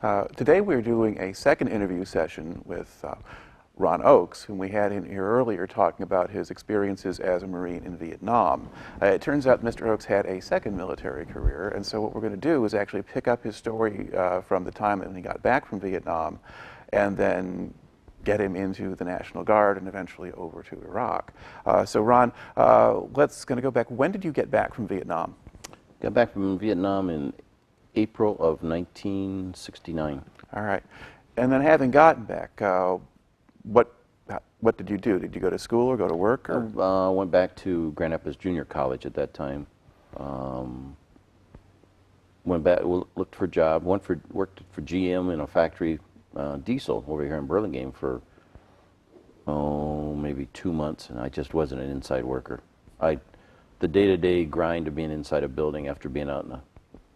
Today we're doing a second interview session with Ron Oakes, whom we had in here earlier talking about his experiences as a Marine in Vietnam. It turns out Mr. Oakes had a second military career, and so what we're going to do is actually pick up his story from the time when he got back from Vietnam and then get him into the National Guard and eventually over to Iraq. So Ron, let's going to go back. When did you get back from Vietnam? Got back from Vietnam in April of 1969. All right. And then having gotten back, what did you do? Did you go to school or go to work? Or? I went back to Grand Rapids Junior College at that time. Went back, looked for a job, worked for GM in a factory, diesel over here in Burlingame for, maybe 2 months, and I just wasn't an inside worker. The day-to-day grind of being inside a building after being out in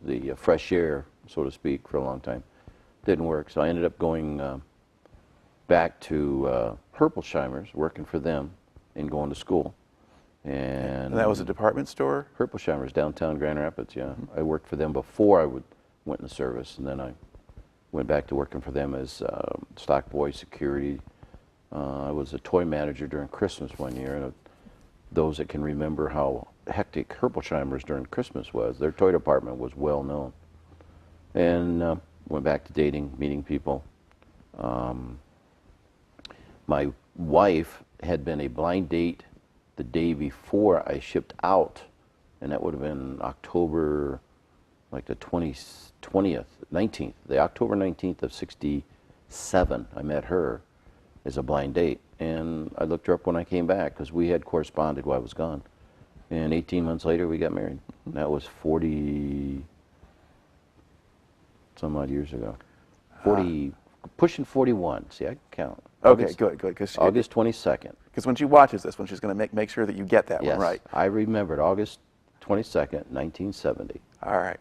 the fresh air, so to speak, for a long time, didn't work. So I ended up going back to Herpelsheimer's, working for them and going to school. And that was a department store? Herpelsheimer's, downtown Grand Rapids, yeah. I worked for them before I went in the service, and then I went back to working for them as stock boy, security. I was a toy manager during Christmas one year, and those that can remember how hectic Herpelsheimer's during Christmas was, their toy department was well known. And went back to dating, meeting people. My wife had been a blind date the day before I shipped out, and that would have been October, like the 19th, the October 19th of 67, I met her as a blind date. And I looked her up when I came back because we had corresponded while I was gone. And 18 months later, we got married. And that was 40-some odd years ago. Pushing 41. See, I can count. Okay, good. August 22nd. Because when she watches this one, she's going to make sure that you get that one right. I remembered August 22nd, 1970. All right.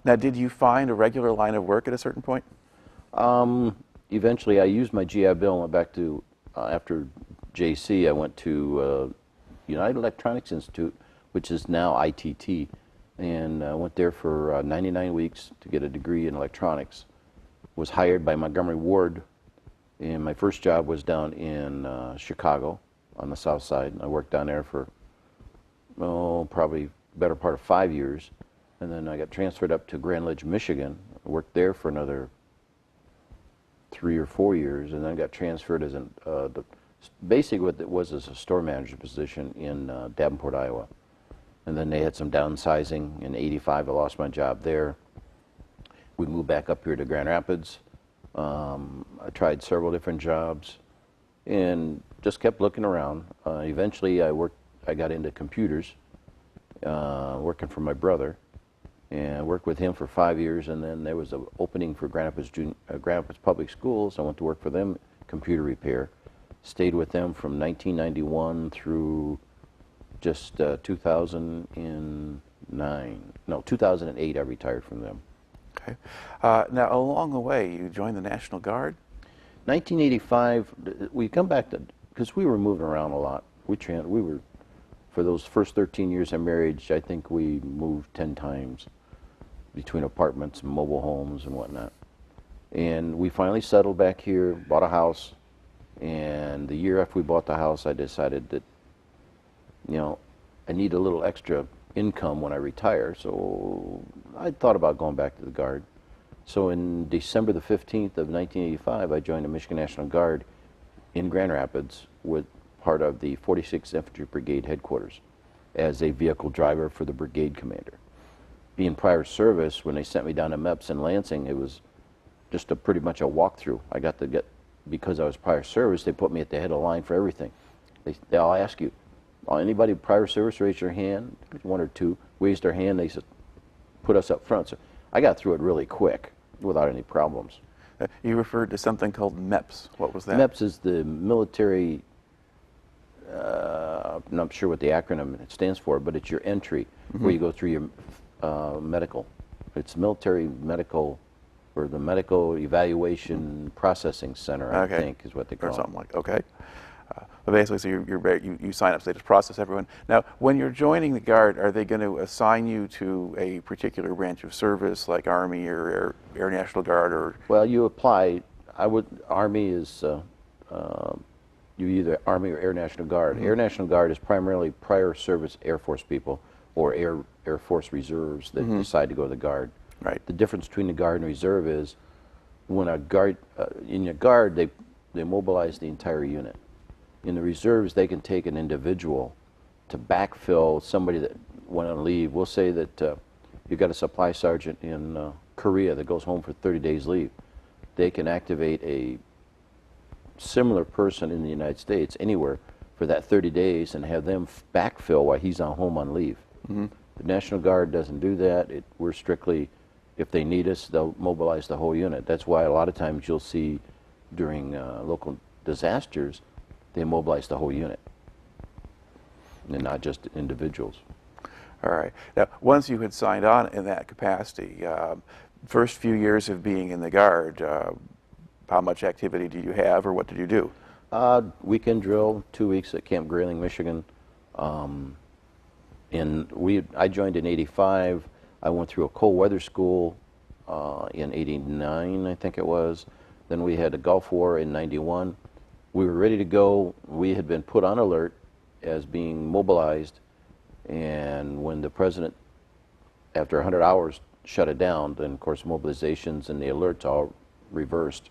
Now, did you find a regular line of work at a certain point? Eventually, I used my GI Bill and went back to, after JC, I went to United Electronics Institute, which is now ITT, and I went there for 99 weeks to get a degree in electronics. Was hired by Montgomery Ward, and my first job was down in Chicago on the south side. I worked down there for, probably better part of 5 years, and then I got transferred up to Grand Ledge, Michigan. I worked there for another 3 or 4 years, and then got transferred as basically what it was as a store manager position in Davenport, Iowa. And then they had some downsizing. In '85, I lost my job there. We moved back up here to Grand Rapids. I tried several different jobs and just kept looking around. Eventually, I got into computers, working for my brother, and worked with him for 5 years. And then there was an opening for Grand Rapids Public Schools. I went to work for them, computer repair. Stayed with them from 1991 through just 2008. I retired from them. Okay. Now, along the way, you joined the National Guard? 1985, we come back to, because we were moving around a lot. We were, for those first 13 years of marriage, I think we moved 10 times between apartments and mobile homes and whatnot. And we finally settled back here, bought a house, and the year after we bought the house, I decided that, I need a little extra income when I retire, so I thought about going back to the Guard. So in December the 15th of 1985, I joined the Michigan National Guard in Grand Rapids with part of the 46th Infantry Brigade headquarters as a vehicle driver for the brigade commander. Being prior service, when they sent me down to MEPS in Lansing, it was just pretty much a walkthrough. I got to because I was prior service, they put me at the head of the line for everything. They'll ask you, anybody prior service, raise your hand. One or two raised their hand. They said, put us up front. So I got through it really quick without any problems. You referred to something called MEPS. What was that? MEPS is the military, I'm not sure what the acronym it stands for, but it's your entry where you go through your medical. It's military medical, or the Medical Evaluation Processing Center, I think is what they call it. Or something like, okay. Basically, so you sign up, so they just process everyone. Now, when you're joining the Guard, are they going to assign you to a particular branch of service, like Army or Air National Guard, or? Well, you apply. Army is you either Army or Air National Guard. Mm-hmm. Air National Guard is primarily prior service Air Force people or Air Force reserves that decide to go to the Guard. Right. The difference between the Guard and Reserve is when a Guard in your Guard they mobilize the entire unit. In the Reserves, they can take an individual to backfill somebody that went on leave. We'll say that you've got a supply sergeant in Korea that goes home for 30 days leave. They can activate a similar person in the United States anywhere for that 30 days and have them backfill while he's on home on leave. Mm-hmm. The National Guard doesn't do that. We're strictly, if they need us, they'll mobilize the whole unit. That's why a lot of times you'll see during local disasters, they mobilize the whole unit and not just individuals. All right. Now, once you had signed on in that capacity, first few years of being in the Guard, how much activity did you have, or what did you do? Weekend drill, 2 weeks at Camp Grayling, Michigan. I joined in '85. I went through a cold weather school in '89, I think it was. Then we had a Gulf War in '91. We were ready to go. We had been put on alert as being mobilized, and when the president, after 100 hours, shut it down, then of course mobilizations and the alerts all reversed.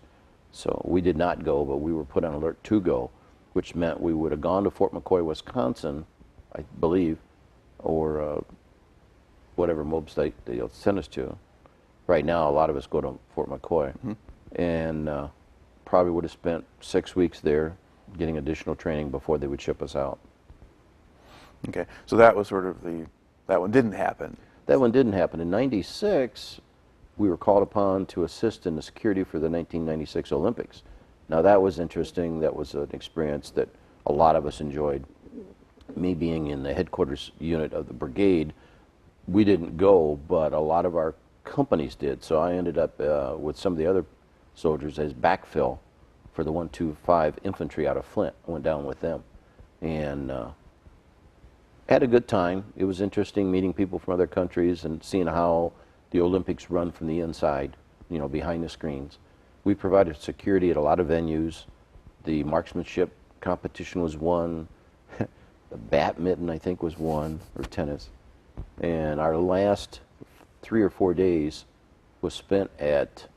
So we did not go, but we were put on alert to go, which meant we would have gone to Fort McCoy, Wisconsin, I believe, or whatever mob site they'll send us to. Right now, a lot of us go to Fort McCoy, and probably would have spent 6 weeks there getting additional training before they would ship us out. Okay, so that was sort of that one didn't happen. That one didn't happen. In '96, we were called upon to assist in the security for the 1996 Olympics. Now that was interesting. That was an experience that a lot of us enjoyed. Me being in the headquarters unit of the brigade, we didn't go, but a lot of our companies did. So I ended up with some of the other soldiers as backfill for the 125 Infantry out of Flint. I went down with them and had a good time. It was interesting meeting people from other countries and seeing how the Olympics run from the inside, you know, behind the screens. We provided security at a lot of venues. The marksmanship competition was won. The badminton, I think, was won, or tennis. And our last 3 or 4 days was spent at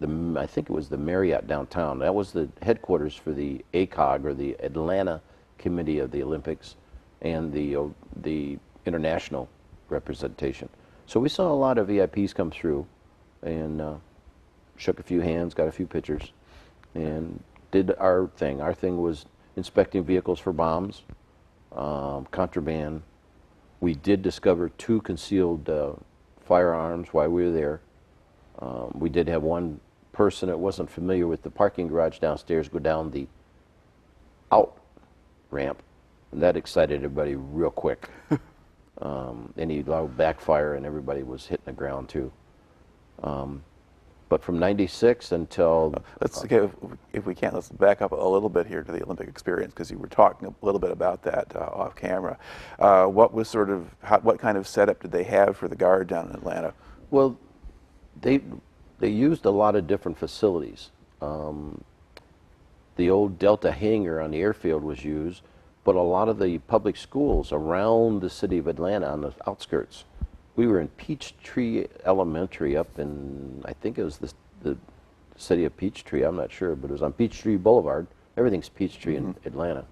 I think it was the Marriott downtown. That was the headquarters for the ACOG, or the Atlanta Committee of the Olympics, and the international representation. So we saw a lot of VIPs come through and shook a few hands, got a few pictures, and did our thing. Our thing was inspecting vehicles for bombs, contraband. We did discover 2 concealed firearms while we were there. We did have one person that wasn't familiar with the parking garage downstairs go down the out ramp, and that excited everybody real quick. Any loud backfire and everybody was hitting the ground too. But from '96 until if we can, let's back up a little bit here to the Olympic experience, because you were talking a little bit about that off camera. What was what kind of setup did they have for the Guard down in Atlanta? Well, they used a lot of different facilities. The old Delta hangar on the airfield was used, but a lot of the public schools around the city of Atlanta on the outskirts. We were in Peachtree Elementary up in, I think it was the city of Peachtree, I'm not sure, but it was on Peachtree Boulevard. Everything's Peachtree in Atlanta.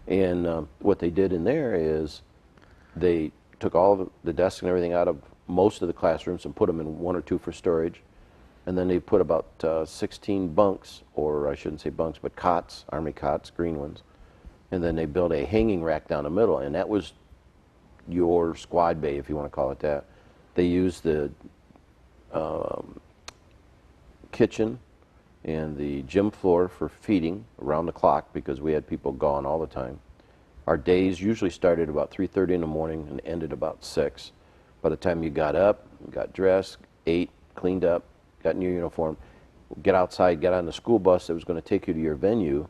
And what they did in there is they took all the desks and everything out of most of the classrooms and put them in 1 or 2 for storage. And then they put about 16 bunks, or I shouldn't say bunks, but cots, Army cots, green ones. And then they built a hanging rack down the middle, and that was your squad bay, if you want to call it that. They used the kitchen and the gym floor for feeding around the clock, because we had people gone all the time. Our days usually started about 3:30 in the morning and ended about 6. By the time you got up, got dressed, ate, cleaned up, got in your uniform, get outside, get on the school bus that was going to take you to your venue,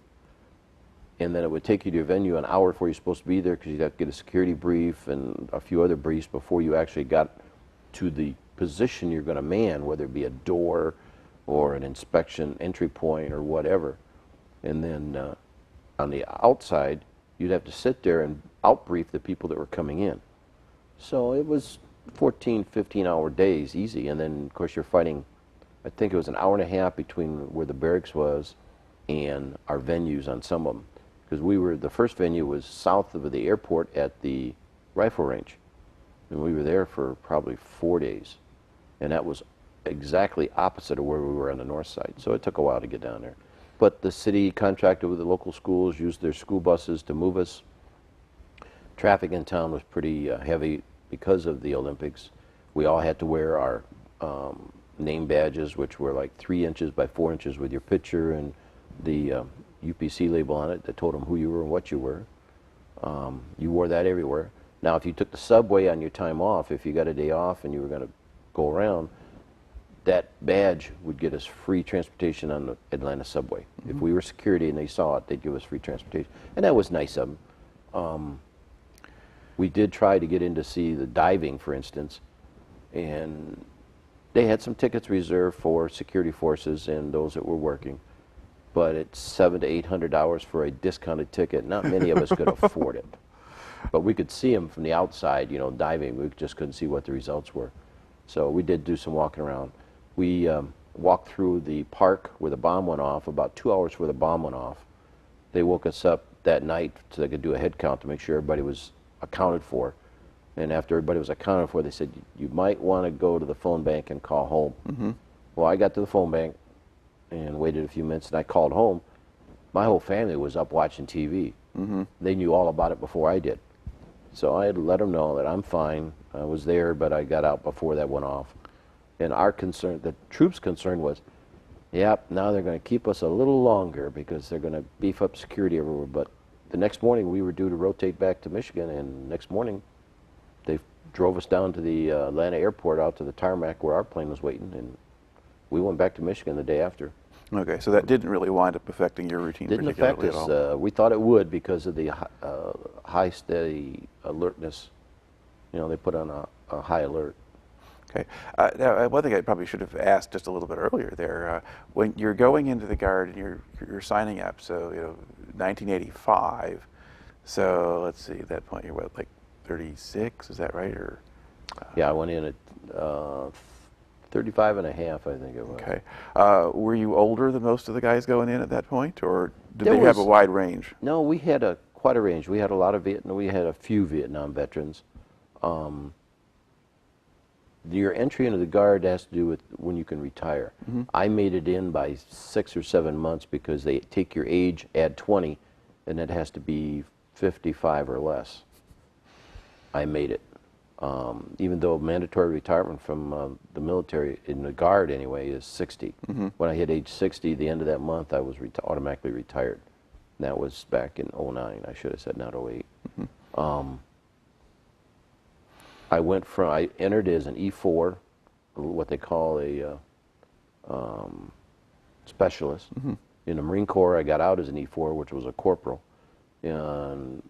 and then it would take you to your venue an hour before you're supposed to be there because you'd have to get a security brief and a few other briefs before you actually got to the position you're going to man, whether it be a door or an inspection entry point or whatever. And then on the outside, you'd have to sit there and outbrief the people that were coming in. So it was 14, 15-hour days, easy. And then, of course, you're fighting, I think it was an hour and a half between where the barracks was and our venues on some of them. Because the first venue was south of the airport at the rifle range. And we were there for probably 4 days. And that was exactly opposite of where we were on the north side. So it took a while to get down there. But the city contracted with the local schools, used their school buses to move us. Traffic in town was pretty heavy because of the Olympics. We all had to wear our name badges, which were like 3 inches by 4 inches with your picture and the UPC label on it that told them who you were and what you were. You wore that everywhere. Now, if you took the subway on your time off, if you got a day off and you were going to go around, that badge would get us free transportation on the Atlanta subway. If we were security and they saw it, they'd give us free transportation. And that was nice of them. We did try to get in to see the diving, for instance, and they had some tickets reserved for security forces and those that were working. But it's $700 to $800 for a discounted ticket. Not many of us could afford it. But we could see them from the outside, you know, diving. We just couldn't see what the results were. So we did do some walking around. We walked through the park where the bomb went off, about 2 hours before the bomb went off. They woke us up that night so they could do a head count to make sure everybody was accounted for. And after everybody was accounted for, they said, you might want to go to the phone bank and call home. Well, I got to the phone bank and waited a few minutes, and I called home. My whole family was up watching TV. They knew all about it before I did. So I had let them know that I'm fine. I was there, but I got out before that went off. And our concern, the troops' concern was, yep, now they're going to keep us a little longer because they're going to beef up security everywhere. But the next morning, we were due to rotate back to Michigan, and next morning, they drove us down to the Atlanta airport, out to the tarmac where our plane was waiting, and we went back to Michigan the day after. Okay, so that didn't really wind up affecting your routine Didn't particularly affect us. at all. We thought it would because of the high, steady alertness. You know, they put on a high alert. Okay. Now, one thing I probably should have asked just a little bit earlier there, when you're going into the Guard and you're signing up, so, you know, 1985, so let's see, at that point you're what, like 36, is that right? Or Yeah, I went in at 35 and a half, I think it was. Okay. Were you older than most of the guys going in at that point, or did There they have a was- wide range? No, we had quite a range. We had a few Vietnam veterans. Your entry into the Guard has to do with when you can retire. I made it in by 6 or 7 months because they take your age, add 20, and it has to be 55 or less. I made it. Even though mandatory retirement from the military, in the Guard anyway, is 60. When I hit age 60, the end of that month, I was automatically retired. And that was back in 09. I should have said not 08. I entered as an E4, what they call a specialist. In the Marine Corps, I got out as an E4, which was a corporal. And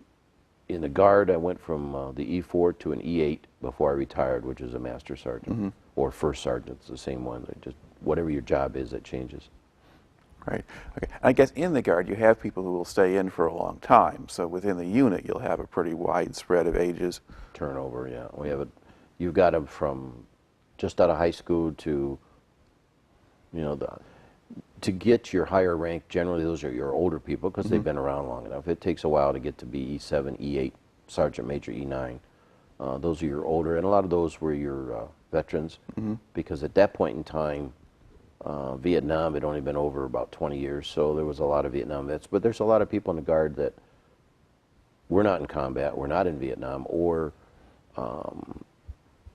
in the Guard, I went from the E4 to an E8 before I retired, which is a master sergeant or first sergeant. It's the same one. Just whatever your job is, that changes. Right. Okay. I guess in the Guard you have people who will stay in for a long time. So within the unit you'll have a pretty wide spread of ages. Turnover, yeah. We have you've got them from just out of high school to, you know, to get your higher rank. Generally, those are your older people because they've been around long enough. It takes a while to get to be E7, E8, Sergeant Major, E9. Those are your older, and a lot of those were your veterans because at that point in time, Vietnam had only been over about 20 years, so there was a lot of Vietnam vets. But there's a lot of people in the Guard that were not in combat, were not in Vietnam, or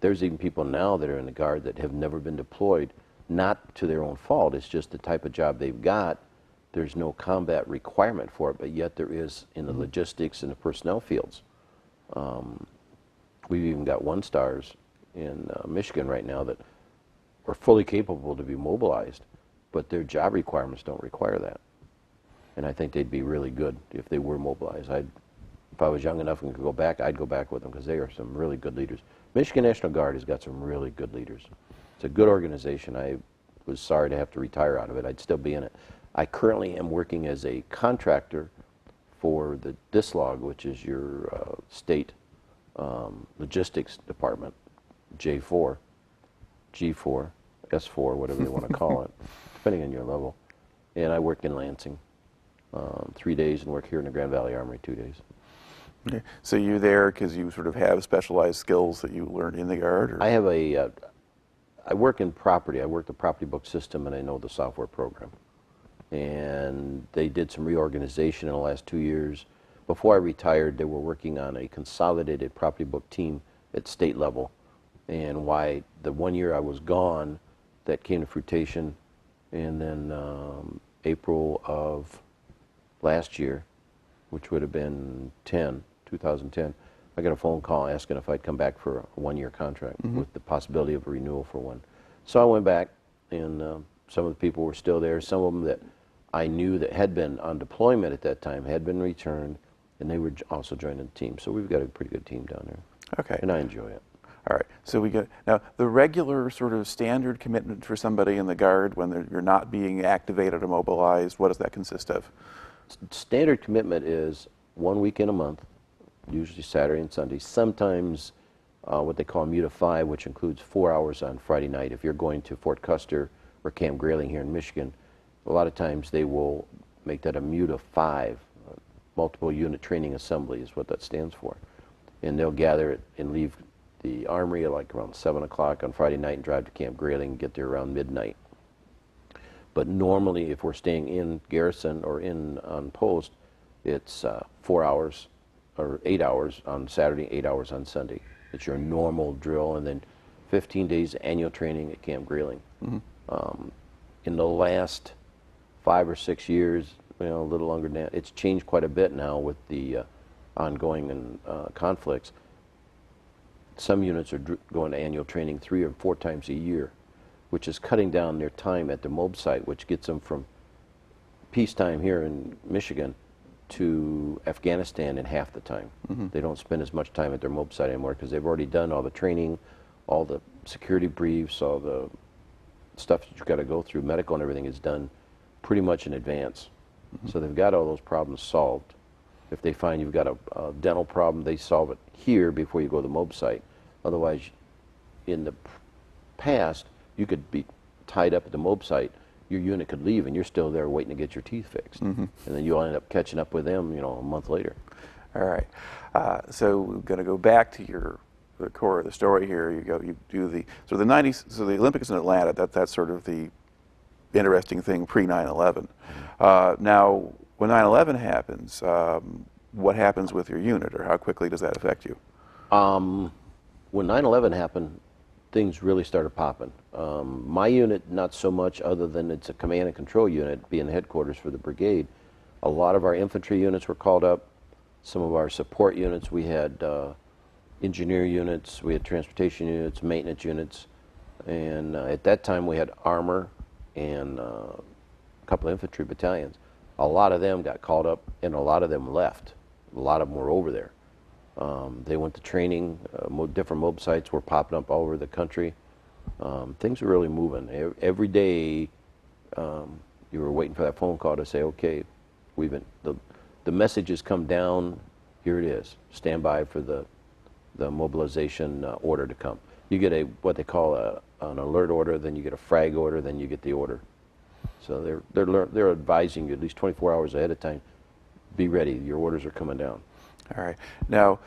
there's even people now that are in the Guard that have never been deployed, not to their own fault. It's just the type of job they've got. There's no combat requirement for it, but yet there is in the logistics and the personnel fields. We've even got 1-stars in Michigan right now that are fully capable to be mobilized, but their job requirements don't require that. and I think they'd be really good if they were mobilized. If I was young enough and could go back, I'd go back with them because they are some really good leaders. Michigan National Guard has got some really good leaders. It's a good organization. I was sorry to have to retire out of it. I'd still be in it. I currently am working as a contractor for the DISLOG, which is your state logistics department, J4, G4, S4, whatever you want to call it, depending on your level. And I work in Lansing 3 days and work here in the Grand Valley Armory 2 days. Okay. So you're there because you sort of have specialized skills that you learned in the Guard? Or? I have I work in property. I work the property book system, and I know the software program. And they did some reorganization in the last 2 years. Before I retired, they were working on a consolidated property book team at state level. And why the 1 year I was gone, that came to fruition. And then April of last year, which would have been 2010, I got a phone call asking if I'd come back for a 1 year contract with the possibility of a renewal for one. So I went back, and some of the people were still there. Some of them that I knew that had been on deployment at that time had been returned, and they were also joining the team. So we've got a pretty good team down there. Okay. And I enjoy it. All right. So we get now the regular sort of standard commitment for somebody in the Guard when you're not being activated or mobilized. What does that consist of? Standard commitment is 1 week in a month, usually Saturday and Sunday. Sometimes what they call a MUTA 5, which includes 4 hours on Friday night. If you're going to Fort Custer or Camp Grayling here in Michigan, a lot of times they will make that a MUTA 5, multiple unit training assembly is what that stands for. And they'll gather it and leave the armory at like around 7 o'clock on Friday night and drive to Camp Grayling and get there around midnight. But normally, if we're staying in garrison or on post, it's 4 hours or 8 hours on Saturday, 8 hours on Sunday. It's your normal drill, and then 15 days annual training at Camp Grayling. In the last 5 or 6 years, a little longer than that, it's changed quite a bit now with the ongoing conflicts. Some units are going to annual training 3 or 4 times a year, which is cutting down their time at the MOB site, which gets them from peacetime here in Michigan to Afghanistan in half the time. They don't spend as much time at their MOB site anymore because they've already done all the training, all the security briefs, all the stuff that you've got to go through. Medical and everything is done pretty much in advance. So they've got all those problems solved. If they find you've got a dental problem, they solve it here before you go to the MOB site. Otherwise, in the past, you could be tied up at the MOB site, your unit could leave, and you're still there waiting to get your teeth fixed. And then you'll end up catching up with them, a month later. All right. So we're going to go back to the core of the story here. You do the the 90s. So the Olympics in Atlanta. That's sort of the interesting thing pre 9/11. Now, when 9/11 happens, what happens with your unit, or how quickly does that affect you? When 9/11 happened, things really started popping. My unit, not so much, other than it's a command and control unit, being the headquarters for the brigade. A lot of our infantry units were called up. Some of our support units, we had engineer units, we had transportation units, maintenance units, and at that time we had armor and a couple of infantry battalions. A lot of them got called up, and a lot of them left. A lot of them were over there. They went to training. Different MOB sites were popping up all over the country. Things were really moving. Every day, you were waiting for that phone call to say, "Okay, the message has come down. Here it is. Stand by for the mobilization order to come." You get what they call an alert order, then you get a frag order, then you get the order. So they're advising you at least 24 hours ahead of time. Be ready. Your orders are coming down. All right. Now,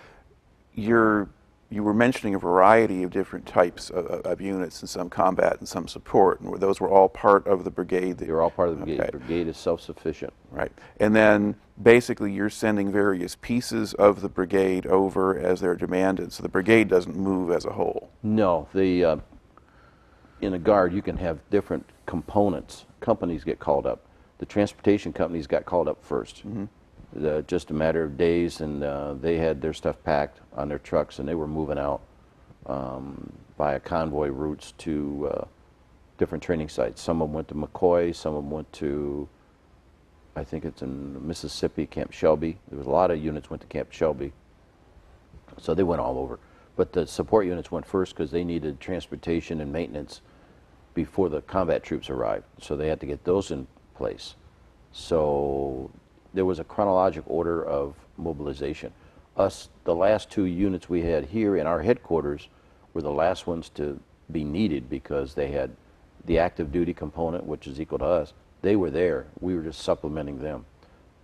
you were mentioning a variety of different types of units, and some combat and some support, and those were all part of the brigade. They were all part of the brigade. Okay. The brigade is self-sufficient. Right. And then basically you're sending various pieces of the brigade over as they're demanded, so the brigade doesn't move as a whole. No. In a Guard, you can have different components. Companies get called up. The transportation companies got called up first. Just a matter of days, and they had their stuff packed on their trucks, and they were moving out via convoy routes to different training sites. Some of them went to McCoy, some of them went to I think it's in Mississippi, Camp Shelby. There was a lot of units went to Camp Shelby. So they went all over. But the support units went first because they needed transportation and maintenance before the combat troops arrived. So they had to get those in place. So there was a chronological order of mobilization. Us, the last 2 units we had here in our headquarters were the last ones to be needed because they had the active duty component, which is equal to us. They were there. We were just supplementing them.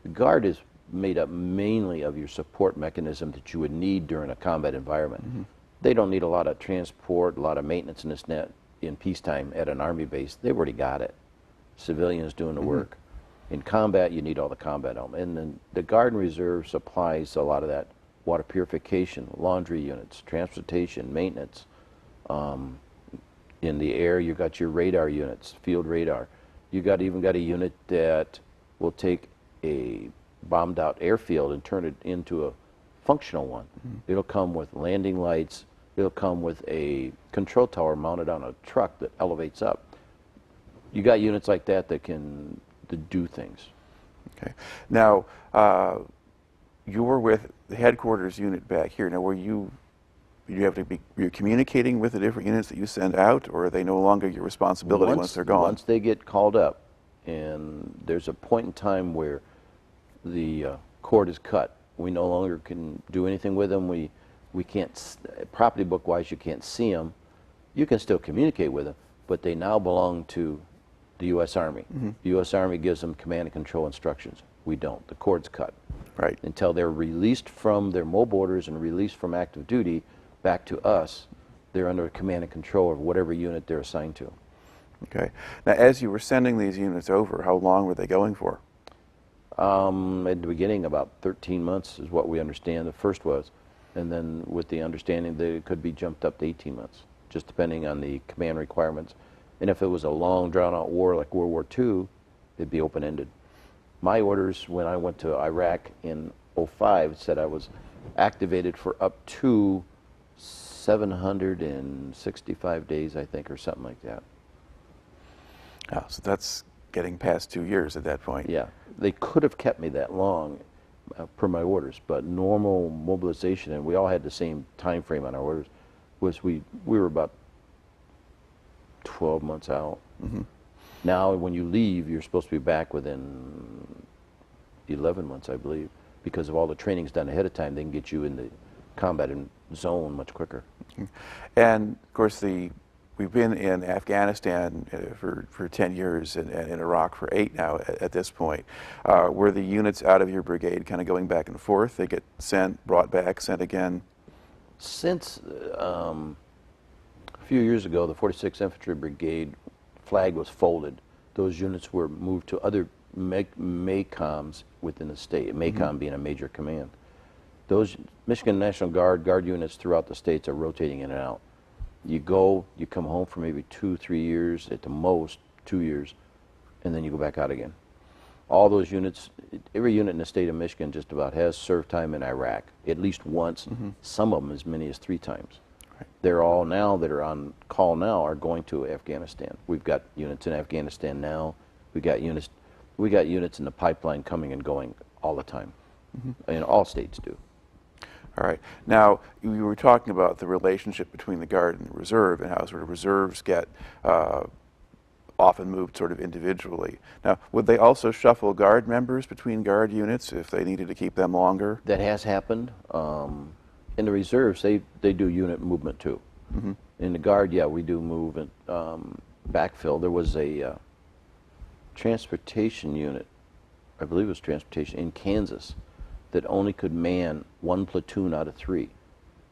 The Guard is made up mainly of your support mechanism that you would need during a combat environment. Mm-hmm. They don't need a lot of transport, a lot of maintenance in this net in peacetime at an Army base. They've already got it. Civilians doing the work. In combat, you need all the combat element. And then the Guard and Reserve supplies a lot of that water purification, laundry units, transportation, maintenance. In the air, you got your radar units, field radar. You even got a unit that will take a bombed out airfield and turn it into a functional one. Mm-hmm. It'll come with landing lights. It'll come with a control tower mounted on a truck that elevates up. You got units like that that can do things. Okay. Now, you were with the headquarters unit back here. Now, you're communicating with the different units that you send out, or are they no longer your responsibility once they're gone? Once they get called up, and there's a point in time where the cord is cut. We no longer can do anything with them. We can't, property book wise, you can't see them. You can still communicate with them, but they now belong to the U.S. Army. Mm-hmm. The U.S. Army gives them command and control instructions. We don't. The cord's cut. Right. Until they're released from their mobile orders and released from active duty back to us, they're under command and control of whatever unit they're assigned to. Okay. Now, as you were sending these units over, how long were they going for? At the beginning, about 13 months is what we understand the first was. And then with the understanding that it could be jumped up to 18 months, just depending on the command requirements. And if it was a long, drawn-out war like World War II, it'd be open-ended. My orders when I went to Iraq in '05 said I was activated for up to 765 days, I think, or something like that. Oh, so that's getting past 2 years at that point. Yeah. They could have kept me that long per my orders, but normal mobilization, and we all had the same time frame on our orders, was we were about 12 months out. Mm-hmm. Now, when you leave, you're supposed to be back within 11 months, I believe, because of all the trainings done ahead of time. They can get you in the combat zone much quicker. Mm-hmm. And of course, we've been in Afghanistan for 10 years and in Iraq for 8 now at this point. Were the units out of your brigade kind of going back and forth? They get sent, brought back, sent again? Since a few years ago, the 46th Infantry Brigade flag was folded. Those units were moved to other MACOMs within the state, MACOM being a major command. Those Michigan National Guard units throughout the states are rotating in and out. You go, you come home for maybe 2-3 years, at the most 2 years, and then you go back out again. All those units, every unit in the state of Michigan just about has served time in Iraq, at least once, some of them as many as 3 times. Right. They're all now that are on call now are going to Afghanistan. We've got units in Afghanistan now. We got units in the pipeline coming and going all the time. And all states do. All right. Now, you were talking about the relationship between the Guard and the Reserve and how sort of reserves get often moved sort of individually. Now, would they also shuffle Guard members between Guard units if they needed to keep them longer? That has happened. In the reserves, they do unit movement too. In the Guard, yeah, we do movement, backfill. There was a transportation unit, I believe it was transportation, in Kansas that only could man 1 platoon out of 3.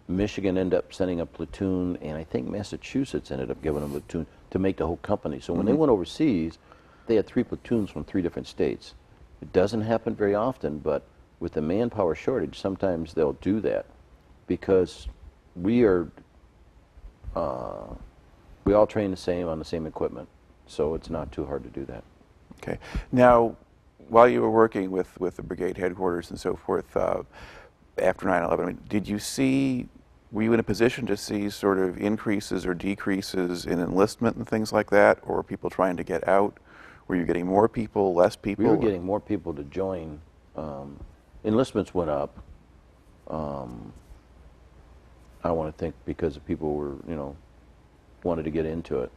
Michigan ended up sending a platoon, and I think Massachusetts ended up giving them a platoon to make the whole company. So when they went overseas, they had 3 platoons from 3 different states. It doesn't happen very often, but with the manpower shortage, sometimes they'll do that because we all train the same on the same equipment, so it's not too hard to do that. Okay. Now, while you were working with the brigade headquarters and so forth after 9/11, I mean, were you in a position to see sort of increases or decreases in enlistment and things like that, or people trying to get out, Were you getting more people, less people? We were getting more people to join. Enlistments went up. I want to think because people were, wanted to get into it.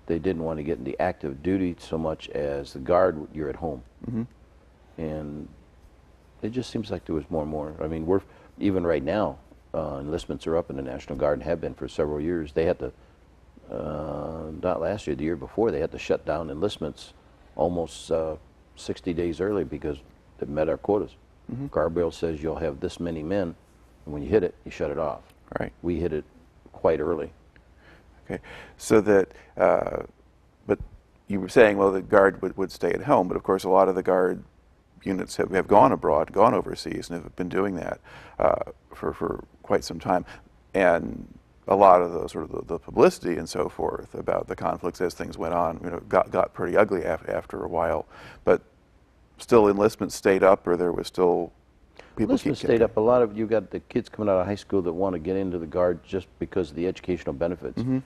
They didn't want to get into active duty so much as the Guard, you're at home. Mm-hmm. And it just seems like there was more and more. I mean, even right now, enlistments are up in the National Guard and have been for several years. They had to, not last year, the year before, they had to shut down enlistments almost 60 days early because they met our quotas. Mm-hmm. Guardrail says you'll have this many men, and when you hit it, you shut it off. Right. We hit it quite early. Okay, so that, but you were saying, well, the Guard would stay at home, but of course a lot of the Guard units have gone abroad, gone overseas, and have been doing that for quite some time. And a lot of the sort of the publicity and so forth about the conflicts as things went on, got pretty ugly after a while. But still, enlistment stayed up, or there was still people Enlistment stayed up. A lot of you got the kids coming out of high school that want to get into the Guard just because of the educational benefits. Mm-hmm.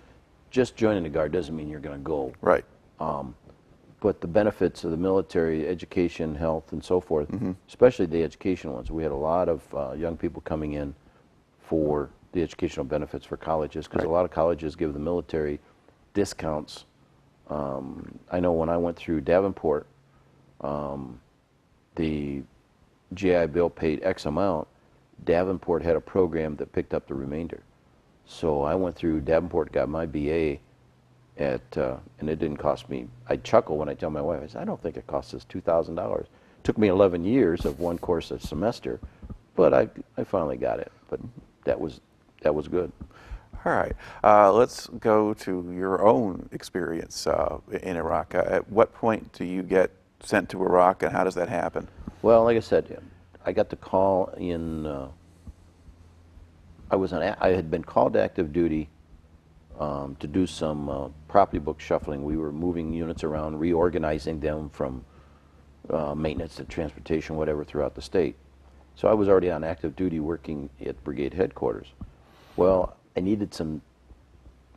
Just joining the Guard doesn't mean you're going to go. Right. But the benefits of the military, education, health, and so forth, mm-hmm. especially the education ones. We had a lot of young people coming in for the educational benefits for colleges because Right. a lot of colleges give the military discounts. I know when I went through Davenport, the GI Bill paid X amount. Davenport had a program that picked up the remainder. So I went through Davenport, got my BA and it didn't cost me. I chuckle when I tell my wife, I said, I don't think it cost us $2,000. It took me 11 years of one course a semester, but I finally got it. But that was good. All right. Let's go to your own experience in Iraq. At what point do you get sent to Iraq, and how does that happen? Well, like I said, I got the call in. I had been called to active duty to do some property book shuffling. We were moving units around, reorganizing them from maintenance to transportation, whatever, throughout the state. So I was already on active duty working at brigade headquarters. Well, I needed some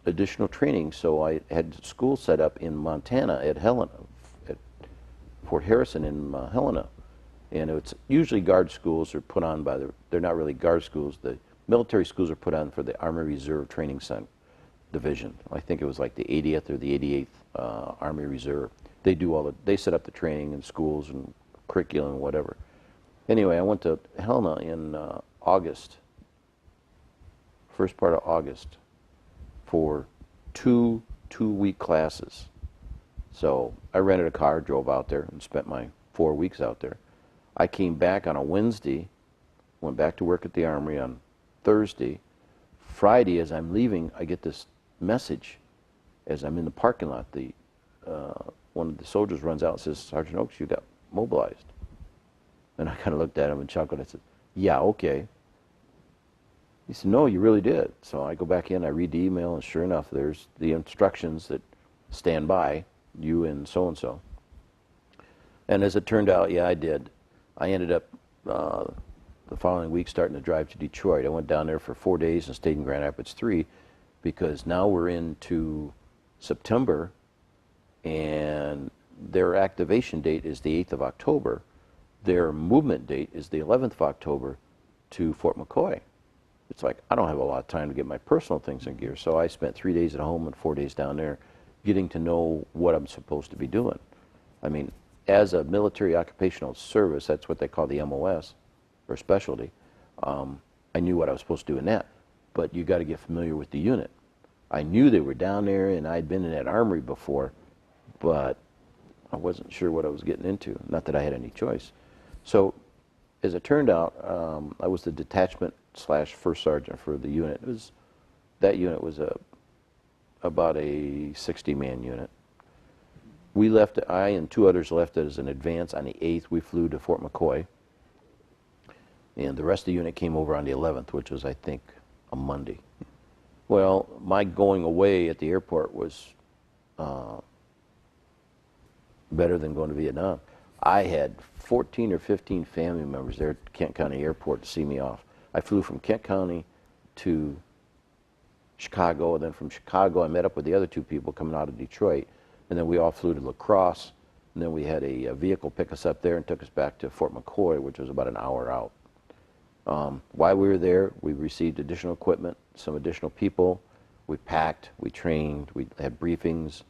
additional training, so I had school set up in Montana at Helena, at Fort Harrison in Helena. And it's usually Guard schools are put on by they're not really Guard schools. The military schools are put on for the Army Reserve Training Center Division. I think it was like the 80th or the 88th Army Reserve. They set up the training in schools and curriculum and whatever. Anyway, I went to Helena in August, first part of August, for two-week classes. So I rented a car, drove out there, and spent my 4 weeks out there. I came back on a Wednesday, went back to work at the Armory on Thursday. Friday, as I'm leaving, I get this message as I'm in the parking lot. One of the soldiers runs out and says, Sergeant Oaks, you got mobilized. And I kind of looked at him and chuckled. I said, yeah, okay. He said, no, you really did. So I go back in, I read the email, and sure enough, there's the instructions that stand by, you and so-and-so. And as it turned out, yeah, I did. I ended up the following week starting to drive to Detroit. I went down there for 4 days and stayed in Grand Rapids 3 because now we're into September and their activation date is the 8th of October. Their movement date is the 11th of October to Fort McCoy. It's like, I don't have a lot of time to get my personal things in gear, so I spent 3 days at home and 4 days down there getting to know what I'm supposed to be doing. I mean, as a military occupational service, that's what they call the MOS, or specialty, I knew what I was supposed to do in that. But you got to get familiar with the unit. I knew they were down there, and I'd been in that armory before, but I wasn't sure what I was getting into. Not that I had any choice. So, as it turned out, I was the detachment / first sergeant for the unit. That unit was about a 60-man unit. We left, I and 2 others left as an advance on the 8th. We flew to Fort McCoy. And the rest of the unit came over on the 11th, which was, I think, a Monday. Well, my going away at the airport was better than going to Vietnam. I had 14 or 15 family members there at Kent County Airport to see me off. I flew from Kent County to Chicago, and then from Chicago I met up with the other 2 people coming out of Detroit, and then we all flew to La Crosse, And then we had a vehicle pick us up there and took us back to Fort McCoy, which was about an hour out. While we were there, we received additional equipment, some additional people. We packed, we trained, we had briefings.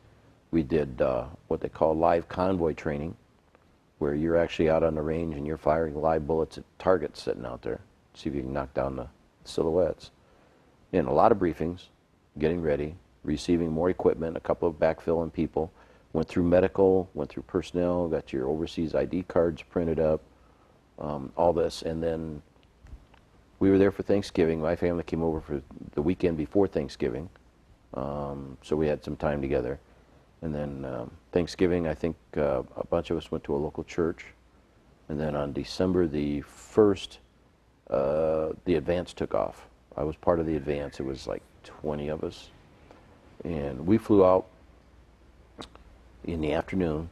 We did what they call live convoy training, where you're actually out on the range and you're firing live bullets at targets sitting out there. See if you can knock down the silhouettes. And a lot of briefings, getting ready, receiving more equipment, a couple of backfilling people. Went through medical, went through personnel, got your overseas ID cards printed up, all this. And then we were there for Thanksgiving. My family came over for the weekend before Thanksgiving, so we had some time together. And then Thanksgiving, I think a bunch of us went to a local church. And then on December the 1st, the advance took off. I was part of the advance. It was like 20 of us. And we flew out in the afternoon.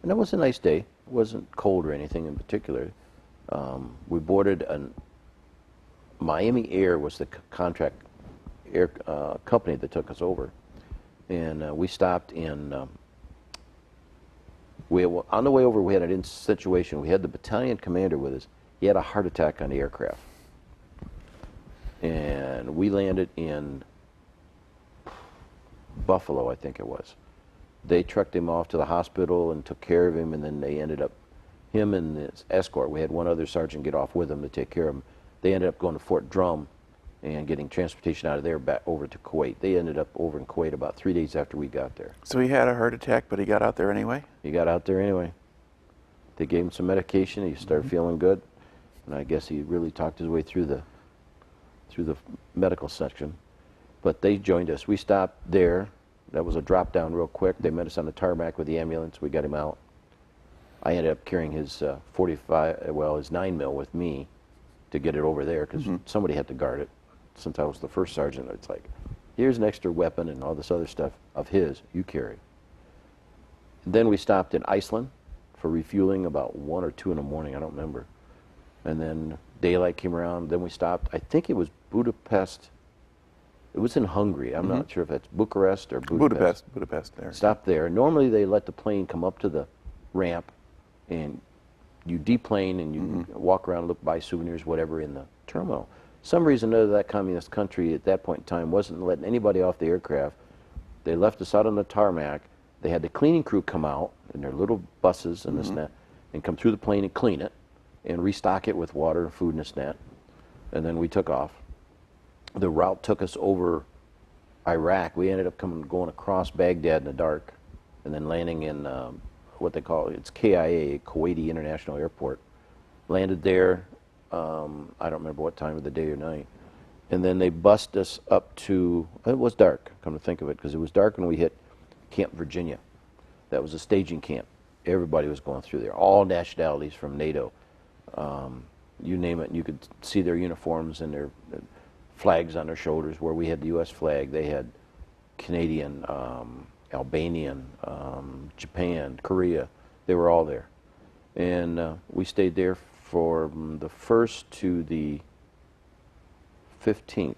And it was a nice day. It wasn't cold or anything in particular. We boarded Miami Air was the contract air company that took us over. And we stopped in, on the way over we had a situation. We had the battalion commander with us. He had a heart attack on the aircraft. And we landed in Buffalo, I think it was. They trucked him off to the hospital and took care of him, and then they ended up, him and his escort, we had one other sergeant get off with him to take care of him. They ended up going to Fort Drum and getting transportation out of there back over to Kuwait. They ended up over in Kuwait about 3 days after we got there. So he had a heart attack, but he got out there anyway? He got out there anyway. They gave him some medication, he started feeling good, and I guess he really talked his way through the medical section. But they joined us. We stopped there. That was a drop down real quick. They met us on the tarmac with the ambulance. We got him out. I ended up carrying his 9 mil with me to get it over there because somebody had to guard it. Since I was the first sergeant, it's like, here's an extra weapon and all this other stuff of his, you carry. And then we stopped in Iceland for refueling about 1 or 2 in the morning, I don't remember. And then daylight came around, then we stopped. I think it was Budapest. It was in Hungary. I'm not sure if that's Bucharest or Budapest. Budapest there. Stopped there. Normally they let the plane come up to the ramp and you deplane and you walk around, look, buy souvenirs, whatever, in the terminal. Some reason or other, that communist country at that point in time wasn't letting anybody off the aircraft. They left us out on the tarmac. They had the cleaning crew come out in their little buses and this and that, and come through the plane and clean it and restock it with water and food and this and that. And then we took off. The route took us over Iraq. We ended up going across Baghdad in the dark and then landing in what they call, it's KIA, Kuwaiti International Airport. Landed there, I don't remember what time of the day or night. And then they bussed us up to, it was dark, come to think of it, because it was dark when we hit Camp Virginia. That was a staging camp. Everybody was going through there, all nationalities from NATO. You name it, you could see their uniforms and their flags on their shoulders. Where we had the U.S. flag, they had Canadian, Albanian, Japan, Korea. They were all there. And we stayed there from the 1st to the 15th.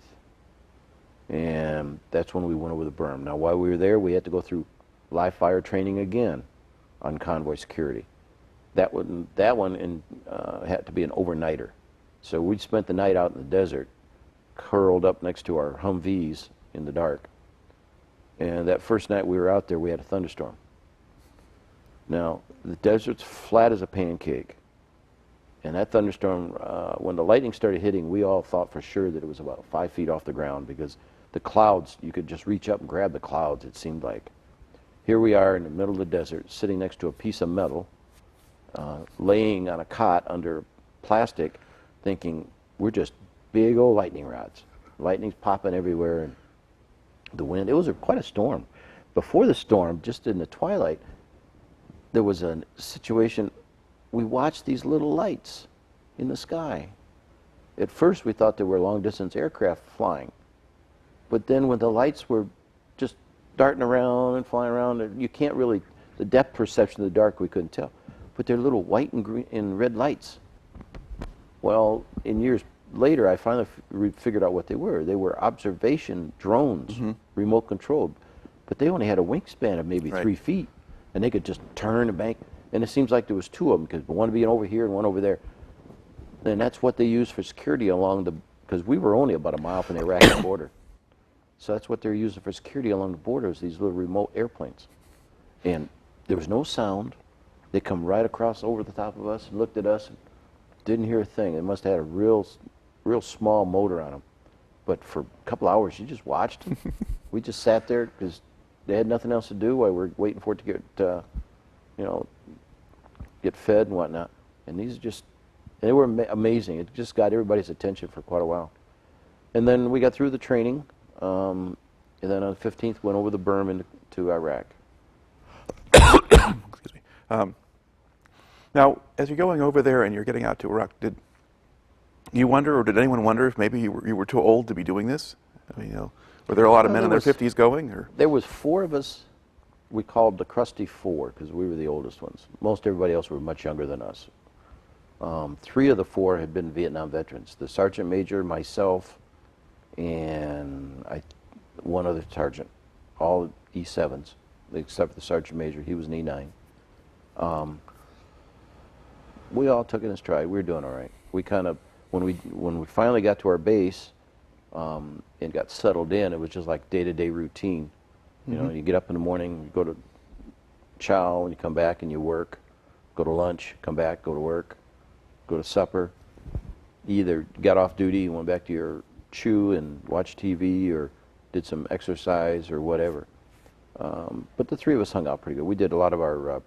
And that's when we went over the berm. Now, while we were there, we had to go through live fire training again on convoy security. That one had to be an overnighter. So we spent the night out in the desert, curled up next to our Humvees in the dark. And that first night we were out there, we had a thunderstorm. Now, the desert's flat as a pancake. And that thunderstorm, when the lightning started hitting, we all thought for sure that it was about 5 feet off the ground, because the clouds, you could just reach up and grab the clouds, it seemed like. Here we are in the middle of the desert, sitting next to a piece of metal, laying on a cot under plastic, thinking we're just big old lightning rods. Lightning's popping everywhere, and the wind. It was quite a storm. Before the storm, just in the twilight, there was a situation. We watched these little lights in the sky. At first, we thought they were long-distance aircraft flying. But then when the lights were just darting around and flying around, you can't really, the depth perception of the dark, we couldn't tell. But they're little white and green and red lights. Well, in years later, I finally figured out what they were. They were observation drones, remote controlled. But they only had a wingspan of maybe 3 feet. and they could just turn and bank. And it seems like there was two of them, because one being over here and one over there. And that's what they used for security along the, because we were only about a mile from the Iraqi border. So that's what they're using for security along the border, is these little remote airplanes. And there was no sound. They come right across over the top of us and looked at us and didn't hear a thing. They must have had a real small motor on them. But for a couple hours, you just watched them. We just sat there because they had nothing else to do while we were waiting for it to get, get fed and whatnot. And these just, they were amazing. It just got everybody's attention for quite a while. And then we got through the training, and then on the 15th went over the berm into Iraq. Excuse me. Now, as you're going over there and you're getting out to Iraq, did you wonder, or did anyone wonder if maybe you were too old to be doing this? I mean, were there a lot of men in their 50s going? Or? There was 4 of us. We called the Crusty 4 because we were the oldest ones. Most everybody else were much younger than us. 3 of the 4 had been Vietnam veterans. The sergeant major, myself, and one other sergeant, all E7s, except for the sergeant major. He was an E9. We all took it in stride. We were doing all right. We kind of, when we finally got to our base and got settled in, it was just like day-to-day routine. You know, you get up in the morning, you go to chow, and you come back and you work. Go to lunch, come back, go to work, go to supper. You either got off duty and went back to your chew and watched TV, or did some exercise or whatever. But the 3 of us hung out pretty good. We did a lot of our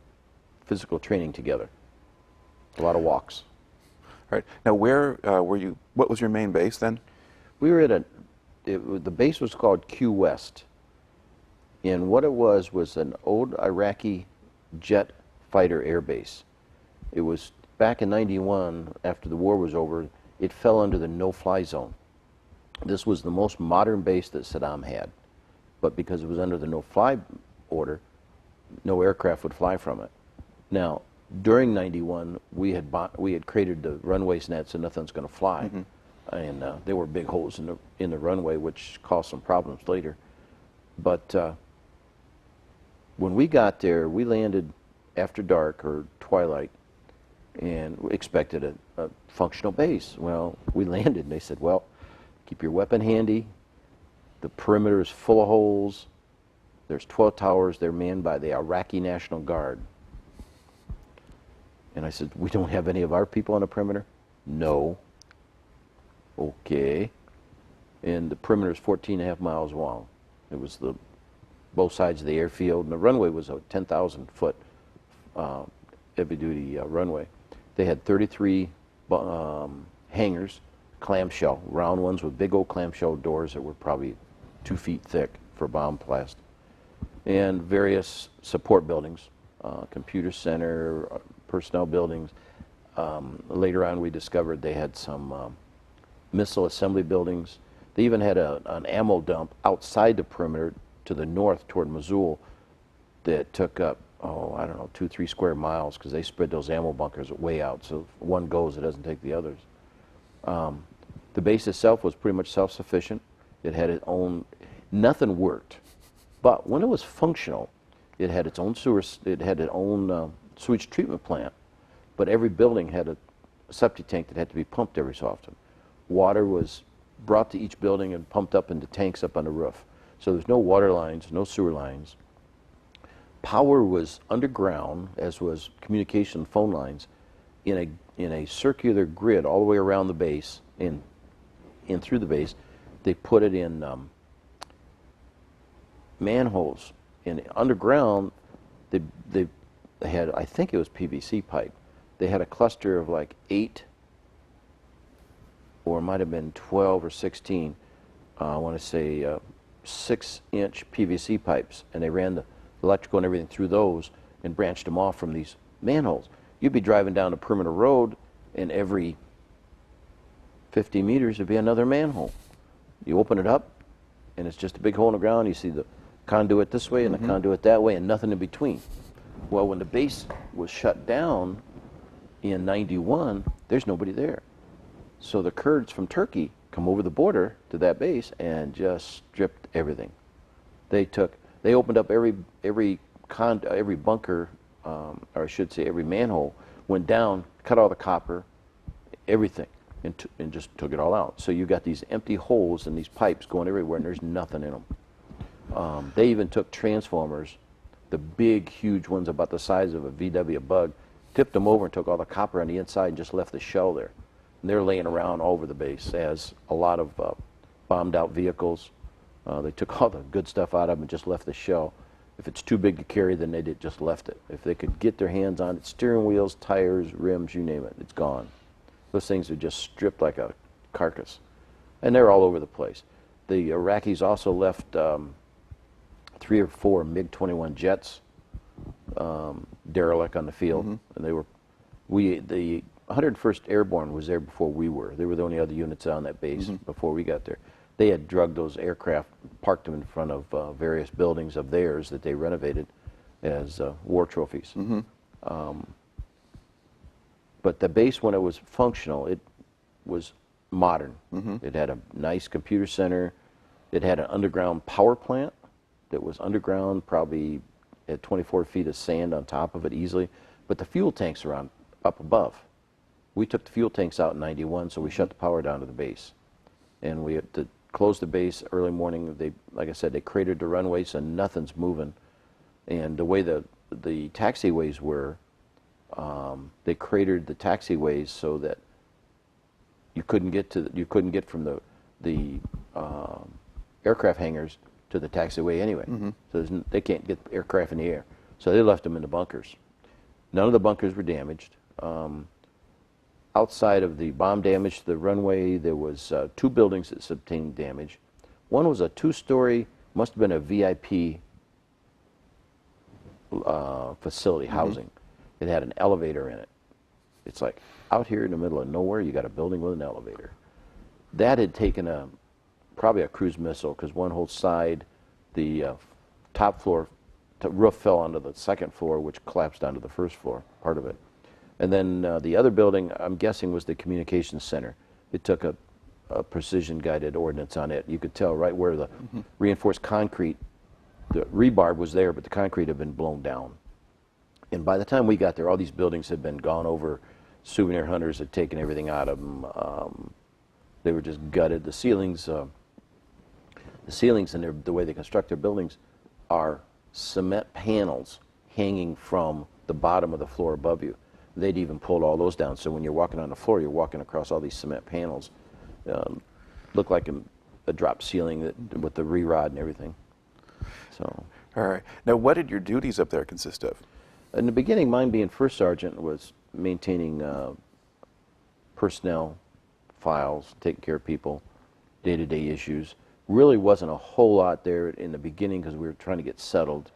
physical training together. A lot of walks. All right. Now, where were you? What was your main base then? We were at the base was called Q West. And what it was an old Iraqi jet fighter air base. It was back in '91, after the war was over, it fell under the no-fly zone. This was the most modern base that Saddam had. But because it was under the no-fly order, no aircraft would fly from it. Now, during '91, we had created the runways nets, and nothing's going to fly. And there were big holes in the runway, which caused some problems later. But when we got there, we landed after dark or twilight, and we expected a functional base. Well, we landed, and they said, well, keep your weapon handy. The perimeter is full of holes. There's 12 towers. They're manned by the Iraqi National Guard. And I said, we don't have any of our people on the perimeter? No. Okay. And the perimeter is 14.5 miles long. It was both sides of the airfield, and the runway was a 10,000-foot heavy-duty runway. They had 33 hangars, clamshell, round ones with big old clamshell doors that were probably 2 feet thick for bomb blast, and various support buildings, computer center, personnel buildings. Later on, we discovered they had some missile assembly buildings. They even had an ammo dump outside the perimeter to the north toward Mosul that took up, I don't know, 2-3 square miles, because they spread those ammo bunkers way out, so if one goes, it doesn't take the others. The base itself was pretty much self-sufficient. It had its own, nothing worked. But when it was functional, it had its own sewage treatment plant, but every building had a septic tank that had to be pumped every so often. Water was brought to each building and pumped up into tanks up on the roof. So there's no water lines, no sewer lines. Power was underground, as was communication phone lines, in a circular grid all the way around the base and through the base. They put it in manholes. And underground, they had, I think it was PVC pipe. They had a cluster of like 8, or it might have been 12 or 16, I want to say 6-inch PVC pipes, and they ran the electrical and everything through those and branched them off from these manholes. You'd be driving down a perimeter road, and every 50 meters there'd be another manhole. You open it up, and it's just a big hole in the ground. You see the conduit this way and the conduit that way, and nothing in between. Well, when the base was shut down in '91, there's nobody there. So the Kurds from Turkey come over the border to that base and just stripped everything. They opened up every every bunker, or I should say every manhole, went down, cut all the copper, everything, and just took it all out. So you got these empty holes and these pipes going everywhere, and there's nothing in them. They even took transformers, the big, huge ones about the size of a VW Bug, tipped them over and took all the copper on the inside and just left the shell there. And they're laying around all over the base as a lot of bombed out vehicles. They took all the good stuff out of them and just left the shell. If it's too big to carry, then they just left it. If they could get their hands on it, steering wheels, tires, rims, you name it, it's gone. Those things are just stripped like a carcass. And they're all over the place. The Iraqis also left 3 or 4 MiG-21 jets derelict on the field. And they were, the 101st Airborne was there before we were. They were the only other units on that base before we got there. They had drugged those aircraft, parked them in front of various buildings of theirs that they renovated as war trophies. But the base, when it was functional, it was modern. It had a nice computer center. It had an underground power plant that was underground, probably at 24 feet of sand on top of it easily. But the fuel tanks are up above. We took the fuel tanks out in '91, so we shut the power down to the base. And we had to close the base early morning. They, like I said, they cratered the runway, so nothing's moving. And the way the taxiways were, they cratered the taxiways so that you couldn't get from the aircraft hangars to the taxiway anyway. So they can't get aircraft in the air. So they left them in the bunkers. None of the bunkers were damaged. Outside of the bomb damage to the runway, there was 2 buildings that sustained damage. One was a 2-story, must have been a VIP facility, housing. It had an elevator in it. It's like out here in the middle of nowhere, you got a building with an elevator. That had taken probably a cruise missile, because one whole side, the top floor, the roof fell onto the second floor, which collapsed onto the first floor, part of it. And then the other building, I'm guessing, was the communications center. It took a precision-guided ordnance on it. You could tell right where the reinforced concrete, the rebar was there, but the concrete had been blown down. And by the time we got there, all these buildings had been gone over. Souvenir hunters had taken everything out of them. They were just gutted. The ceilings and the way they construct their buildings are cement panels hanging from the bottom of the floor above you. They'd even pulled all those down, so when you're walking on the floor, you're walking across all these cement panels. Look like a drop ceiling with the re-rod and everything. So. All right. Now, what did your duties up there consist of? In the beginning, mine being first sergeant was maintaining personnel files, taking care of people, day-to-day issues. Really wasn't a whole lot there in the beginning because we were trying to get settled.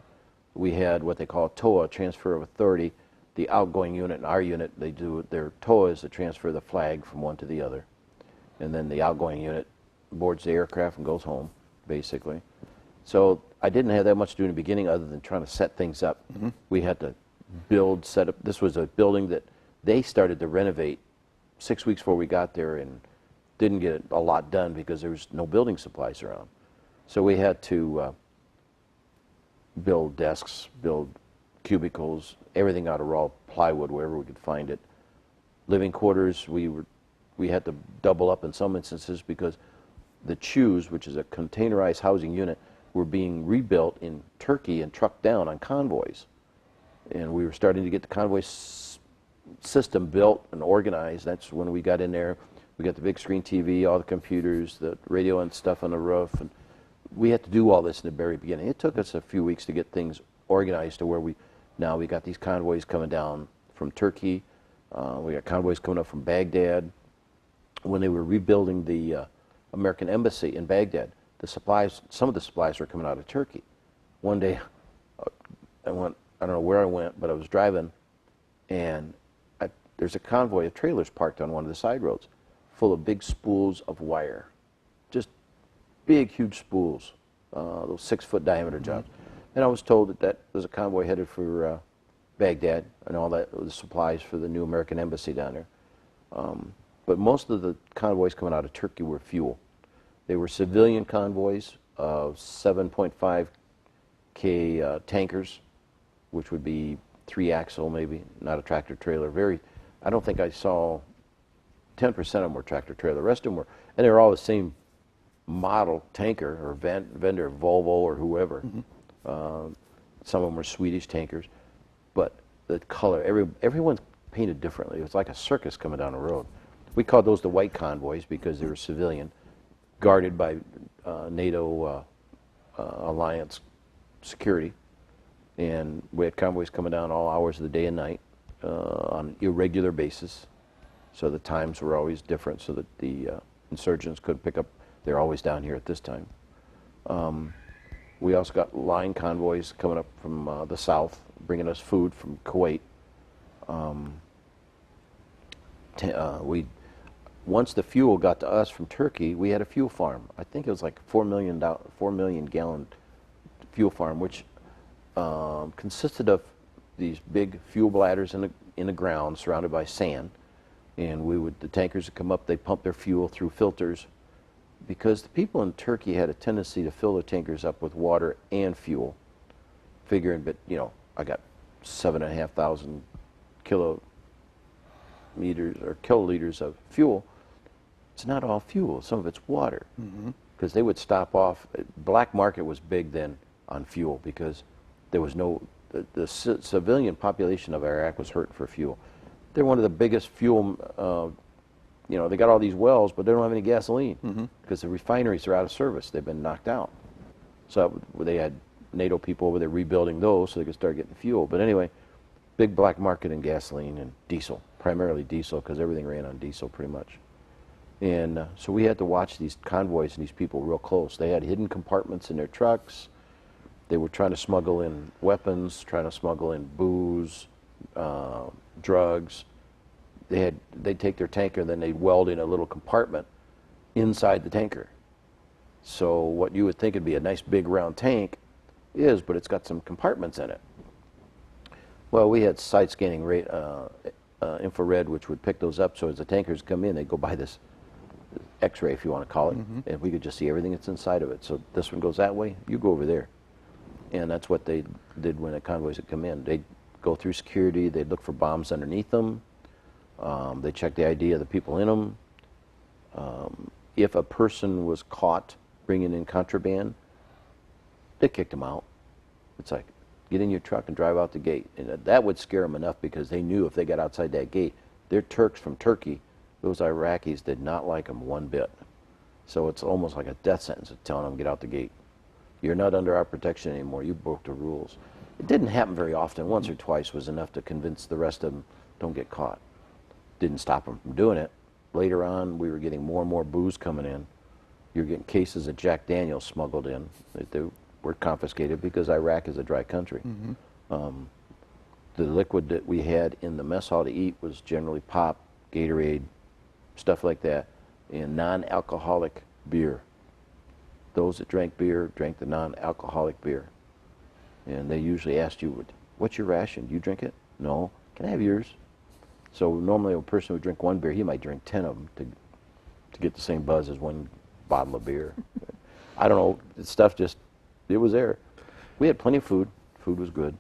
We had what they call TOA, transfer of authority. The outgoing unit and our unit, they do their TOA is to transfer the flag from one to the other. And then the outgoing unit boards the aircraft and goes home, basically. So I didn't have that much to do in the beginning other than trying to set things up. We had to set up. This was a building that they started to renovate 6 weeks before we got there and didn't get a lot done because there was no building supplies around. So we had to build desks, build cubicles, everything out of raw plywood wherever we could find it. Living quarters, we had to double up in some instances because the CHUs, which is a containerized housing unit, were being rebuilt in Turkey and trucked down on convoys. And we were starting to get the convoy system built and organized. That's when we got in there. We got the big screen TV, all the computers, the radio and stuff on the roof. And we had to do all this in the very beginning. It took us a few weeks to get things organized to where we got these convoys coming down from Turkey. We got convoys coming up from Baghdad. When they were rebuilding the American embassy in Baghdad, some of the supplies were coming out of Turkey. One day, I don't know where I went, but I was driving, and there's a convoy of trailers parked on one of the side roads, full of big spools of wire, just big, huge spools, those 6-foot diameter jobs. And I was told that was a convoy headed for Baghdad and all that, the supplies for the new American embassy down there. But most of the convoys coming out of Turkey were fuel. They were civilian convoys of 7.5K tankers, which would be 3-axle maybe, not a tractor trailer. I don't think I saw 10% of them were tractor trailer. The rest of them were, and they were all the same model tanker or vendor, Volvo or whoever. Some of them were Swedish tankers, but the color, everyone's painted differently. It was like a circus coming down the road. We called those the white convoys because they were civilian, guarded by NATO alliance security, and we had convoys coming down all hours of the day and night on an irregular basis. So the times were always different, so that the insurgents couldn't pick up. They're always down here at this time. We also got line convoys coming up from the south, bringing us food from Kuwait. Once the fuel got to us from Turkey, we had a fuel farm. I think it was like 4 million gallon fuel farm, which consisted of these big fuel bladders in the ground, surrounded by sand. And the tankers would come up, they'd pump their fuel through filters, because the people in Turkey had a tendency to fill their tankers up with water and fuel, figuring that, I got 7,500 kiloliters of fuel. It's not all fuel, some of it's water, because they would stop off. Black market was big then on fuel, because there was the civilian population of Iraq was hurting for fuel. They're one of the biggest fuel, they got all these wells, but they don't have any gasoline because the refineries are out of service. They've been knocked out. So they had NATO people over there rebuilding those so they could start getting fuel. But anyway, big black market in gasoline and diesel, primarily diesel, because everything ran on diesel pretty much. And so we had to watch these convoys and these people real close. They had hidden compartments in their trucks. They were trying to smuggle in weapons, trying to smuggle in booze, drugs. They'd take their tanker and then they'd weld in a little compartment inside the tanker. So what you would think would be a nice big round tank but it's got some compartments in it. Well, we had side scanning infrared, which would pick those up. So as the tankers come in, they'd go by this X-ray, if you want to call it, and we could just see everything that's inside of it. So this one goes that way, you go over there. And that's what they did when the convoys would come in. They'd go through security, they'd look for bombs underneath them. They checked the ID of the people in them. If a person was caught bringing in contraband, they kicked them out. It's like, get in your truck and drive out the gate. And that would scare them enough, because they knew if they got outside that gate, they're Turks from Turkey. Those Iraqis did not like them one bit. So it's almost like a death sentence of telling them, get out the gate. You're not under our protection anymore. You broke the rules. It didn't happen very often. Once or twice was enough to convince the rest of them, don't get caught. Didn't stop them from doing it. Later on, we were getting more and more booze coming in. You're getting cases of Jack Daniels smuggled in. They were confiscated because Iraq is a dry country. The liquid that we had in the mess hall to eat was generally pop, Gatorade, stuff like that, and non-alcoholic beer. Those that drank beer drank the non-alcoholic beer. And they usually asked you, what's your ration? Do you drink it? No. Can I have yours? So normally a person would drink one beer, he might drink 10 of them to get the same buzz as one bottle of beer. I don't know, the stuff just, it was there. We had plenty of food. Food was good.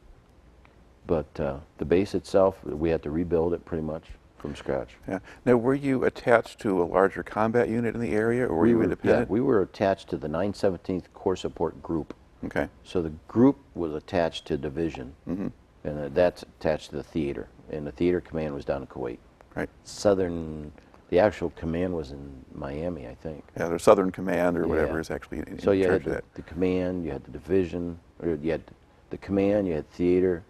But the base itself, we had to rebuild it pretty much from scratch. Yeah. Now, were you attached to a larger combat unit in the area, or were you independent? Yeah, we were attached to the 917th Corps Support Group. Okay. So the group was attached to division, and that's attached to the theater. And the theater command was down in Kuwait. Right. The actual command was in Miami, I think. Yeah, the Southern Command or whatever is actually in so you charge had of that. the command, you had the division, or you had the command, you had theater,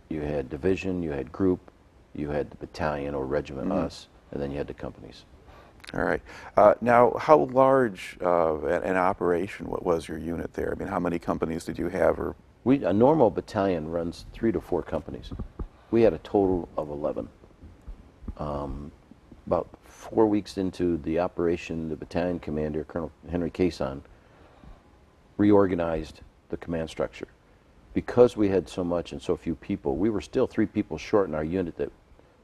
you had division, you had group, you had the battalion or regiment, us, and then you had the companies. All right. Now, how large an operation was your unit there? I mean, how many companies did you have? Or A normal battalion runs 3 to 4 companies. We had a total of 11. About 4 weeks into the operation, the battalion commander, Colonel Henry Cason, reorganized the command structure. Because we had so much and so few people, we were still 3 people short in our unit. That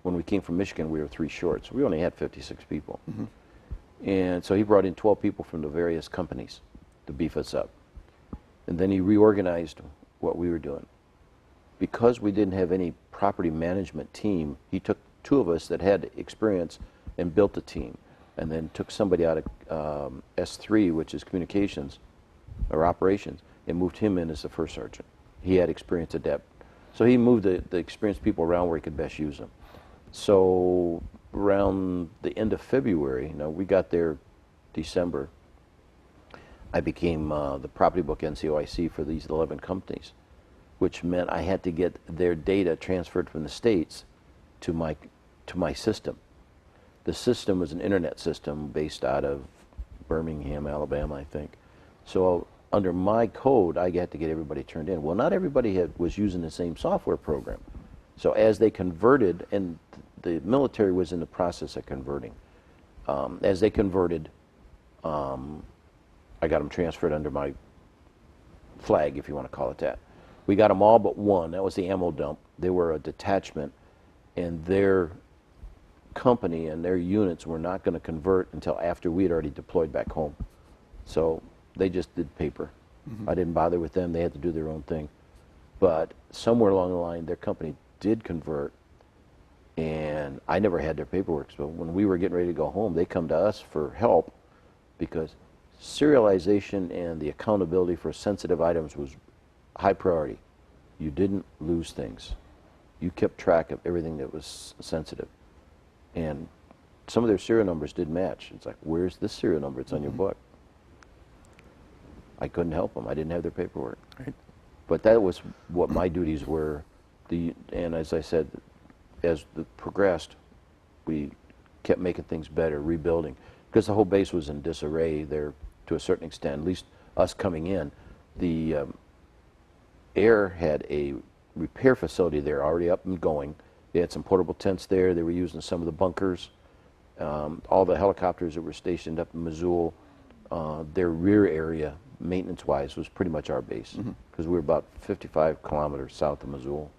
when we came from Michigan, we were 3 short. So we only had 56 people. And so he brought in 12 people from the various companies to beef us up. And then he reorganized what we were doing. because we didn't have any property management team, he took two of us that had experience and built a team, and then took somebody out of S3, which is communications or operations, and moved him in as the first sergeant. He had experience at depth. So he moved the experienced people around where he could best use them. So around the end of February, we got there December, I became the property book NCOIC for these 11 companies, which meant I had to get their data transferred from the States to my system. The system was an internet system based out of Birmingham, Alabama, I think. So under my code, I had to get everybody turned in. Well, not everybody was using the same software program. So as they converted, and the military was in the process of converting, as they converted, I got them transferred under my flag, if you want to call it that. We got them all but one. That was the ammo dump. They were a detachment, and their company and their units were not going to convert until after we had already deployed back home. So they just did paper. I didn't bother with them. They had to do their own thing. But somewhere along the line, their company did convert, and I never had their paperwork. So when we were getting ready to go home, they come to us for help, because serialization and the accountability for sensitive items was high priority. You didn't lose things. You kept track of everything that was sensitive. And some of their serial numbers didn't match. It's like, where's this serial number? It's on your book. I couldn't help them. I didn't have their paperwork. Right. But that was what my duties were. And as I said, as it progressed, we kept making things better, rebuilding. Because the whole base was in disarray there to a certain extent, at least us coming in. The Air had a repair facility there already up and going. They had some portable tents there. They were using some of the bunkers. All the helicopters that were stationed up in Mosul, their rear area, maintenance-wise, was pretty much our base, because we were about 55 kilometers south of Mosul.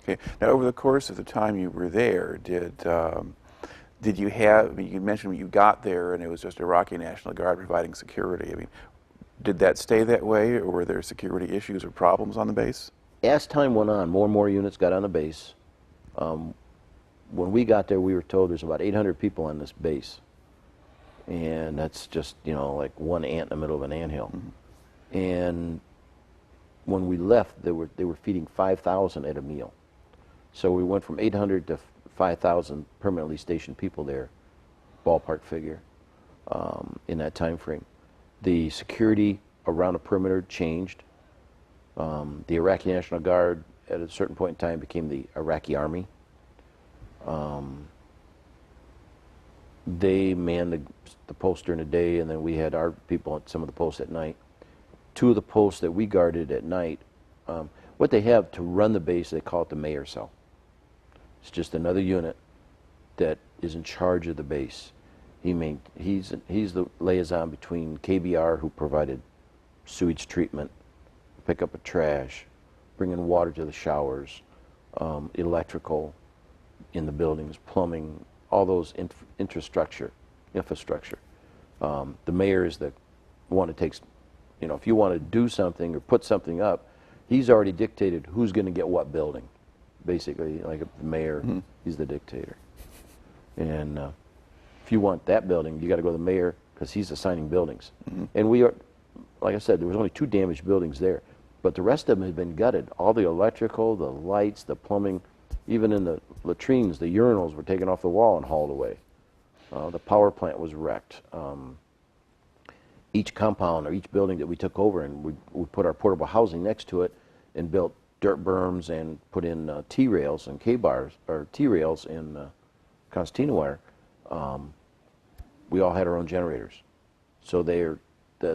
Okay. Now, over the course of the time you were there, did you have, I mean, you mentioned when you got there and it was just Iraqi National Guard providing security. I mean, did that stay that way, or were there security issues or problems on the base? As time went on, more and more units got on the base. When we got there, we were told there's about 800 people on this base. And that's just, like one ant in the middle of an anthill. And when we left, they were feeding 5,000 at a meal. So we went from 800 to 5,000 permanently stationed people there, ballpark figure, in that time frame. The security around the perimeter changed. The Iraqi National Guard, at a certain point in time, became the Iraqi Army. They manned the post during the day, and then we had our people at some of the posts at night. Two of the posts that we guarded at night, what they have to run the base, they call it the mayor cell. It's just another unit that is in charge of the base. He's the liaison between KBR, who provided sewage treatment, pick up of trash, bringing water to the showers, electrical in the buildings, plumbing, all those infrastructure. The mayor is the one that takes, if you want to do something or put something up, he's already dictated who's going to get what building. Basically, like the mayor, he's the dictator. And if you want that building, you got to go to the mayor, because he's assigning buildings. And we are, like I said, there was only 2 damaged buildings there, but the rest of them had been gutted. All the electrical, the lights, the plumbing, even in the latrines, the urinals were taken off the wall and hauled away. The power plant was wrecked. Each compound or each building that we took over, and we put our portable housing next to it and built dirt berms and put in T-rails and K-bars, or T-rails and concertina wire. We all had our own generators. So the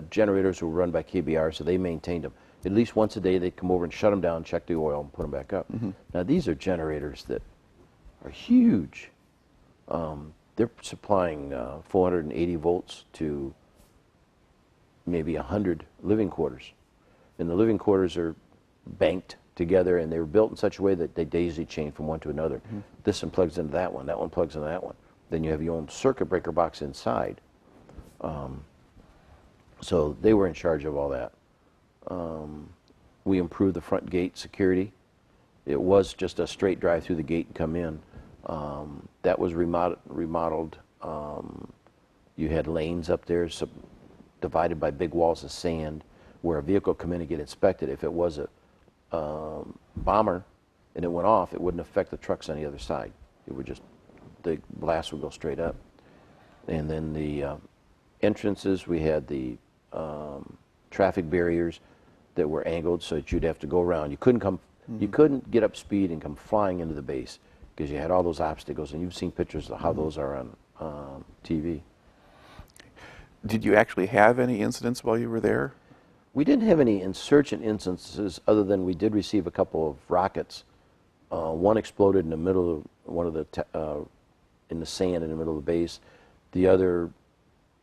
generators were run by KBR, so they maintained them. At least once a day, they'd come over and shut them down, check the oil, and put them back up. Now, these are generators that are huge. They're supplying 480 volts to maybe 100 living quarters. And the living quarters are banked together, and they were built in such a way that they daisy chain from one to another. This one plugs into that one plugs into that one. Then you have your own circuit breaker box inside. So they were in charge of all that. We improved the front gate security. It was just a straight drive through the gate and come in. That was remodeled. You had lanes up there divided by big walls of sand where a vehicle come in and get inspected. If it was a bomber and it went off, it wouldn't affect the trucks on the other side. It would just, the blast would go straight up. And then the entrances, we had the traffic barriers that were angled so that you'd have to go around. You couldn't get up speed and come flying into the base because you had all those obstacles, and you've seen pictures of how those are on TV. Did you actually have any incidents while you were there? We didn't have any insurgent instances other than we did receive a couple of rockets. One exploded in the middle of one of the in the sand in the middle of the base. The other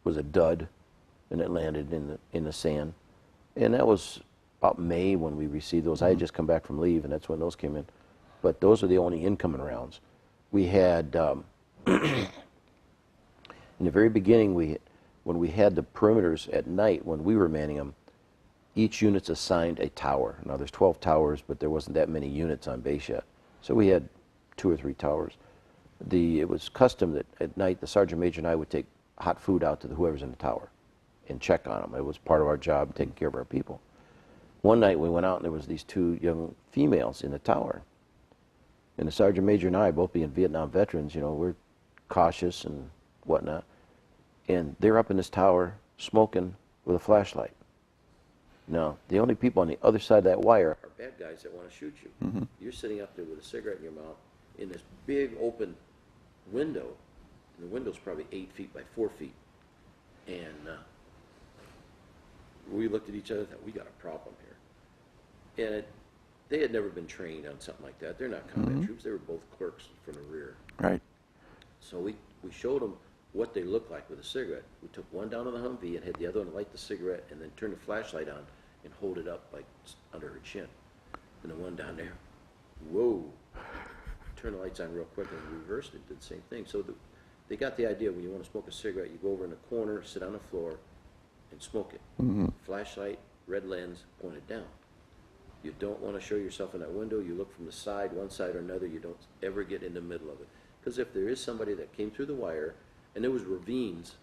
was a dud, and it landed in the sand. And that was about May when we received those. I had just come back from leave, and that's when those came in. But those are the only incoming rounds. We had in the very beginning, when we had the perimeters at night, when we were manning them, each unit's assigned a tower. Now there's 12 towers, but there wasn't that many units on base yet. So we had 2 or 3 towers. It was custom that at night the sergeant major and I would take hot food out to whoever's in the tower and check on them. It was part of our job, taking care of our people. One night we went out and there was these 2 young females in the tower. And the sergeant major and I, both being Vietnam veterans, you know, we're cautious and whatnot. And they're up in this tower smoking with a flashlight. Now, the only people on the other side of that wire are bad guys that want to shoot you. Mm-hmm. You're sitting up there with a cigarette in your mouth in this big open window. And the window's probably 8 feet by 4 feet. And we looked at each other and thought, we got a problem here. And they had never been trained on something like that. They're not combat troops. They were both clerks from the rear. Right. So we showed them what they looked like with a cigarette. We took one down on the Humvee and had the other one light the cigarette and then turn the flashlight on and hold it up like under her chin. And the one down there, whoa, turn the lights on real quick and reversed it, did the same thing. So they got the idea when you want to smoke a cigarette, you go over in the corner, sit on the floor, and smoke it. Mm-hmm. Flashlight, red lens, pointed down. You don't want to show yourself in that window. You look from the side, one side or another. You don't ever get in the middle of it. Because if there is somebody that came through the wire, and there was ravines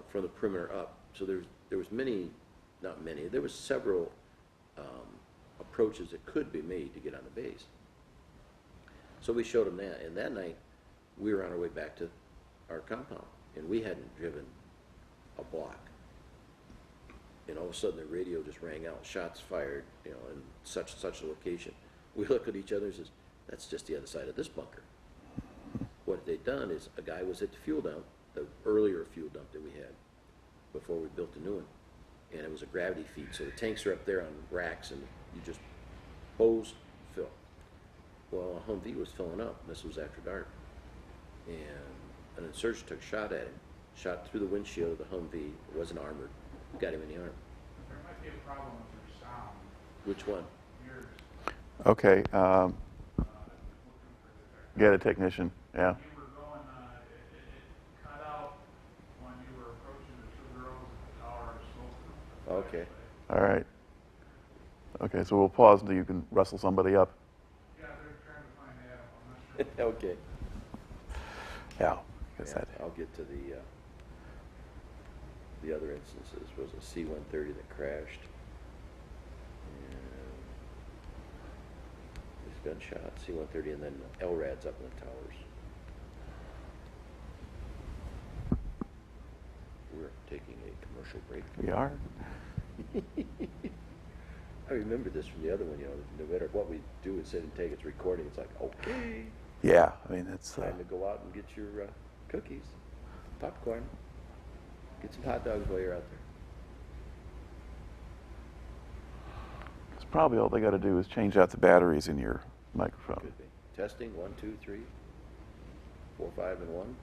from the perimeter up, so there was many, not many, there was several approaches that could be made to get on the base. So we showed them that, and that night we were on our way back to our compound, and we hadn't driven a block. And all of a sudden the radio just rang out, shots fired, you know, in such a location. We look at each other and says, that's just the other side of this bunker. What they'd done is a guy was at the fuel dump, the earlier fuel dump that we had before we built the new one, and it was a gravity feed. So the tanks are up there on racks, and you just hose, fill. Well, a Humvee was filling up, and this was after dark, and an insurgent took a shot at him, shot through the windshield of the Humvee. It wasn't armored, got him in the arm. There might be a problem with your sound. Which one? Yours. Okay. Get a technician. Yeah. You were going, it cut out when you were approaching the 2 girls at the tower smoking. Okay. All right. Okay, so we'll pause until you can rustle somebody up. Yeah, they're trying to find Adam. I'm not sure. Okay. Yeah. Yeah, I'll get to the other instances. Was a C-130 that crashed. And this gunshot, C-130, and then LRADs up in the towers. We're taking a commercial break. We are. I remember this from the other one, you know, no matter what we do and sit and take, it's recording. It's like, okay. Yeah, I mean, it's... Time to go out and get your cookies, popcorn, get some hot dogs while you're out there. It's probably all they got to do is change out the batteries in your microphone. Could be. Testing, 1, 2, 3, 4, 5, and 1.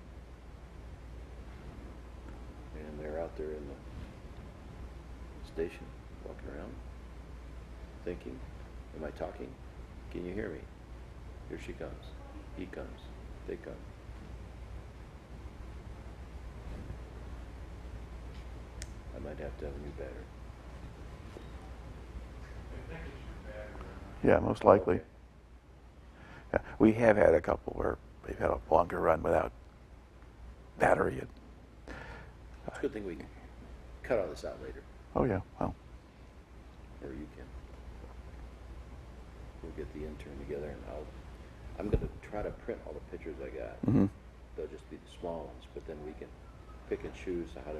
And they're out there in the station, walking around, thinking, am I talking? Can you hear me? Here she comes. He comes. They come. I might have to have a new battery. I think it's your battery. Yeah, most likely. Okay. We have had a couple where we've had a longer run without battery. It's a good thing we can cut all this out later, Oh yeah, well, or you can. We'll get the intern together, and I'm going to try to print all the pictures I got. mhm. They'll just be the small ones, but then we can pick and choose how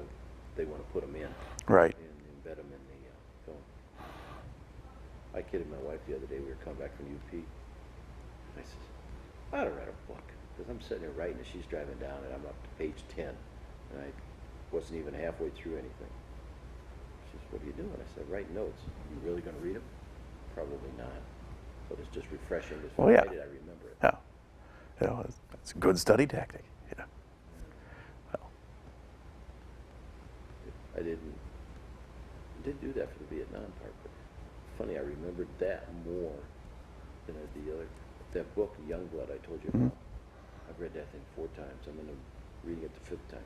they want to put them in. Right. And embed them in the film. I kidded my wife the other day. We were coming back from UP. I said, I ought to write a book. Because I'm sitting there writing as she's driving down, and I'm up to page 10. And I wasn't even halfway through anything. She says, what are you doing? I said, write notes. Are you really going to read them? Probably not. But it's just refreshing. Just Well, yeah. write it, I remember it. Yeah. You know, it's a good study tactic. You know. Well, I did do that for the Vietnam part, but funny, I remembered that more than I did the other. That book, Youngblood, I told you about. I've read that thing 4 times. I'm reading it the 5th time.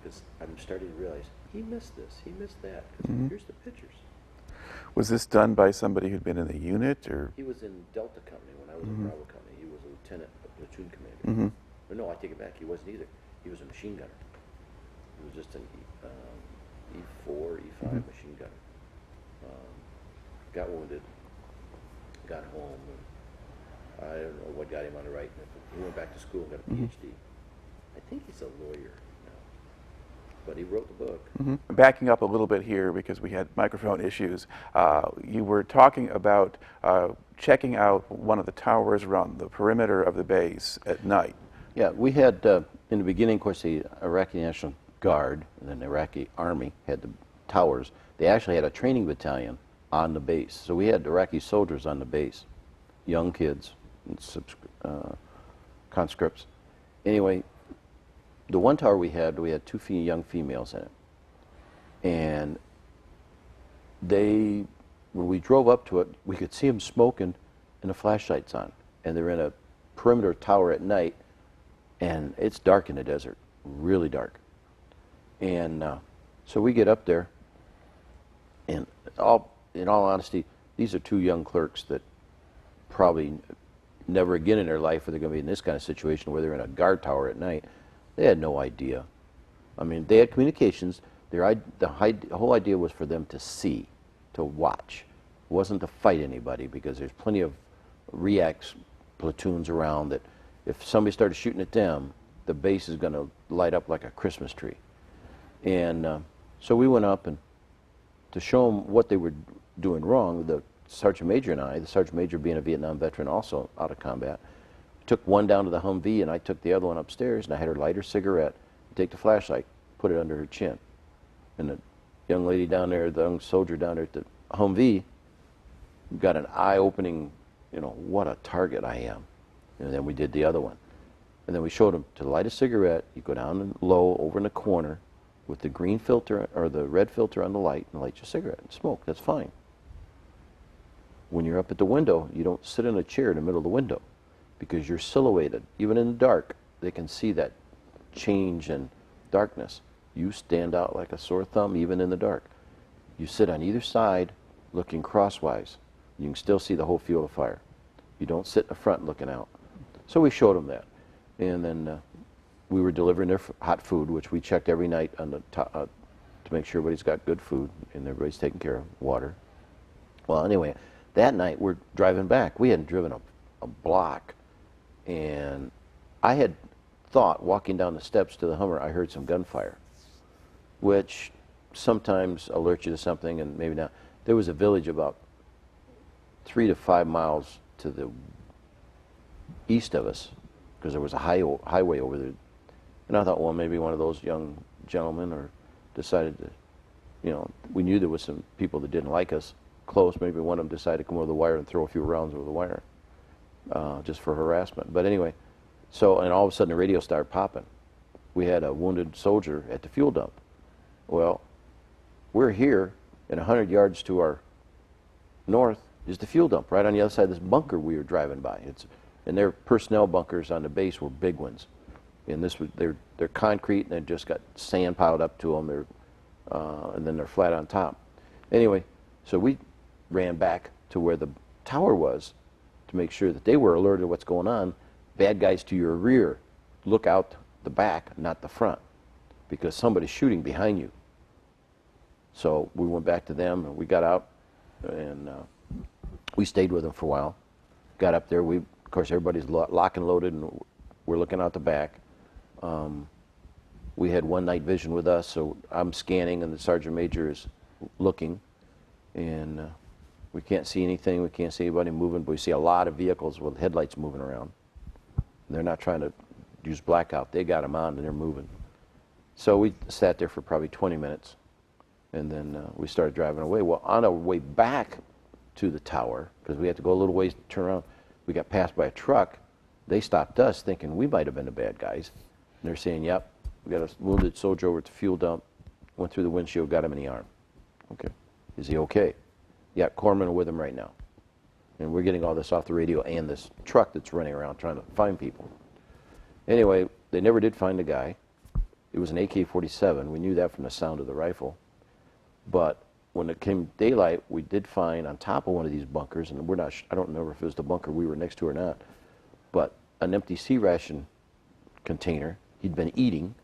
Because I'm starting to realize, he missed this, he missed that. 'Cause here's the pictures. was this done by somebody who'd been in the unit, or? He was in Delta Company when I was in Bravo Company. He was a lieutenant, a platoon commander. Or no, I take it back. He wasn't either. He was a machine gunner. He was just an E4, E5 machine gunner. Got wounded, got home. And I don't know what got him on the right. He went back to school and got a PhD. I think he's a lawyer now. But he wrote the book. Backing up a little bit here because we had microphone issues, you were talking about checking out one of the towers around the perimeter of the base at night. Yeah, we had, in the beginning, of course, the Iraqi National Guard and then the Iraqi Army had the towers. They actually had a training battalion on the base. So we had Iraqi soldiers on the base, young kids, conscripts. Anyway, the one tower we had 2 young females in it. And when we drove up to it, we could see them smoking and the flashlights on. And they're in a perimeter tower at night, and it's dark in the desert, really dark. And so we get up there, and in all honesty, these are 2 young clerks that probably never again in their life are they going to be in this kind of situation where they're in a guard tower at night. They had no idea. I mean, they had communications. The whole idea was for them to see, to watch. It wasn't to fight anybody, because there's plenty of reacts platoons around that if somebody started shooting at them, the base is going to light up like a Christmas tree. And so we went up, and to show them what they were doing wrong, the Sergeant Major and I, the Sergeant Major being a Vietnam veteran also out of combat, took one down to the Humvee, and I took the other one upstairs, and I had her light her cigarette, take the flashlight, put it under her chin. And the young lady down there, the young soldier down there at the Humvee, got an eye-opening, what a target I am. And then we did the other one. And then we showed him to light a cigarette, you go down low over in the corner with the green filter or the red filter on the light and light your cigarette and smoke. That's fine. When you're up at the window, you don't sit in a chair in the middle of the window, because you're silhouetted. Even in the dark, they can see that change in darkness. You stand out like a sore thumb even in the dark. You sit on either side looking crosswise. You can still see the whole field of fire. You don't sit in the front looking out. So we showed them that. And then we were delivering their hot food, which we checked every night on the to make sure everybody's got good food and everybody's taken care of, water. Well, anyway, that night we're driving back. We hadn't driven a block. And I had thought, walking down the steps to the Hummer, I heard some gunfire, which sometimes alerts you to something and maybe not. There was a village about 3 to 5 miles to the east of us, because there was a highway over there. And I thought, well, maybe one of those young gentlemen decided to, we knew there was some people that didn't like us close. Maybe one of them decided to come over the wire and throw a few rounds over the wire. Just for harassment. But anyway, and all of a sudden the radio started popping. We had a wounded soldier at the fuel dump. Well, we're here, and 100 yards to our north is the fuel dump, right on the other side of this bunker we were driving by. And their personnel bunkers on the base were big ones. And they're concrete, and they've just got sand piled up to them. And then they're flat on top. Anyway, so we ran back to where the tower was to to make sure that they were alerted to what's going on. Bad guys to your rear, look out the back, not the front, because somebody's shooting behind you. So we went back to them, and we got out, and we stayed with them for a while. Got up there. Of course, everybody's lock and loaded, and we're looking out the back. We had one night vision with us, so I'm scanning, and the sergeant major is looking, and we can't see anything. We can't see anybody moving, but we see a lot of vehicles with headlights moving around. They're not trying to use blackout. They got them on, and they're moving. So we sat there for probably 20 minutes, and then we started driving away. Well, on our way back to the tower, because we had to go a little ways to turn around, we got passed by a truck. They stopped us thinking we might have been the bad guys. And they're saying, yep, we got a wounded soldier over at the fuel dump, went through the windshield, got him in the arm. Okay. Is he okay? Yeah, corpsmen are with him right now. And we're getting all this off the radio and this truck that's running around trying to find people. Anyway, they never did find the guy. It was an AK-47. We knew that from the sound of the rifle. But when it came daylight, we did find on top of one of these bunkers, and we're not, I don't remember if it was the bunker we were next to or not, but an empty C ration container he'd been eating,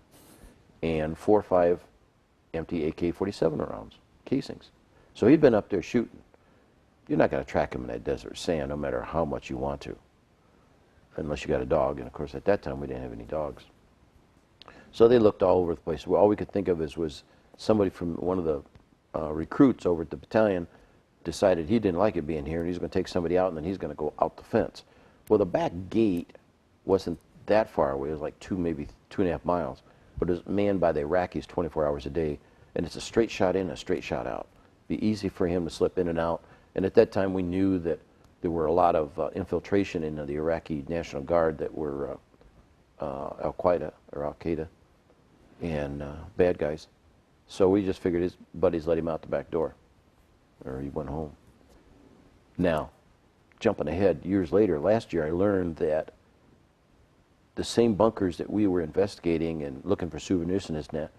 and 4 or 5 empty AK-47 rounds, casings. So he'd been up there shooting. You're not going to track him in that desert sand, no matter how much you want to, unless you got a dog. And of course, at that time, we didn't have any dogs. So they looked all over the place. All we could think of was somebody from one of the recruits over at the battalion decided he didn't like it being here, and he's going to take somebody out, and then he's going to go out the fence. Well, the back gate wasn't that far away. It was like maybe 2.5 miles, but it was manned by the Iraqis 24 hours a day, and it's a straight shot in, a straight shot out. Be easy for him to slip in and out. And at that time, we knew that there were a lot of infiltration in the Iraqi National Guard that were Al-Qaeda or Al-Qaeda and bad guys. So we just figured his buddies let him out the back door, or he went home. Now, jumping ahead, years later, last year, I learned that the same bunkers that we were investigating and looking for souvenirs in his net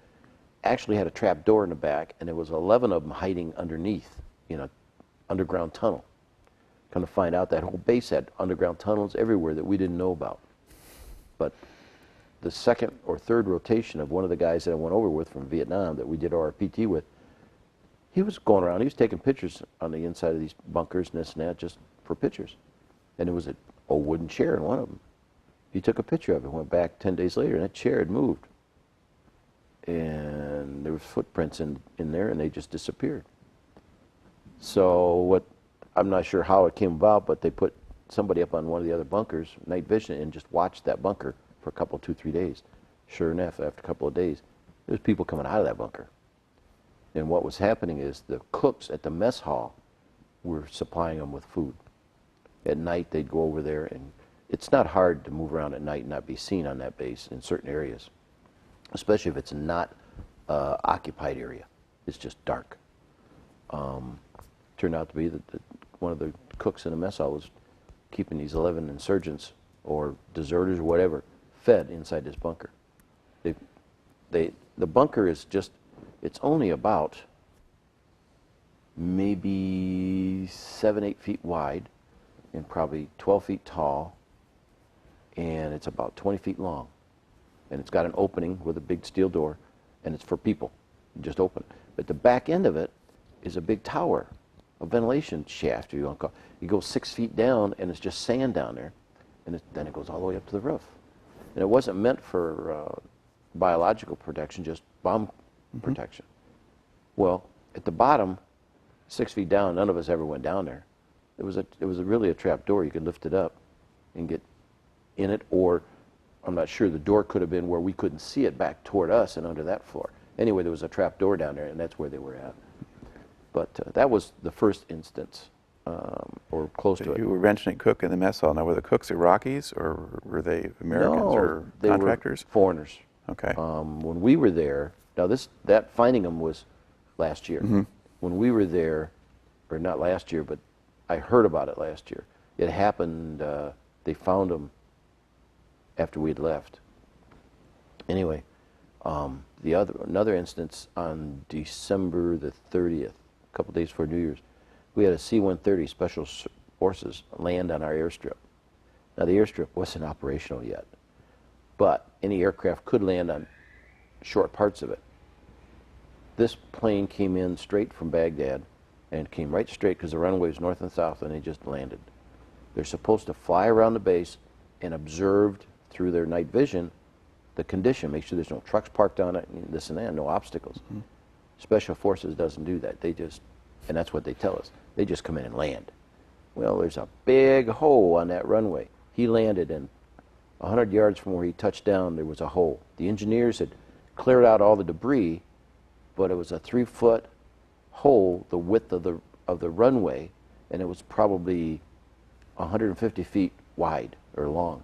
actually had a trap door in the back, and there was 11 of them hiding underneath in an underground tunnel. Come to find out, that whole base had underground tunnels everywhere that we didn't know about. But the second or third rotation of one of the guys that I went over with from Vietnam that we did RPT with, he was going around, he was taking pictures on the inside of these bunkers and this and that just for pictures. And there was an old wooden chair in one of them. He took a picture of it, went back 10 days later, and that chair had moved. And there was footprints in there, and they just disappeared. So I'm not sure how it came about, but they put somebody up on one of the other bunkers, night vision, and just watched that bunker for a couple, 2-3 days. Sure enough, after a couple of days, there was people coming out of that bunker. And what was happening is the cooks at the mess hall were supplying them with food. At night, they'd go over there, and it's not hard to move around at night and not be seen on that base in certain areas, especially if it's not occupied area. It's just dark. Turned out to be that one of the cooks in the mess hall was keeping these 11 insurgents or deserters or whatever fed inside this bunker. The bunker is just, it's only about maybe 7-8 feet wide and probably 12 feet tall, and it's about 20 feet long. And it's got an opening with a big steel door, and it's for people. You just open it. But the back end of it is a big tower, a ventilation shaft, if you want to call it. You go 6 feet down, and it's just sand down there, and then it goes all the way up to the roof. And it wasn't meant for biological protection, just bomb protection. Well, at the bottom, 6 feet down, none of us ever went down there. It was really a trap door. You could lift it up and get in it, or I'm not sure, the door could have been where we couldn't see it back toward us and under that floor. Anyway, there was a trap door down there, and that's where they were at. But that was the first instance, or close to it. You were mentioning cook in the mess hall. Now, were the cooks Iraqis, or were they Americans or they contractors? Were foreigners. Okay. When we were there, now that finding them was last year. Mm-hmm. When we were there, or not last year, but I heard about it last year. It happened, they found them after we'd left. Anyway, another instance on December the 30th, a couple days before New Year's, we had a C-130 forces land on our airstrip. Now, the airstrip wasn't operational yet, but any aircraft could land on short parts of it. This plane came in straight from Baghdad and came right straight because the runway was north and south, and they just landed. They're supposed to fly around the base and observed through their night vision the condition, make sure there's no trucks parked on it, and this and that, no obstacles. Special Forces doesn't do that. They just, and that's what they tell us, they just come in and land. Well, there's a big hole on that runway. He landed, and 100 yards from where he touched down, there was a hole. The engineers had cleared out all the debris, but it was a 3-foot hole, the width of the runway, and it was probably 150 feet wide or long.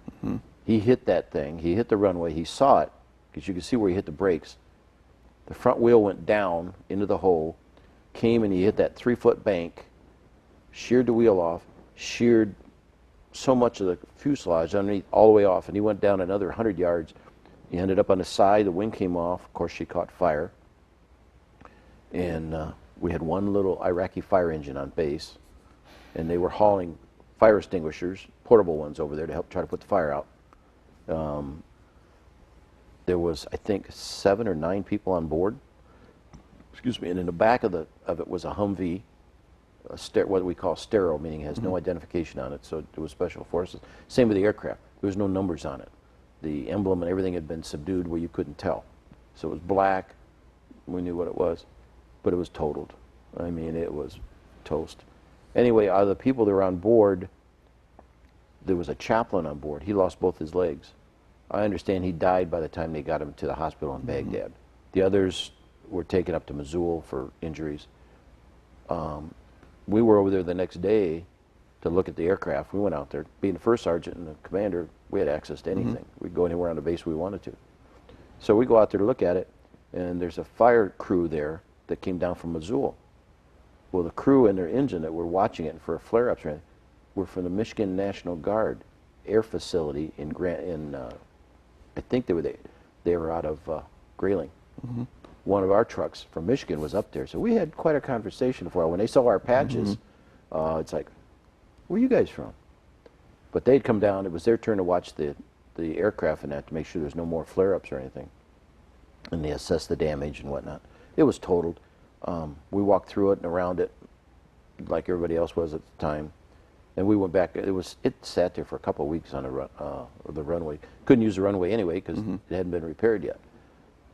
He hit that thing. He hit the runway. He saw it because you could see where he hit the brakes. The front wheel went down into the hole, came and he hit that 3-foot bank, sheared the wheel off, sheared so much of the fuselage underneath all the way off, and he went down another 100 yards. He ended up on the side. The wing came off. Of course, she caught fire. And we had one little Iraqi fire engine on base, and they were hauling fire extinguishers, portable ones, over there to help try to put the fire out. There was, I think, 7 or 9 people on board. Excuse me. And in the back of it was a Humvee, what we call sterile, meaning it has no identification on it. So it was Special Forces. Same with the aircraft. There was no numbers on it. The emblem and everything had been subdued where you couldn't tell. So it was black. We knew what it was, but it was totaled. I mean, it was toast. Anyway, out of the people that were on board, there was a chaplain on board. He lost both his legs. I understand he died by the time they got him to the hospital in Baghdad. The others were taken up to Mosul for injuries. We were over there the next day to look at the aircraft. We went out there. Being the first sergeant and the commander, we had access to anything. We'd go anywhere on the base we wanted to. So we go out there to look at it, and there's a fire crew there that came down from Mosul. Well, the crew and their engine that were watching it for flare-ups were from the Michigan National Guard Air Facility in I think they were out of Grayling. One of our trucks from Michigan was up there, so we had quite a conversation for a while. When they saw our patches, it's like, where are you guys from? But they'd come down. It was their turn to watch the aircraft and that to make sure there's no more flare-ups or anything. And they assessed the damage and whatnot. It was totaled. We walked through it and around it like everybody else was at the time. And we went back. It sat there for a couple of weeks on the runway. Couldn't use the runway anyway because it hadn't been repaired yet.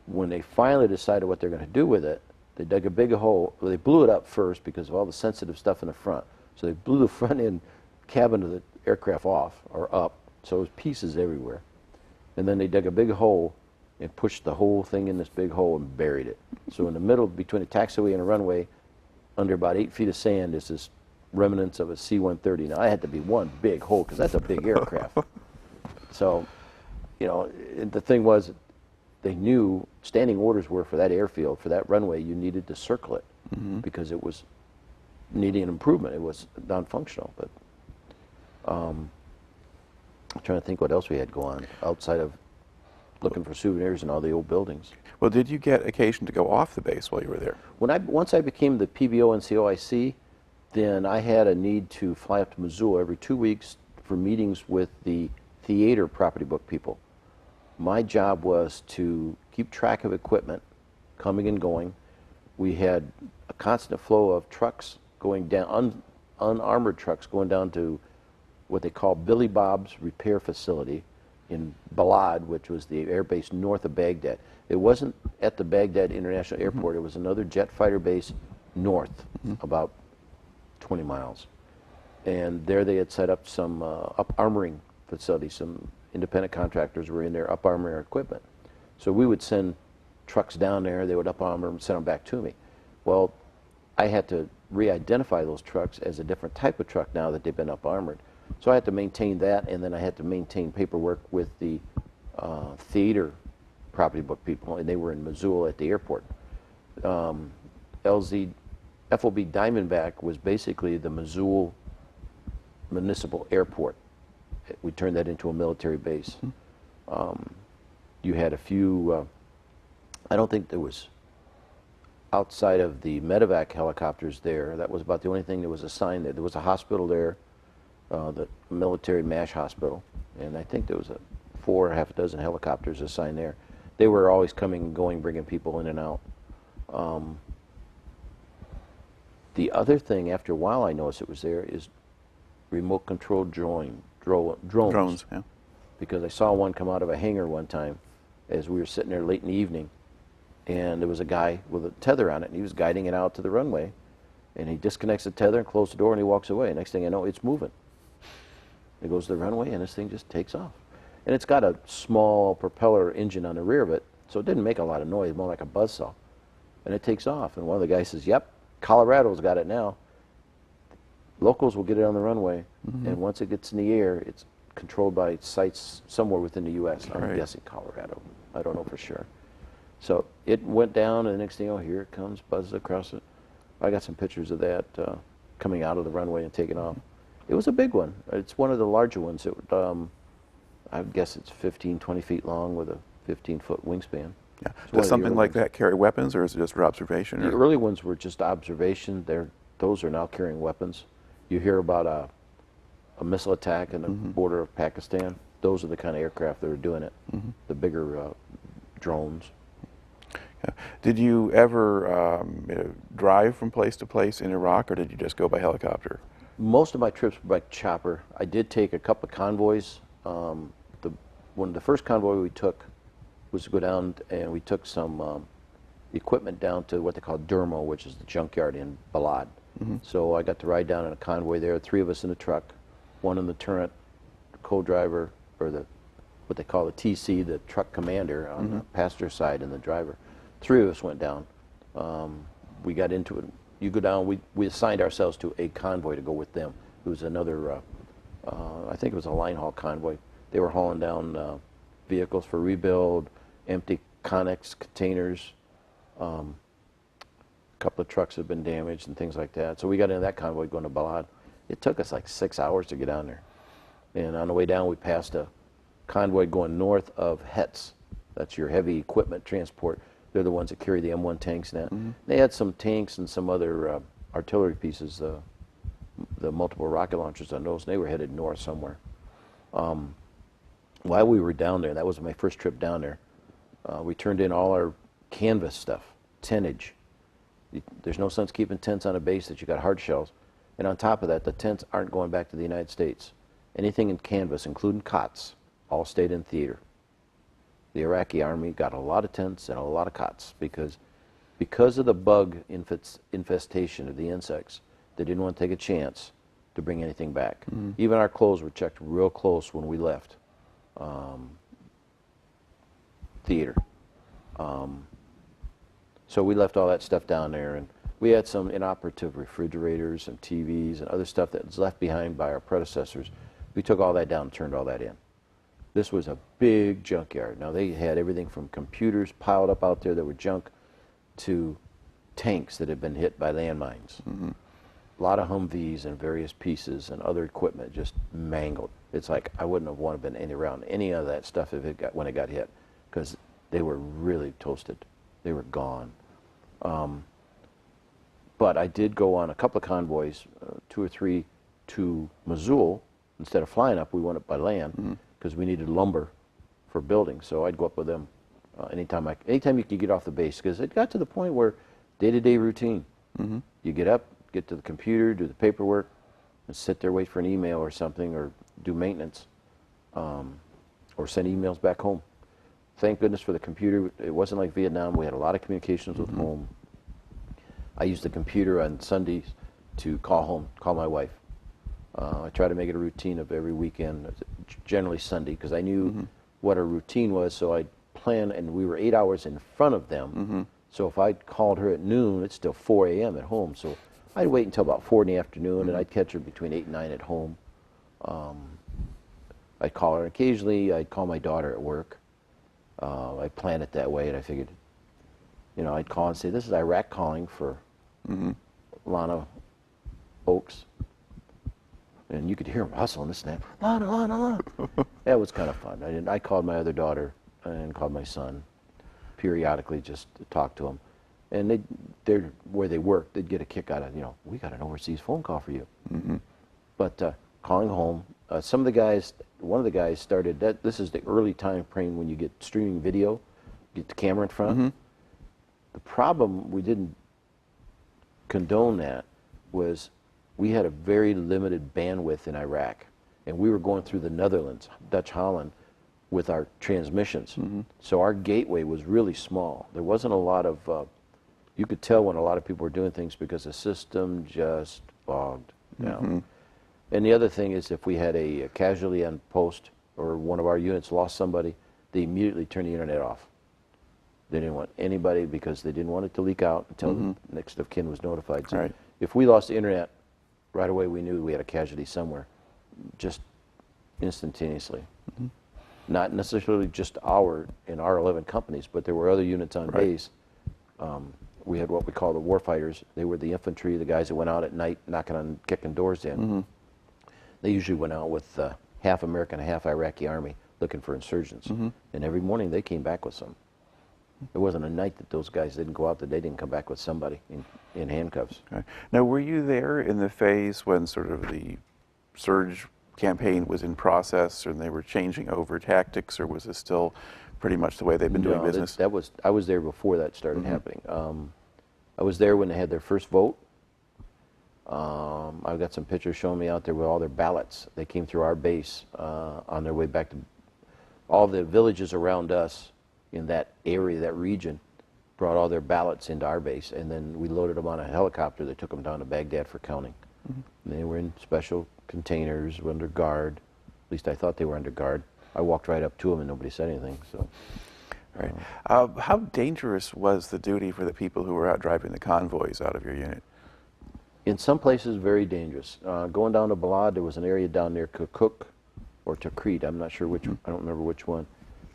When they finally decided what they're going to do with it, they dug a big hole. Well, they blew it up first because of all the sensitive stuff in the front. So they blew the front end cabin of the aircraft off or up, so it was pieces everywhere. And then they dug a big hole and pushed the whole thing in this big hole and buried it. So in the middle, between a taxiway and a runway, under about 8 feet of sand, is this remnants of a C-130. Now, I had to be one big hole because that's a big aircraft. So, you know, the thing was, they knew standing orders were for that airfield, for that runway, you needed to circle it because it was needing an improvement. It was non-functional. But I'm trying to think what else we had go on outside of looking for souvenirs in all the old buildings. Well, did you get occasion to go off the base while you were there? Once I became the PBO and COIC, then I had a need to fly up to Mosul every 2 weeks for meetings with the theater property book people. My job was to keep track of equipment coming and going. We had a constant flow of trucks going down, unarmored trucks going down to what they call Billy Bob's repair facility in Balad, which was the air base north of Baghdad. It wasn't at the Baghdad International Airport. It was another jet fighter base north, about 20 miles. And there they had set up some up-armoring facilities. Some independent contractors were in there up-armoring our equipment. So we would send trucks down there. They would up-armor them and send them back to me. Well, I had to re-identify those trucks as a different type of truck now that they've been up-armored. So I had to maintain that, and then I had to maintain paperwork with the theater property book people, and they were in Mosul at the airport. FOB Diamondback was basically the Mosul Municipal Airport. We turned that into a military base. You had a few, I don't think there was, outside of the medevac helicopters there, that was about the only thing that was assigned there. There was a hospital there, the military MASH hospital, and I think there was half a dozen helicopters assigned there. They were always coming and going, bringing people in and out. The other thing, after a while I noticed it was there, is remote controlled drones. Drones, yeah. Because I saw one come out of a hangar one time as we were sitting there late in the evening, and there was a guy with a tether on it, and he was guiding it out to the runway, and he disconnects the tether and closes the door and he walks away. Next thing I know, it's moving. It goes to the runway and this thing just takes off. And it's got a small propeller engine on the rear of it, so it didn't make a lot of noise, more like a buzzsaw. And it takes off, and one of the guys says, "Yep, Colorado's got it now. Locals will get it on the runway, and once it gets in the air, it's controlled by sites somewhere within the U.S. I'm Right. guessing Colorado. I don't know for sure." So it went down, and the next thing, oh, here it comes, buzzes across it. I got some pictures of that coming out of the runway and taking off. It was a big one. It's one of the larger ones. I would guess it's 15, 20 feet long with a 15-foot wingspan. Yeah. It's one Does of the something early like ones. that carry weapons, or is it just for observation? The or- early ones were just observation. Those are now carrying weapons. You hear about a missile attack in the border of Pakistan. Those are the kind of aircraft that are doing it, the bigger drones. Yeah. Did you ever drive from place to place in Iraq, or did you just go by helicopter? Most of my trips were by chopper. I did take a couple of convoys. One of the first convoy we took was to go down, and we took some equipment down to what they call Dermo, which is the junkyard in Balad. So I got to ride down in a convoy there, 3 of us in the truck, one in the turret, co-driver, or what they call the TC, the truck commander on the passenger side, and the driver. 3 of us went down. We got into it. You go down, we assigned ourselves to a convoy to go with them. It was another, I think it was a line haul convoy. They were hauling down vehicles for rebuild, empty Connex containers. A couple of trucks had been damaged and things like that. So we got into that convoy going to Balad. It took us like 6 hours to get down there. And on the way down, we passed a convoy going north of HETS. That's your heavy equipment transport. They're the ones that carry the M1 tanks now. They had some tanks and some other artillery pieces, the multiple rocket launchers on those, and they were headed north somewhere. While we were down there, that was my first trip down there, we turned in all our canvas stuff, tentage. There's no sense keeping tents on a base that you got hard shells. And on top of that, the tents aren't going back to the United States. Anything in canvas, including cots, all stayed in theater. The Iraqi army got a lot of tents and a lot of cots because of the bug infestation of the insects. They didn't want to take a chance to bring anything back. Even our clothes were checked real close when we left theater. So we left all that stuff down there, and we had some inoperative refrigerators and TVs and other stuff that was left behind by our predecessors. We took all that down and turned all that in. This was a big junkyard. Now they had everything from computers piled up out there that were junk to tanks that had been hit by landmines. A lot of Humvees and various pieces and other equipment just mangled. It's like I wouldn't have wanted to been around any of that stuff when it got hit, because they were really toasted. They were gone. But I did go on a couple of convoys, 2 or 3 to Mosul. Instead of flying up, we went up by land because we needed lumber for building. So I'd go up with them anytime you could get off the base, because it got to the point where day-to-day routine. You get up, get to the computer, do the paperwork, and sit there, wait for an email or something, or do maintenance, or send emails back home. Thank goodness for the computer. It wasn't like Vietnam. We had a lot of communications with home. I used the computer on Sundays to call home, call my wife. I try to make it a routine of every weekend, generally Sunday, because I knew what our routine was, so I'd plan, and we were 8 hours in front of them. So if I called her at noon, it's still 4 a.m. at home. So I'd wait until about 4 in the afternoon, and I'd catch her between 8 and 9 at home. I'd call her. Occasionally, I'd call my daughter at work. I planned it that way, and I figured, I'd call and say, "This is Iraq calling for Lana Oaks." And you could hear them hustling this and that. Lana, Lana, Lana. That was kind of fun. I called my other daughter and called my son periodically just to talk to them. And where they work, they'd get a kick out of, we got an overseas phone call for you. But calling home. Some of the guys, one of the guys started, this is the early time frame when you get streaming video, get the camera in front. The problem, we didn't condone that, was we had a very limited bandwidth in Iraq. And we were going through the Netherlands, Dutch Holland, with our transmissions. So our gateway was really small. There wasn't a lot of, you could tell when a lot of people were doing things because the system just bogged down. And the other thing is if we had a casualty on post or one of our units lost somebody, they immediately turned the internet off. They didn't want anybody because they didn't want it to leak out until the next of kin was notified. So if we lost the internet, right away we knew we had a casualty somewhere, just instantaneously. Not necessarily just in our 11 companies, but there were other units on base. We had what we call the warfighters. They were the infantry, the guys that went out at night knocking on, kicking doors in. They usually went out with half American, half Iraqi army looking for insurgents. And every morning they came back with some. There wasn't a night that those guys didn't go out that they didn't come back with somebody in handcuffs. Now, were you there in the phase when sort of the surge campaign was in process and they were changing over tactics, or was this still pretty much the way they've been doing business? I was there before that started happening. I was there when they had their first vote. I've got some pictures showing me out there with all their ballots. They came through our base on their way back to all the villages around us in that area, that region, brought all their ballots into our base, and then we loaded them on a helicopter that took them down to Baghdad for counting. And they were in special containers, were under guard. At least I thought they were under guard. I walked right up to them and nobody said anything. So, how dangerous was the duty for the people who were out driving the convoys out of your unit? in some places, very dangerous. Going down to Balad, there was an area down near Kirkuk or Tikrit, I'm not sure which, I don't remember which one,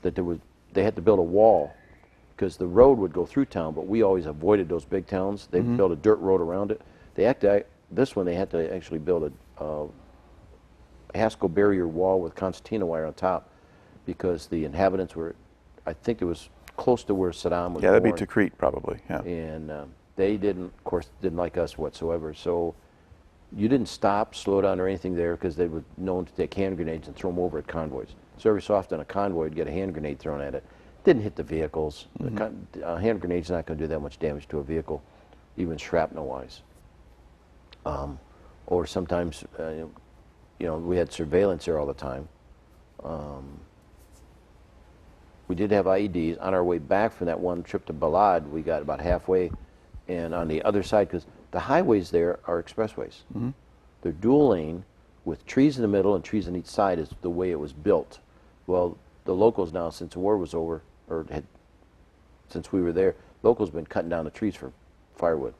that they had to build a wall because the road would go through town, but we always avoided those big towns. They built a dirt road around it. This one, they had to actually build a Haskell barrier wall with concertina wire on top because the inhabitants were, I think it was close to where Saddam was Yeah, that'd born. be Tikrit probably, yeah. And they of course, didn't like us whatsoever. So you didn't stop, slow down or anything there because they were known to take hand grenades and throw them over at convoys. So every so often a convoy would get a hand grenade thrown at it. Didn't hit the vehicles. A hand grenade's not going to do that much damage to a vehicle, even shrapnel-wise. Or sometimes, we had surveillance there all the time. We did have IEDs. On our way back from that one trip to Balad, we got about halfway, and on the other side, because the highways there are expressways. They're dual lane with trees in the middle and trees on each side is the way it was built. Well, the locals now, since the war was over, since we were there, locals been cutting down the trees for firewood.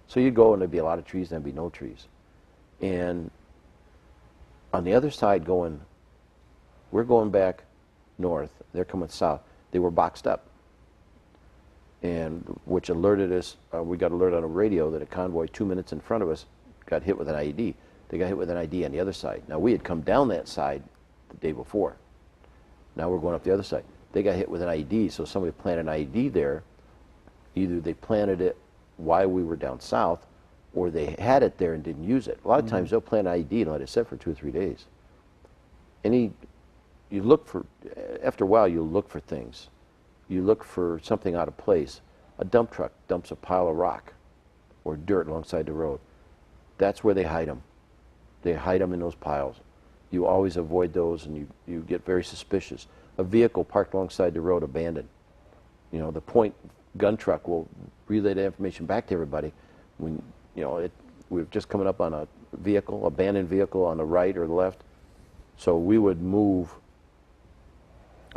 So you'd go and there'd be a lot of trees and there'd be no trees. And on the other side we're going back north, they're coming south. They were boxed up, and which alerted us, we got alert on a radio that a convoy 2 minutes in front of us got hit with an IED. They got hit with an IED on the other side. Now we had come down that side the day before. Now we're going up the other side. They got hit with an IED, so somebody planted an IED there. Either they planted it while we were down south, or they had it there and didn't use it. A lot of times they'll plant an IED and let it sit for 2 or 3 days. You look for, after a while you'll look for things. You look for something out of place. A dump truck dumps a pile of rock or dirt alongside the road. That's where they hide them. They hide them in those piles. You always avoid those and you get very suspicious. A vehicle parked alongside the road abandoned. The point gun truck will relay that information back to everybody when, we're just coming up on a vehicle, abandoned vehicle on the right or the left. So we would move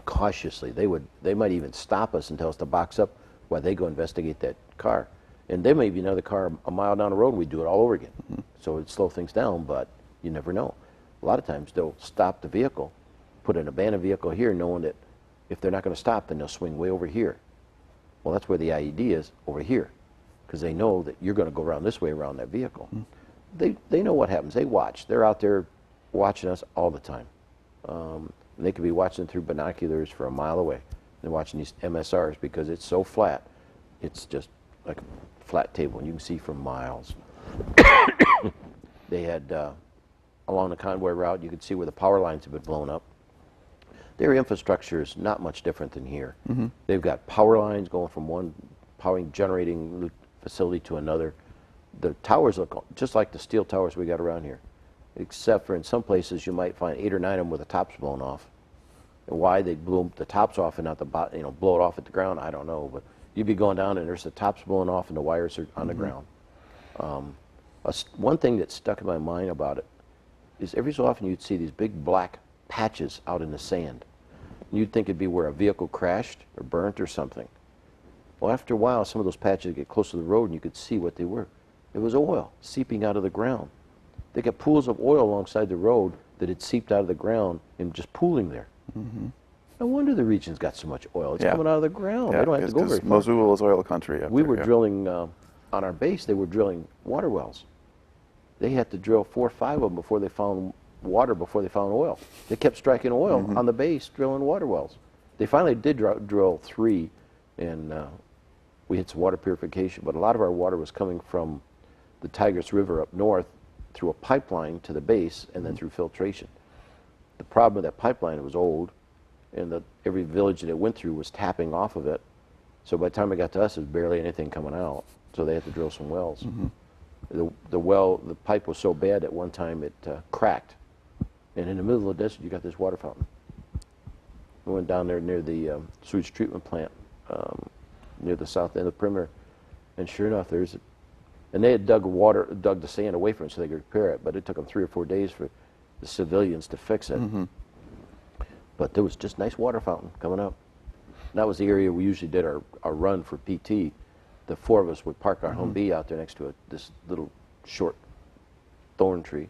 cautiously. They might even stop us and tell us to box up while they go investigate that car. And there may be another car a mile down the road and we do it all over again. So it'd slow things down, but you never know. A lot of times they'll stop the vehicle, put an abandoned vehicle here, knowing that if they're not going to stop, then they'll swing way over here. Well, that's where the IED is, over here, because they know that you're going to go around this way around that vehicle. They know what happens. They watch. They're out there watching us all the time. And they could be watching through binoculars for a mile away. They're watching these MSRs because it's so flat. It's just like a flat table, and you can see for miles. They had a along the convoy route. You could see where the power lines have been blown up. Their infrastructure is not much different than here. They've got power lines going from one generating facility to another. The towers look just like the steel towers we got around here, except for in some places you might find 8 or 9 of them with the tops blown off. And why they blew the tops off and not the blow it off at the ground, I don't know. But you'd be going down and there's the tops blowing off and the wires are on the ground. One thing that stuck in my mind about it is every so often you'd see these big black patches out in the sand. And you'd think it'd be where a vehicle crashed or burnt or something. Well, after a while, some of those patches would get close to the road and you could see what they were. It was oil seeping out of the ground. They got pools of oil alongside the road that had seeped out of the ground and just pooling there. No wonder the region's got so much oil. It's coming out of the ground. They don't have to go very far. Mosul is oil country. We were drilling, on our base, they were drilling water wells. They had to drill 4 or 5 of them before they found water, before they found oil. They kept striking oil on the base, drilling water wells. They finally did drill 3, and we had some water purification, but a lot of our water was coming from the Tigris River up north through a pipeline to the base and then through filtration. The problem with that pipeline, it was old, and every village that it went through was tapping off of it. So by the time it got to us, there was barely anything coming out. So they had to drill some wells. The pipe was so bad at one time it cracked. And in the middle of the desert, you got this water fountain. We went down there near the sewage treatment plant, near the south end of the perimeter, and sure enough, and they had dug the sand away from it so they could repair it, but it took them 3 or 4 days for the civilians to fix it. But there was just nice water fountain coming up. And that was the area we usually did our run for PT. The 4 of us would park our Humvee out there next to this little short thorn tree,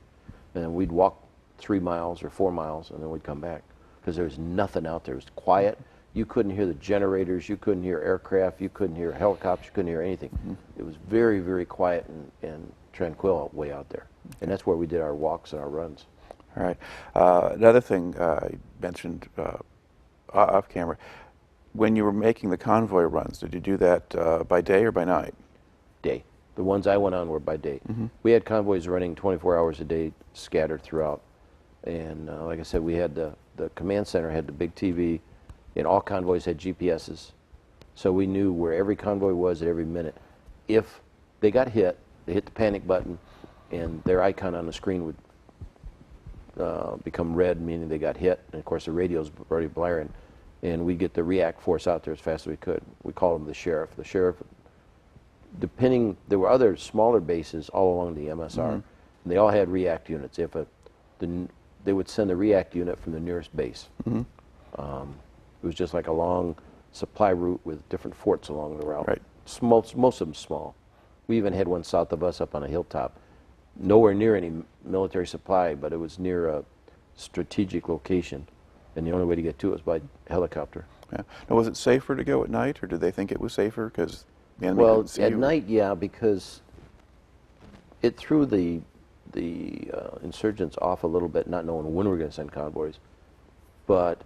and then we'd walk 3 miles or 4 miles, and then we'd come back because there was nothing out there. It was quiet. You couldn't hear the generators. You couldn't hear aircraft. You couldn't hear helicopters. You couldn't hear anything. It was very, very quiet and tranquil way out there. And that's where we did our walks and our runs. All right. Another thing I mentioned off camera, when you were making the convoy runs, did you do that by day or by night? Day. The ones I went on were by day. We had convoys running 24 hours a day scattered throughout. And like I said, we had the command center had the big TV, and all convoys had GPSs. So we knew where every convoy was at every minute. If they got hit, they hit the panic button, and their icon on the screen would become red, meaning they got hit. And of course, the radio's already blaring, and we get the react force out there as fast as we could. We called him the sheriff. The sheriff, there were other smaller bases all along the MSR, and they all had react units. They would send the react unit from the nearest base. It was just like a long supply route with different forts along the route. Right. Most of them small. We even had one south of us up on a hilltop. Nowhere near any military supply, but it was near a strategic location, and the only way to get to it was by helicopter. Yeah. Now, was it safer to go at night, or did they think it was safer because the enemy couldn't see you? Well, at night, yeah, because it threw the insurgents off a little bit, not knowing when we were going to send convoys. But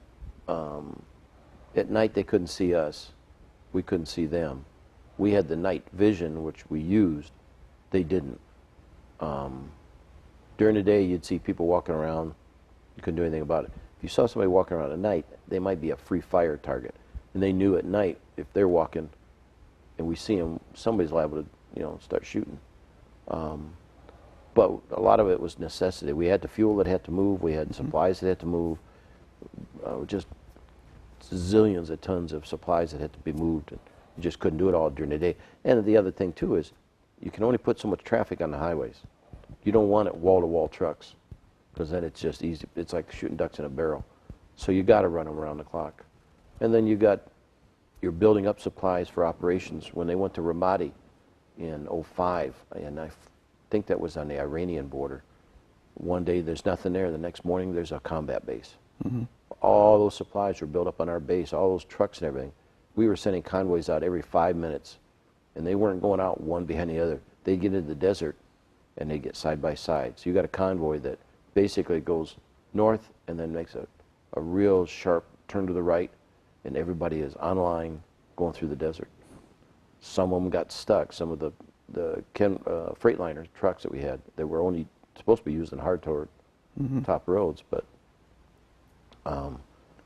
at night, they couldn't see us. We couldn't see them. We had the night vision, which we used. They didn't. During the day, you'd see people walking around. You couldn't do anything about it. If you saw somebody walking around at night, they might be a free fire target. And they knew at night, if they're walking and we see them, somebody's liable to, start shooting. But a lot of it was necessity. We had the fuel that had to move. We had supplies that had to move. Just zillions of tons of supplies that had to be moved. And you just couldn't do it all during the day. And the other thing, too, is you can only put so much traffic on the highways. You don't want it wall-to-wall trucks, because then it's just easy. It's like shooting ducks in a barrel. So you got to run them around the clock. And then you're building up supplies for operations. When they went to Ramadi in '05, and I think that was on the Iranian border, one day there's nothing there. The next morning there's a combat base. All those supplies were built up on our base, all those trucks and everything. We were sending convoys out every 5 minutes, and they weren't going out one behind the other. They'd get into the desert, and they'd get side by side. So you got a convoy that basically goes north and then makes a real sharp turn to the right, and everybody is on line going through the desert. Some of them got stuck. Some of the Freightliner trucks that we had, they were only supposed to be used in hardtowed top roads, but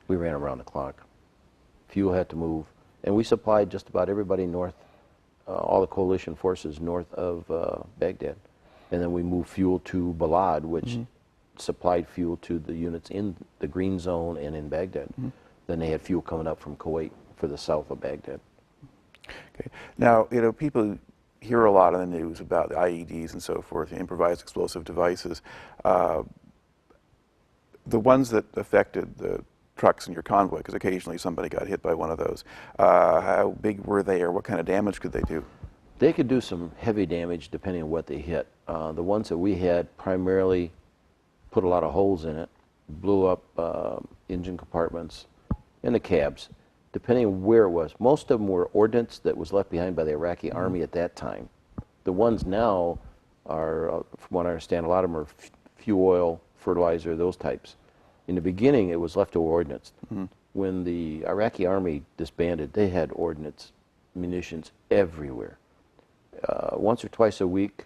we ran around the clock. Fuel had to move, and we supplied just about everybody north, all the coalition forces north of Baghdad, and then we moved fuel to Balad, which supplied fuel to the units in the Green Zone and in Baghdad. Then they had fuel coming up from Kuwait for the south of Baghdad. Okay. Now, you know, people hear a lot in the news about the IEDs and so forth, improvised explosive devices. The ones that affected the trucks in your convoy, because occasionally somebody got hit by one of those, how big were they, or what kind of damage could they do? They could do some heavy damage depending on what they hit. The ones that we had primarily put a lot of holes in it, blew up engine compartments and the cabs, depending on where it was. Most of them were ordnance that was left behind by the Iraqi army at that time. The ones now are, from what I understand, a lot of them are fuel oil, fertilizer, those types. In the beginning, it was leftover ordnance. When the Iraqi army disbanded, they had ordnance munitions everywhere. Once or twice a week,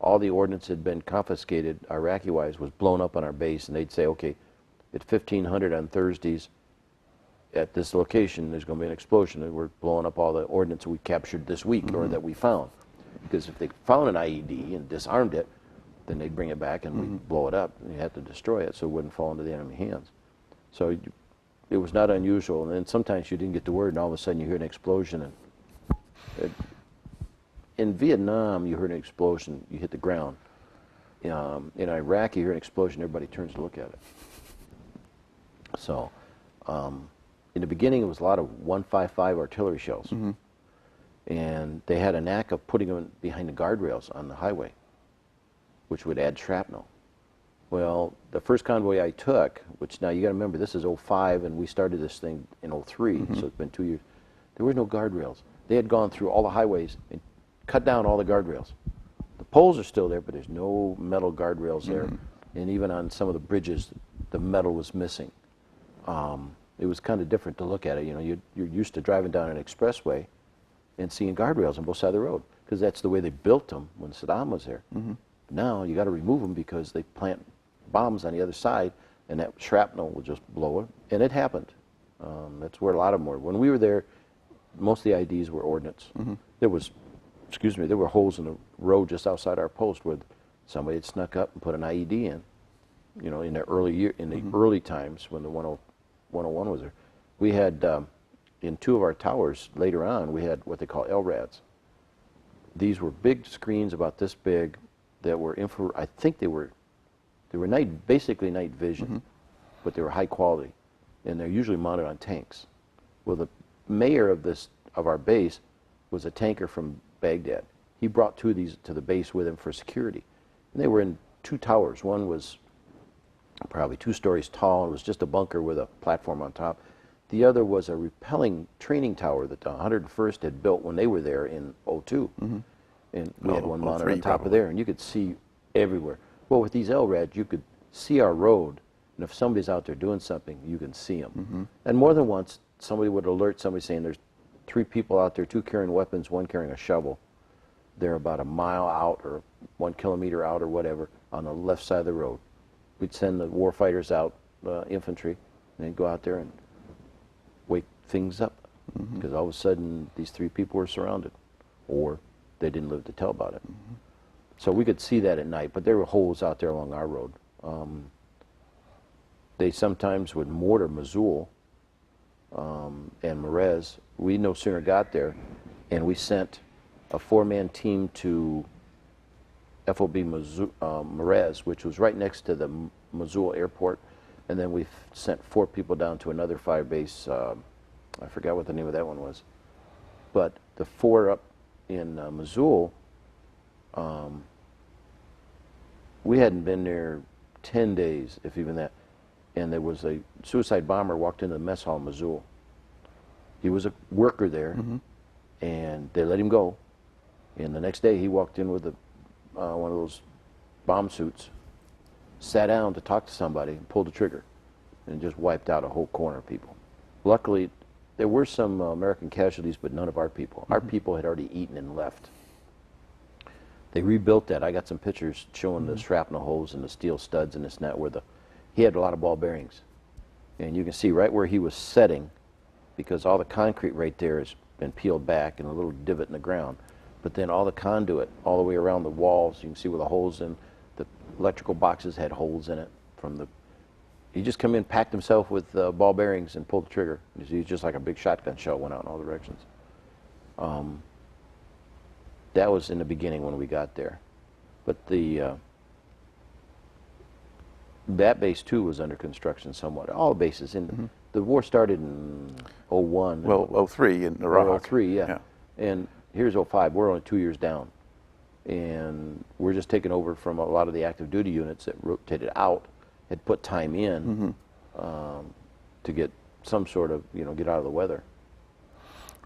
all the ordnance had been confiscated, Iraqi-wise, was blown up on our base, and they'd say, okay, at 1500 on Thursdays, at this location, there's going to be an explosion, and we're blowing up all the ordnance we captured this week or that we found. Because if they found an IED and disarmed it, then they'd bring it back and we'd blow it up, and you had to destroy it so it wouldn't fall into the enemy hands. So it was not unusual, and then sometimes you didn't get the word, and all of a sudden you hear an explosion. And in Vietnam, you heard an explosion, you hit the ground. In Iraq, you hear an explosion, everybody turns to look at it. So, in the beginning, it was a lot of 155 artillery shells. And they had a knack of putting them behind the guardrails on the highway, which would add shrapnel. Well, the first convoy I took, which now you got to remember, this is 05, and we started this thing in 03, so it's been 2 years. There were no guardrails. They had gone through all the highways and cut down all the guardrails. The poles are still there, but there's no metal guardrails there. And even on some of the bridges, the metal was missing. It was kind of different to look at it. You know, you're used to driving down an expressway and seeing guardrails on both sides of the road, because that's the way they built them when Saddam was there. Now you got to remove them because they plant bombs on the other side, and that shrapnel will just blow it. And it happened. That's where a lot of them were. When we were there, most of the IEDs were ordnance. There were holes in the road just outside our post where somebody had snuck up and put an IED in. You know, in the early times when the 101 was there, we had in two of our towers later on, we had what they call LRADs. These were big screens about this big that were I think they were basically night vision, but they were high quality, and they're usually mounted on tanks. Well, the mayor of our base was a tanker from Baghdad. He brought two of these to the base with him for security, and they were in two towers. One was probably 2 stories tall, and it was just a bunker with a platform on top. The other was a repelling training tower that the 101st had built when they were there in 02. And we had one mounted on top of there, and you could see everywhere. Well, with these LRADs, you could see our road, and if somebody's out there doing something, you can see them. And more than once, somebody would alert somebody saying there's 3 people out there, 2 carrying weapons, 1 carrying a shovel. They're about a mile out or 1 kilometer out or whatever on the left side of the road. We'd send the war fighters out, infantry, and they'd go out there and wake things up, because all of a sudden these 3 people were surrounded, or they didn't live to tell about it. So we could see that at night, but there were holes out there along our road. They sometimes would mortar Mosul and Marez. We no sooner got there, and we sent a 4-man team to FOB Marez, which was right next to the Mosul airport, and then we sent 4 people down to another fire base. I forgot what the name of that one was, but the 4 up in Mosul, we hadn't been there 10 days, if even that, and there was a suicide bomber walked into the mess hall in Mosul. He was a worker there, and they let him go, and the next day he walked in with one of those bomb suits, sat down to talk to somebody, and pulled the trigger, and just wiped out a whole corner of people. Luckily, there were some American casualties, but none of our people. Our people had already eaten and left. They rebuilt that. I got some pictures showing the shrapnel holes and the steel studs in this net where he had a lot of ball bearings. And you can see right where he was setting, because all the concrete right there has been peeled back and a little divot in the ground. But then all the conduit, all the way around the walls, you can see where the holes in the electrical boxes had holes in it. He just come in, packed himself with ball bearings, and pulled the trigger. He's just like a big shotgun shell, went out in all directions. That was in the beginning when we got there. But that base too was under construction somewhat. All the bases the war started in 01. Well, 03 in Iraq. 03, yeah. And here's 05. We're only 2 years down, and we're just taking over from a lot of the active duty units that rotated out, had put time in to get some sort of get out of the weather.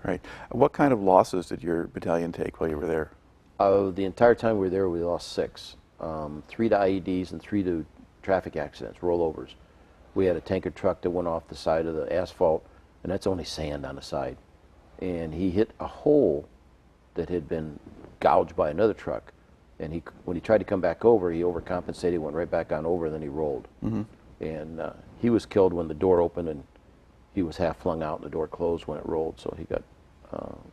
Right. What kind of losses did your battalion take while you were there? The entire time we were there, we lost 6. 3 to IEDs and 3 to traffic accidents, rollovers. We had a tanker truck that went off the side of the asphalt, and that's only sand on the side. And he hit a hole that had been gouged by another truck. And when he tried to come back over, he overcompensated, went right back on over, and then he rolled. And he was killed when the door opened, and he was half flung out, and the door closed when it rolled, so he got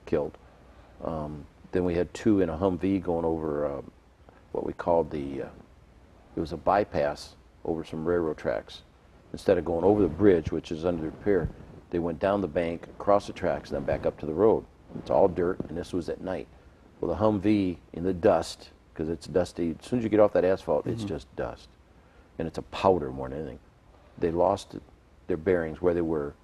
killed. Then we had 2 in a Humvee going over what we called it was a bypass over some railroad tracks. Instead of going over the bridge, which is under repair, they went down the bank, across the tracks, and then back up to the road. It's all dirt, and this was at night. Well, the Humvee in the dust, because it's dusty, as soon as you get off that asphalt, it's just dust. And it's a powder more than anything. They lost their bearings where they were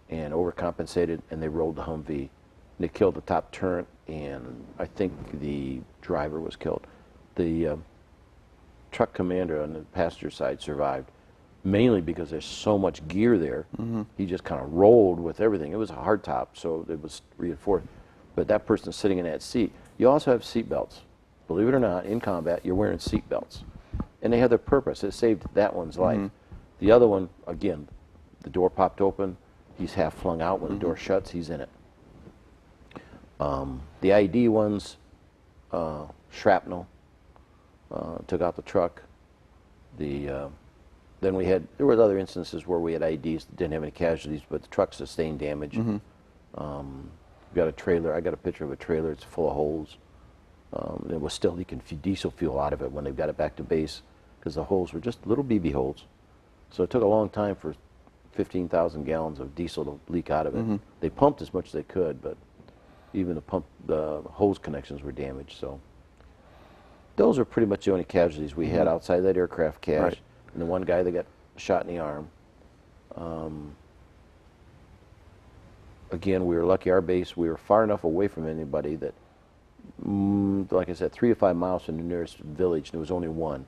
and overcompensated, and they rolled the Humvee. And they killed the top turret, and I think the driver was killed. The truck commander on the passenger side survived, mainly because there's so much gear there. He just kind of rolled with everything. It was a hard top, so it was reinforced. But that person sitting in that seat, you also have seat belts. Believe it or not, in combat, you're wearing seat belts. And they have their purpose. It saved that one's life. The other one, again, the door popped open. He's half flung out. When the door shuts, he's in it. The IED ones, shrapnel, took out the truck. Then there were other instances where we had IEDs that didn't have any casualties, but the truck sustained damage. We got a trailer. I got a picture of a trailer. It's full of holes. It was still leaking diesel fuel out of it when they got it back to base, because the holes were just little BB holes. So it took a long time for 15,000 gallons of diesel to leak out of it. They pumped as much as they could, but even the hose connections were damaged. So those are pretty much the only casualties we had outside that aircraft cache. Right. And the one guy that got shot in the arm. Again, we were lucky. Our base, we were far enough away from anybody that, like I said, 3 to 5 miles from the nearest village, and there was only one,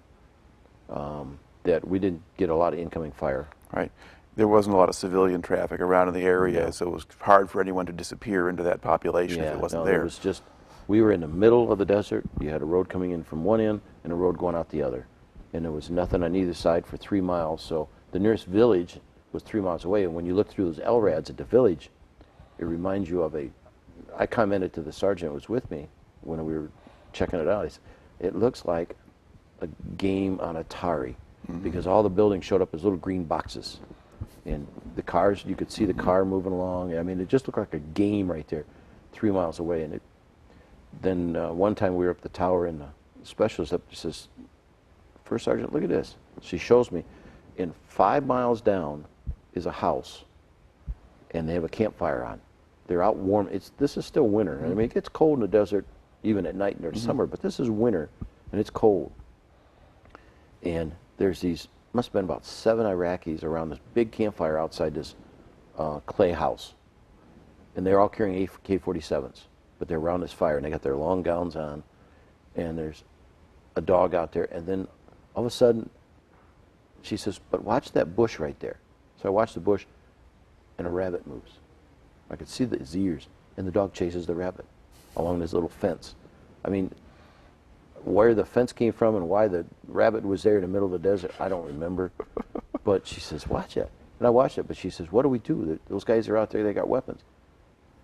that we didn't get a lot of incoming fire. Right. There wasn't a lot of civilian traffic around in the area, so it was hard for anyone to disappear into that population if it wasn't there. It was just, we were in the middle of the desert. You had a road coming in from one end and a road going out the other. And there was nothing on either side for 3 miles. So the nearest village was 3 miles away. And when you look through those LRADs at the village, it reminds you of I commented to the sergeant who was with me when we were checking it out. It looks like a game on Atari, because all the buildings showed up as little green boxes. And the cars, you could see the car moving along. I mean, it just looked like a game right there, 3 miles away. And then one time we were up the tower, and the specialist up there says, "First Sergeant, look at this." She shows me, and 5 miles down is a house, and they have a campfire on. They're out warm. This is still winter. I mean, it gets cold in the desert, even at night during summer, but this is winter, and it's cold. And there's these, must have been about 7 Iraqis around this big campfire outside this clay house. And they're all carrying AK-47s, but they're around this fire, and they got their long gowns on, and there's a dog out there. And then all of a sudden, she says, "But watch that bush right there." So I watched the bush, and a rabbit moves. I could see his ears, and the dog chases the rabbit along this little fence. I mean, where the fence came from and why the rabbit was there in the middle of the desert, I don't remember. But she says, "Watch it." And I watched it, but she says, "What do we do? Those guys are out there, they got weapons."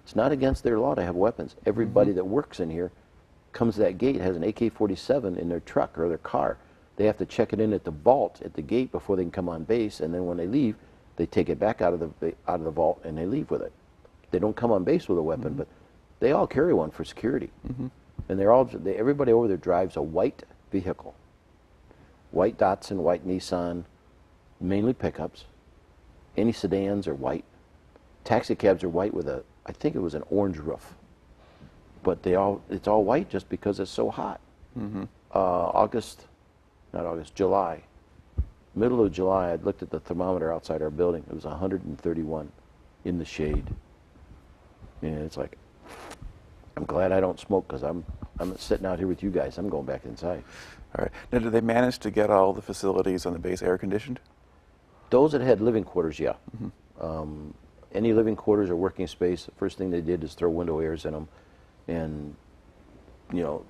It's not against their law to have weapons. Everybody that works in here comes to that gate, has an AK-47 in their truck or their car. They have to check it in at the vault at the gate before they can come on base, and then when they leave, they take it back out of the vault and they leave with it. They don't come on base with a weapon, but they all carry one for security. And everybody over there drives a white vehicle. White Datsun, white Nissan, mainly pickups. Any sedans are white. Taxi cabs are white with I think it was an orange roof. But it's all white just because it's so hot. July. Middle of July, I looked at the thermometer outside our building. It was 131 in the shade. And it's like, I'm glad I don't smoke because I'm sitting out here with you guys. I'm going back inside. All right. Now, did they manage to get all the facilities on the base air conditioned? Those that had living quarters, yeah. Any living quarters or working space, the first thing they did is throw window airs in them. And, you know,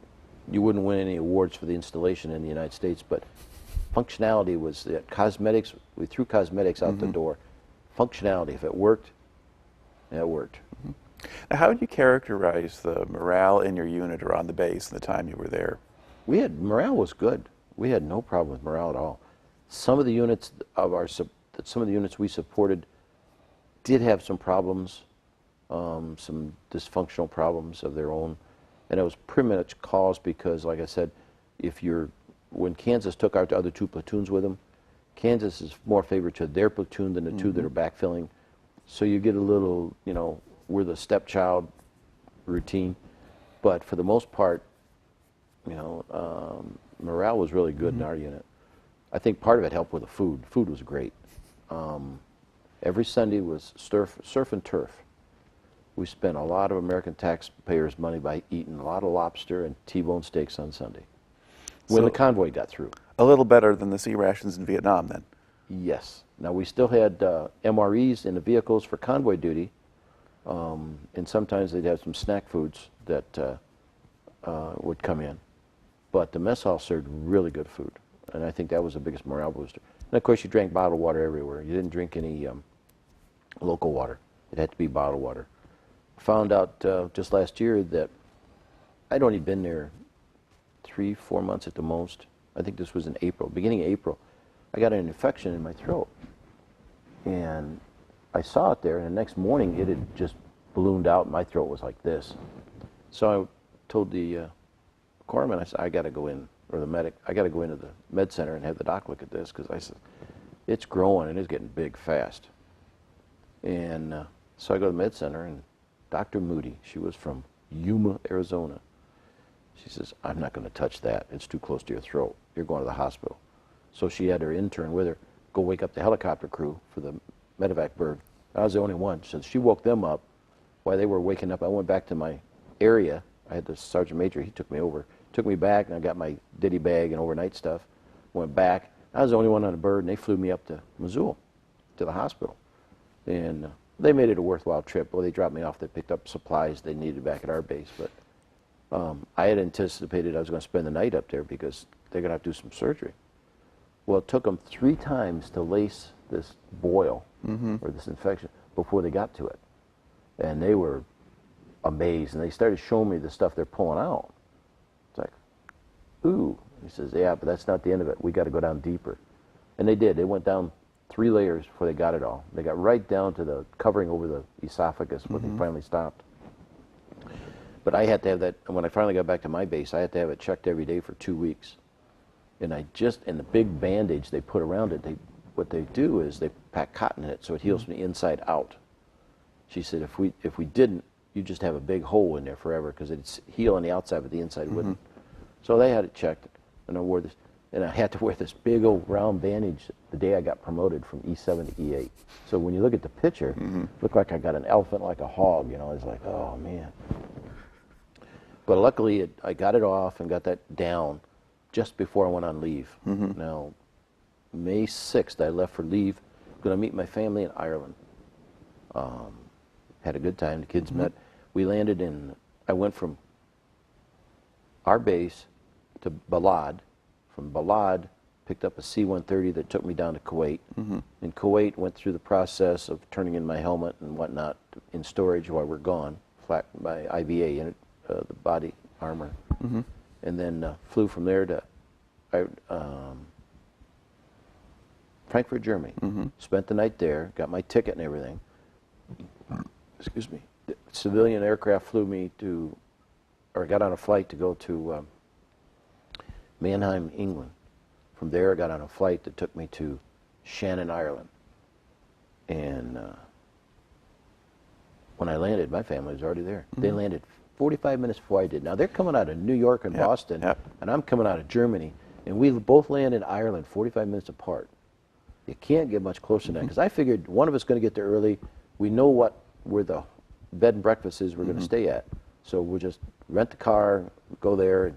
you wouldn't win any awards for the installation in the United States, but functionality was that cosmetics, we threw cosmetics out the door. Functionality, if it worked, it worked. Now, how would you characterize the morale in your unit or on the base in the time you were there? Morale was good. We had no problem with morale at all. Some of the units we supported did have some problems, some dysfunctional problems of their own, and it was pretty much caused because, like I said, when Kansas took our other two platoons with them, Kansas is more favored to their platoon than the two that are backfilling, so you get a little, you know, we're the stepchild routine, but for the most part, you know, morale was really good in our unit. I think part of it helped with the food. Food was great. Every Sunday was surf and turf. We spent a lot of American taxpayers' money by eating a lot of lobster and T-bone steaks on Sunday. When the convoy got through. A little better than the sea rations in Vietnam, then? Yes. Now, we still had MREs in the vehicles for convoy duty, and sometimes they'd have some snack foods that would come in. But the mess hall served really good food, and I think that was the biggest morale booster. And, of course, you drank bottled water everywhere. You didn't drink any local water. It had to be bottled water. Found out just last year that I'd only been there 3-4 months at the most. I think this was in April, beginning of April. I got an infection in my throat. And I saw it there, and the next morning it had just ballooned out. My throat was like this. So I told the corpsman, I said, I got to go in, or the medic, I got to go into the med center and have the doc look at this, because I said, it's growing and it's getting big fast. And so I go to the med center, and Dr. Moody, she was from Yuma, Arizona. She says, I'm not going to touch that. It's too close to your throat. You're going to the hospital. So she had her intern with her go wake up the helicopter crew for the medevac bird. I was the only one. So she woke them up while they were waking up. I went back to my area. I had the sergeant major. He took me over. Took me back, and I got my ditty bag and overnight stuff. Went back. I was the only one on the bird, and they flew me up to Mosul, to the hospital. And they made it a worthwhile trip. Well, they dropped me off. They picked up supplies they needed back at our base. But I had anticipated I was going to spend the night up there because they're going to have to do some surgery. Well, it took them 3 times to lace this boil or this infection before they got to it. And they were amazed, and they started showing me the stuff they're pulling out. It's like, ooh. He says, yeah, but that's not the end of it. We got to go down deeper. And they did. They went down 3 layers before they got it all. They got right down to the covering over the esophagus when they finally stopped. But I had to have that, and when I finally got back to my base, I had to have it checked every day for 2 weeks. And and the big bandage they put around it, what they do is they pack cotton in it so it heals from the inside out. She said, if we didn't, you just have a big hole in there forever because it's heal on the outside, but the inside wouldn't. So they had it checked, and I wore this, and I had to wear this big old round bandage the day I got promoted from E7 to E8. So when you look at the picture, it looked like I got an elephant like a hog, you know. It's like, oh man. But luckily, I got it off and got that down just before I went on leave. Now, May 6th, I left for leave. Going to meet my family in Ireland. Had a good time. The kids met. We landed I went from our base to Balad. From Balad, picked up a C-130 that took me down to Kuwait. In Kuwait, went through the process of turning in my helmet and whatnot in storage while we're gone, flat by IBA, the body armor. and then flew from there to Frankfurt, Germany. Spent the night there, got my ticket and everything. Excuse me. The civilian aircraft flew me to, or got on a flight to go to Mannheim, England. From there, I got on a flight that took me to Shannon, Ireland. And when I landed, my family was already there. They landed 45 minutes before I did. Now, they're coming out of New York and Boston, and I'm coming out of Germany. And we both land in Ireland 45 minutes apart. You can't get much closer than that, because I figured one of us is going to get there early. We know where the bed and breakfast is we're going to stay at. So we'll just rent the car, go there, and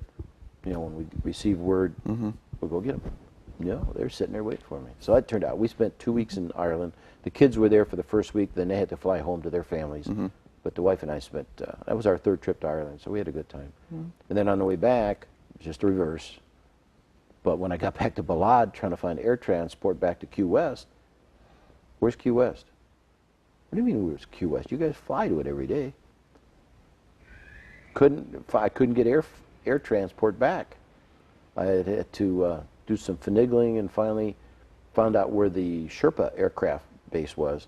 when we receive word, we'll go get them. No, they're sitting there waiting for me. So it turned out we spent 2 weeks in Ireland. The kids were there for the first week, then they had to fly home to their families. But the wife and I spent, that was our third trip to Ireland, so we had a good time. And then on the way back, just a reverse. But when I got back to Balad trying to find air transport back to Key West, where's Key West? What do you mean where's Key West? You guys fly to it every day. I couldn't get air transport back. I had to do some finagling and finally found out where the Sherpa aircraft base was.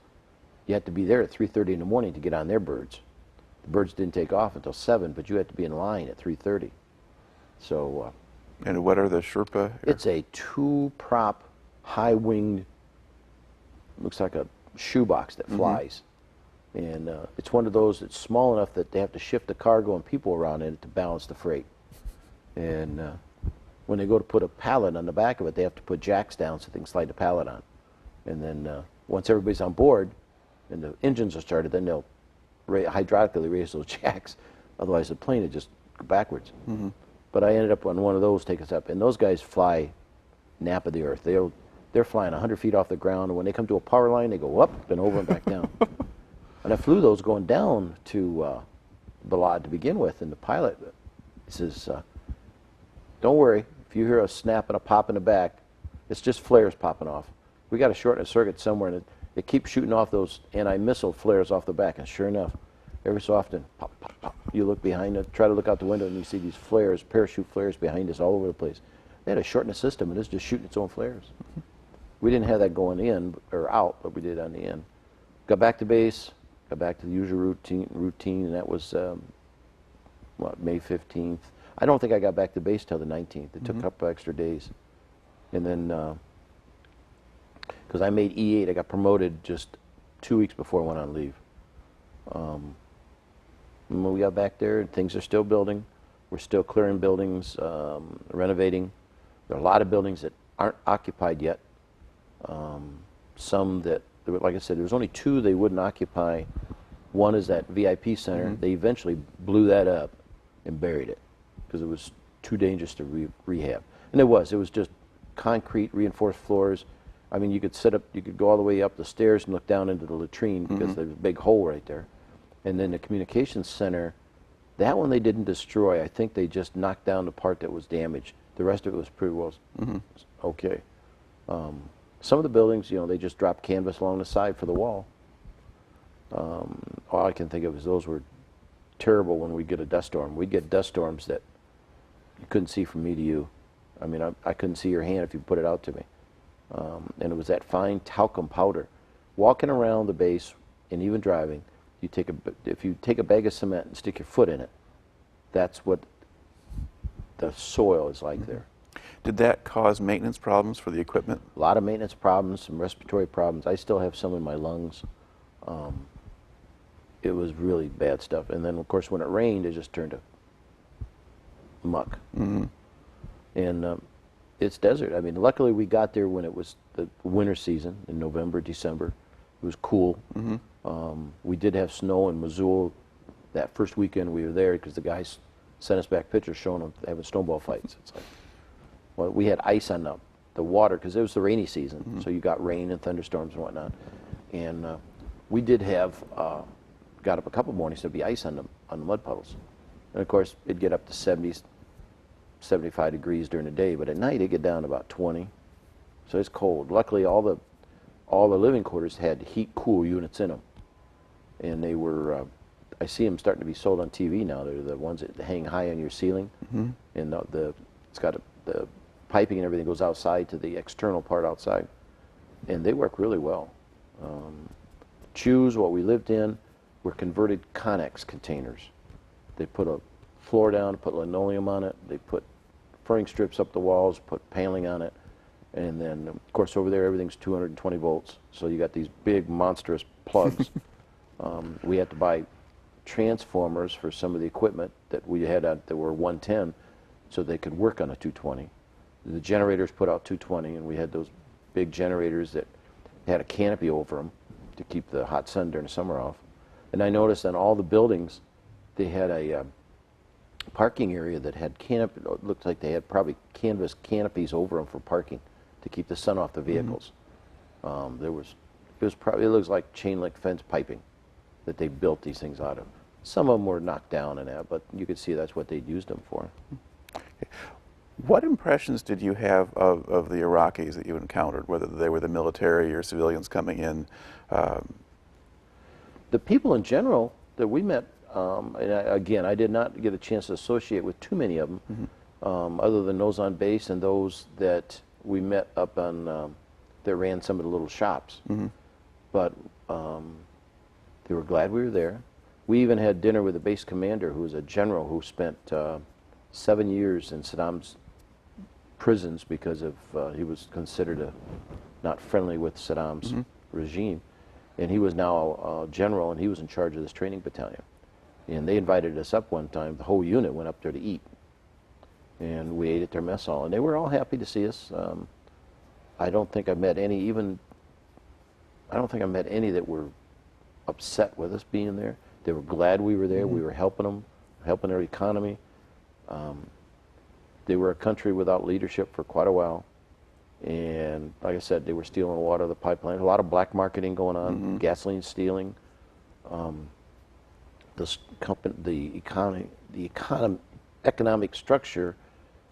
You had to be there at 3:30 in the morning to get on their birds. The birds didn't take off until 7, but you had to be in line at 3:30. So. And what are the Sherpa? It's a 2-prop, high-winged, looks like a shoebox that flies. And it's one of those that's small enough that they have to shift the cargo and people around in it to balance the freight. And when they go to put a pallet on the back of it, they have to put jacks down so they can slide the pallet on. And then once everybody's on board and the engines are started, then they'll hydraulically raise those jacks. Otherwise, the plane would just go backwards. But I ended up on one of those, take us up. And those guys fly nap of the earth. They're flying 100 feet off the ground. And when they come to a power line, they go up and over and back down. And I flew those going down to Balad to begin with. And the pilot says, don't worry. If you hear a snap and a pop in the back, it's just flares popping off. We got to shorten a circuit somewhere, and it keeps shooting off those anti-missile flares off the back. And sure enough, every so often, pop, pop, pop. You look behind it, try to look out the window, and you see these flares, parachute flares behind us all over the place. They had to shorten the system, and it's just shooting its own flares. We didn't have that going in or out, but we did on the end. Got back to base, got back to the usual routine, and that was, May 15th. I don't think I got back to base till the 19th. It took a couple extra days. And then, because I made E8, I got promoted just 2 weeks before I went on leave. When we got back there, things are still building. We're still clearing buildings, renovating. There are a lot of buildings that aren't occupied yet. Some that, like I said, there was only 2 they wouldn't occupy. One is that VIP center. They eventually blew that up and buried it because it was too dangerous to rehab. And it was just concrete reinforced floors. I mean, you could go all the way up the stairs and look down into the latrine because there's a big hole right there. And then the communications center, that one they didn't destroy. I think they just knocked down the part that was damaged. The rest of it was pretty well okay. Some of the buildings, they just dropped canvas along the side for the wall. All I can think of is those were terrible when we get a dust storm. We'd get dust storms that you couldn't see from me to you. I mean, I couldn't see your hand if you put it out to me. And it was that fine talcum powder. Walking around the base and even driving, if you take a bag of cement and stick your foot in it, that's what the soil is like there. Did that cause maintenance problems for the equipment? A lot of maintenance problems, some respiratory problems. I still have some in my lungs. It was really bad stuff. And then, of course, when it rained, it just turned to muck. And it's desert. I mean, luckily we got there when it was the winter season in November, December. It was cool. We did have snow in Mosul that first weekend we were there because the guys sent us back pictures showing them having snowball fights. It's like, well, we had ice on the water because it was the rainy season, so you got rain and thunderstorms and whatnot. And we did have got up a couple mornings there'd be ice on the mud puddles, and of course it'd get up to 70, 75 degrees during the day, but at night it'd get down to about 20, so it's cold. Luckily, all the living quarters had heat cool units in them, and they were I see them starting to be sold on TV now. They're the ones that hang high on your ceiling, and it's got the piping and everything goes outside to the external part outside, and they work really well. Choose what we lived in were converted Connex containers. They put a floor down, put linoleum on it, they put furring strips up the walls, put paneling on it, and then of course over there everything's 220 volts, so you got these big monstrous plugs. We had to buy transformers for some of the equipment that we had that were 110 so they could work on a 220. The generators put out 220, and we had those big generators that had a canopy over them to keep the hot sun during the summer off. And I noticed on all the buildings they had a parking area that had canopy. It looked like they had probably canvas canopies over them for parking to keep the sun off the vehicles. It looks like chain link fence piping that they built these things out of. Some of them were knocked down and that, but you could see that's what they'd used them for. What impressions did you have of the Iraqis that you encountered, whether they were the military or civilians coming in? The people in general that we met, again, I did not get a chance to associate with too many of them, other than those on base and those that we met up on, that ran some of the little shops. But they were glad we were there. We even had dinner with the base commander, who was a general who spent 7 years in Saddam's prisons because of he was considered not friendly with Saddam's regime, and he was now a general, and he was in charge of this training battalion. And they invited us up one time. The whole unit went up there to eat, and we ate at their mess hall, and they were all happy to see us. I don't think I met any that were upset with us being there. They were glad we were there. We were helping them, helping their economy. They were a country without leadership for quite a while, and like I said, they were stealing water of the pipeline. A lot of black marketing going on, gasoline stealing. The economic structure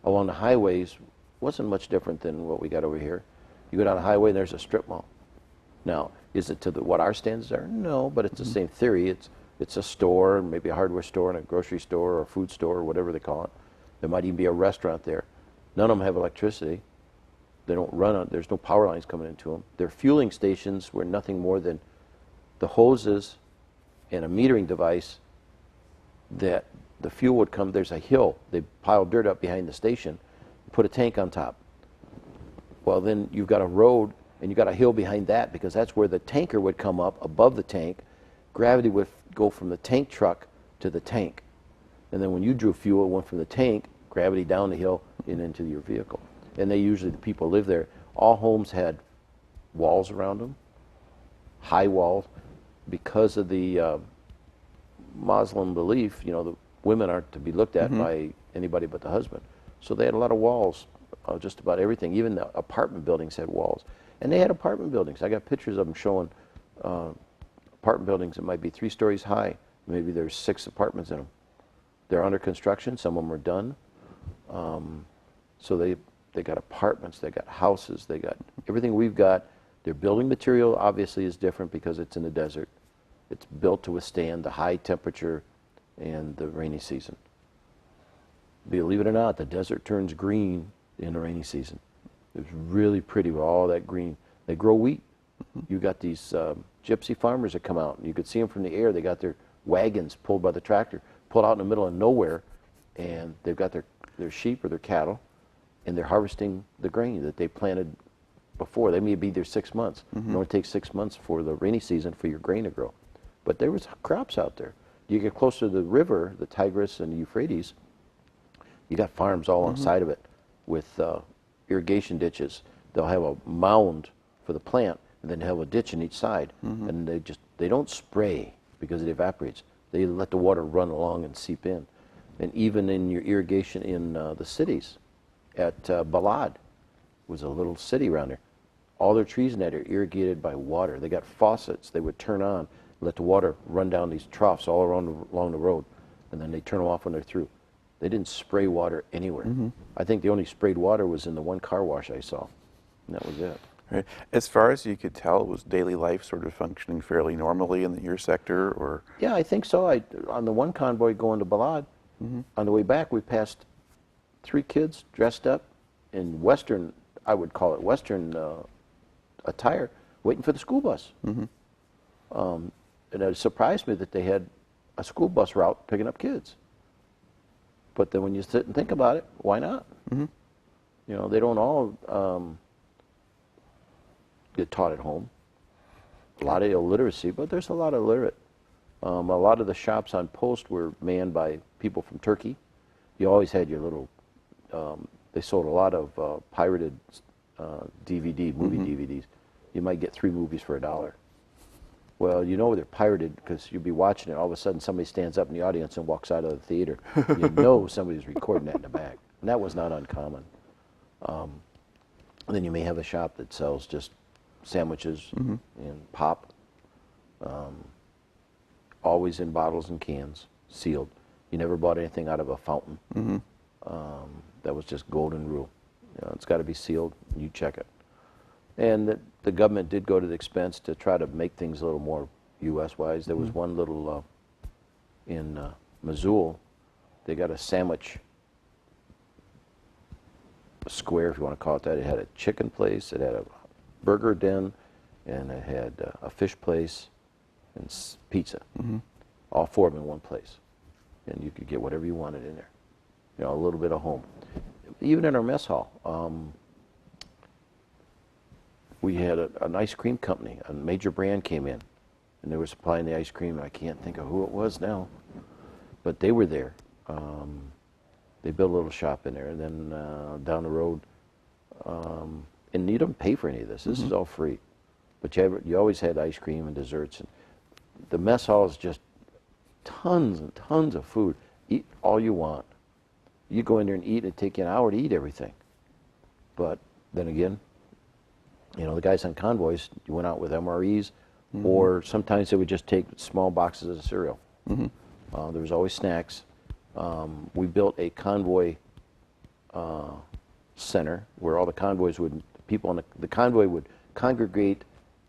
along the highways wasn't much different than what we got over here. You go down the highway, and there's a strip mall. Now, is it to what our standards are? No, but it's the same theory. It's a store, maybe a hardware store and a grocery store or a food store or whatever they call it. There might even be a restaurant there. None of them have electricity. They don't run on, there's no power lines coming into them. Their fueling stations were nothing more than the hoses and a metering device that the fuel would come. There's a hill. They pile dirt up behind the station, put a tank on top. Well, then you've got a road and you've got a hill behind that, because that's where the tanker would come up above the tank. Gravity would go from the tank truck to the tank. And then when you drew fuel, it went from the tank, gravity down the hill and into your vehicle. And the people live there. All homes had walls around them, high walls. Because of the Muslim belief, the women aren't to be looked at by anybody but the husband. So they had a lot of walls, just about everything. Even the apartment buildings had walls. And they had apartment buildings. I got pictures of them showing apartment buildings that might be 3 stories high. Maybe there's 6 apartments in them. They're under construction. Some of them are done. So they got apartments, they got houses, they got everything we've got. Their building material obviously is different because it's in the desert. It's built to withstand the high temperature and the rainy season. Believe it or not, the desert turns green in the rainy season. It's really pretty with all that green. They grow wheat. You got these gypsy farmers that come out, and you could see them from the air. They got their wagons pulled by the tractor, pulled out in the middle of nowhere, and they've got their sheep or their cattle, and they're harvesting the grain that they planted before. They may be there 6 months. It only takes 6 months for the rainy season for your grain to grow. But there was crops out there. You get closer to the river, the Tigris and the Euphrates, you got farms all alongside of it with irrigation ditches. They'll have a mound for the plant, and then have a ditch on each side. And they don't spray because it evaporates. They let the water run along and seep in. And even in your irrigation in the cities, at Balad was a little city around there. All their trees in that are irrigated by water. They got faucets they would turn on, let the water run down these troughs all along the road, and then they turn them off when they're through. They didn't spray water anywhere. I think the only sprayed water was in the one car wash I saw, and that was it. Right. As far as you could tell, was daily life sort of functioning fairly normally in your sector, or? Yeah, I think so. On the one convoy going to Balad, on the way back, we passed 3 kids dressed up in Western, I would call it Western attire, waiting for the school bus. And it surprised me that they had a school bus route picking up kids. But then when you sit and think about it, why not? You know, they don't all get taught at home. A lot of illiteracy, but there's a lot of literate. A lot of the shops on post were manned by people from Turkey. You always had your little, they sold a lot of pirated movie DVDs. You might get 3 movies for $1. Well, you know they're pirated because you'll be watching it, all of a sudden somebody stands up in the audience and walks out of the theater. You know somebody's recording that in the back. And that was not uncommon. And then you may have a shop that sells just sandwiches and pop, always in bottles and cans, sealed. You never bought anything out of a fountain. That was just golden rule. You know, it's got to be sealed, and you check it. And the government did go to the expense to try to make things a little more U.S.-wise. There was one little, in Mosul, they got a sandwich square, if you want to call it that. It had a chicken place, it had a burger den, and it had a fish place and pizza. All 4 of them in one place. And you could get whatever you wanted in there. You know, a little bit of home. Even in our mess hall, we had an ice cream company. A major brand came in, and they were supplying the ice cream. I can't think of who it was now, but they were there. They built a little shop in there, and then down the road, and you don't pay for any of this. This is all free, but you always had ice cream and desserts. And the mess hall is just tons and tons of food. Eat all you want. You go in there and eat, it'd take you an hour to eat everything. But then again, you know, the guys on convoys, you went out with MREs, or sometimes they would just take small boxes of cereal. There was always snacks. We built a convoy center where all the convoys people on the convoy would congregate